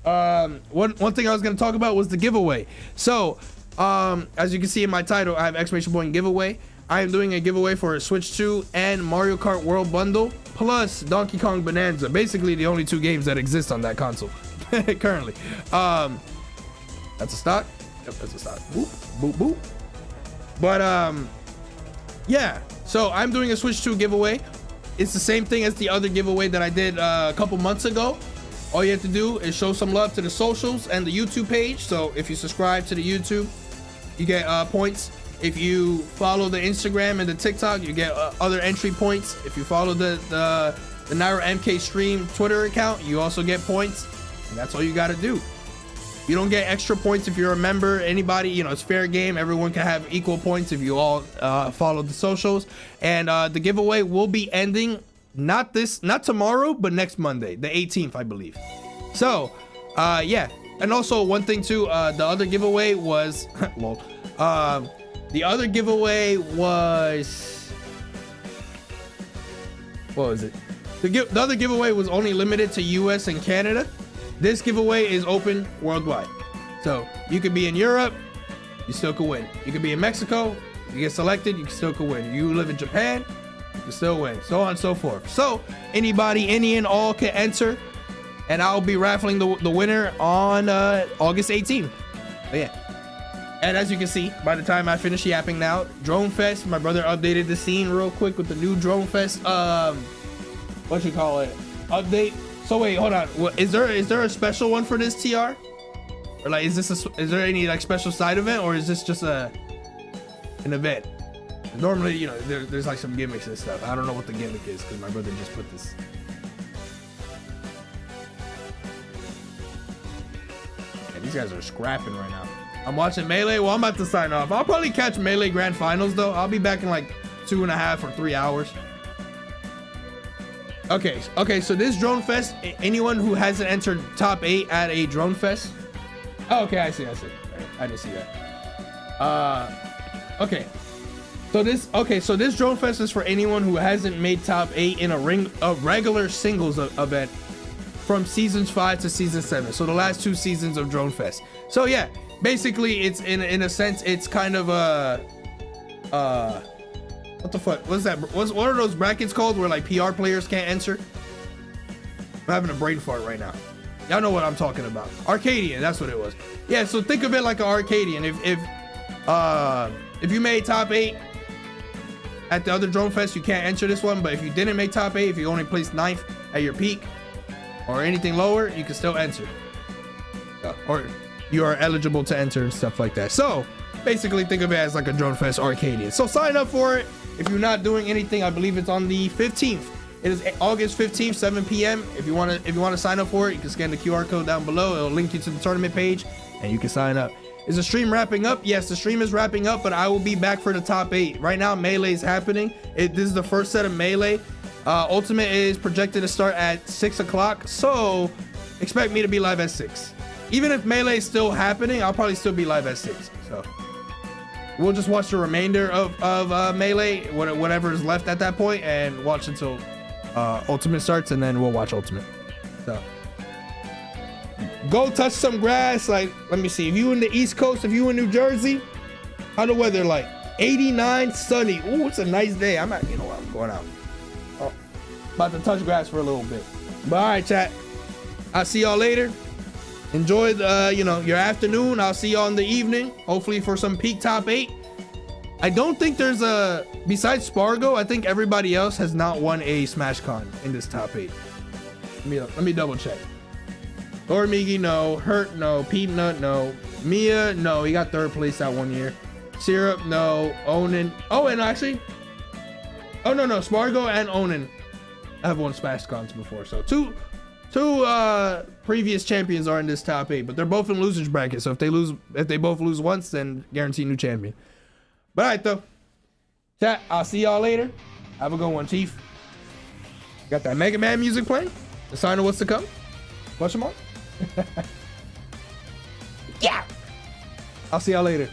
one thing I was gonna talk about was the giveaway. So as you can see in my title, I have exclamation point giveaway. I am doing a giveaway for a Switch 2 and Mario Kart World Bundle plus Donkey Kong Bonanza. Basically the only two games that exist on that console currently. That's a stock. Yep, that's a stock. Boop, boop, boop. But yeah, so I'm doing a Switch 2 giveaway. It's the same thing as the other giveaway that I did a couple months ago. All you have to do is show some love to the socials and the YouTube page. So if you subscribe to the YouTube, you get points. If you follow the Instagram and the TikTok, you get other entry points. If you follow the NairoMK stream Twitter account, you also get points. And that's all you got to do. You don't get extra points if you're a member. Anybody, you know, it's fair game. Everyone can have equal points if you all follow the socials. And the giveaway will be ending not tomorrow, but next Monday, the 18th, I believe. So, yeah. And also one thing too, the other giveaway was, lol. The other giveaway was, what was it? The other giveaway was only limited to US and Canada. This giveaway is open worldwide. So you could be in Europe, you still could win. You could be in Mexico, you get selected, you still could win. You live in Japan, you can still win. So on and so forth. So anybody, any and all can enter. And I'll be raffling the winner on August 18th. But yeah. And as you can see, by the time I finish yapping now, Drone Fest, my brother updated the scene real quick with the new Drone Fest, what you call it, update. So wait, hold on. Is there a special one for this TR? Or like, is there any like special side event, or is this just an event? Normally, you know, there's like some gimmicks and stuff. I don't know what the gimmick is because my brother just put this. Yeah, these guys are scrapping right now. I'm watching Melee. Well, I'm about to sign off. I'll probably catch Melee Grand Finals though. I'll be back in like 2.5 or 3 hours. Okay, so this Drone Fest, anyone who hasn't entered top 8 at a Drone Fest. Oh, okay, I see. I didn't see that. Okay. So this Drone Fest is for anyone who hasn't made top 8 in a regular singles event from seasons 5 to season 7. So the last 2 seasons of Drone Fest. So yeah, basically it's in a sense it's kind of a what the fuck? What's that? What are those brackets called where like PR players can't enter? I'm having a brain fart right now. Y'all know what I'm talking about. Arcadian, that's what it was. Yeah, so think of it like an Arcadian. If you made top 8 at the other Drone Fest, you can't enter this one. But if you didn't make top 8, if you only placed 9th at your peak or anything lower, you can still enter. Or you are eligible to enter and stuff like that. So basically think of it as like a Drone Fest Arcadian. So sign up for it. If you're not doing anything, I believe it's on the 15th. It is August 15th, 7 p.m. If you want to sign up for it, you can scan the QR code down below. It'll link you to the tournament page and you can sign up. Is the stream wrapping up? Yes, the stream is wrapping up, but I will be back for the top 8. Right now, Melee is happening. This is the first set of Melee. Ultimate is projected to start at 6 o'clock, so expect me to be live at 6. Even if Melee is still happening, I'll probably still be live at 6. So we'll just watch the remainder of Melee, whatever is left at that point, and watch until Ultimate starts, and then we'll watch Ultimate. So go touch some grass. Like, let me see. If you in the East Coast, if you in New Jersey, how the weather like? 89, sunny. Ooh, it's a nice day. I'm going out. Oh, about to touch grass for a little bit. But all right, chat. I'll see y'all later. Enjoy the, you know, your afternoon. I'll see y'all in the evening, hopefully for some peak top 8. I don't think there's a, besides Spargo, I think everybody else has not won a Smash Con in this top 8. Let me double check. Dormigi, no. Hurt, no. Peanut, no. Mia, no. He got 3rd place that 1 year. Syrup, no. Onin. Oh, and actually, oh no, Spargo and Onin have won Smash Cons before. So two previous champions are in this top 8, but they're both in losers bracket. So if they both lose once, then guaranteed new champion. But all right, though. Chat, I'll see y'all later. Have a good one, Chief. Got that Mega Man music playing? The sign of what's to come? Question mark? Yeah. I'll see y'all later.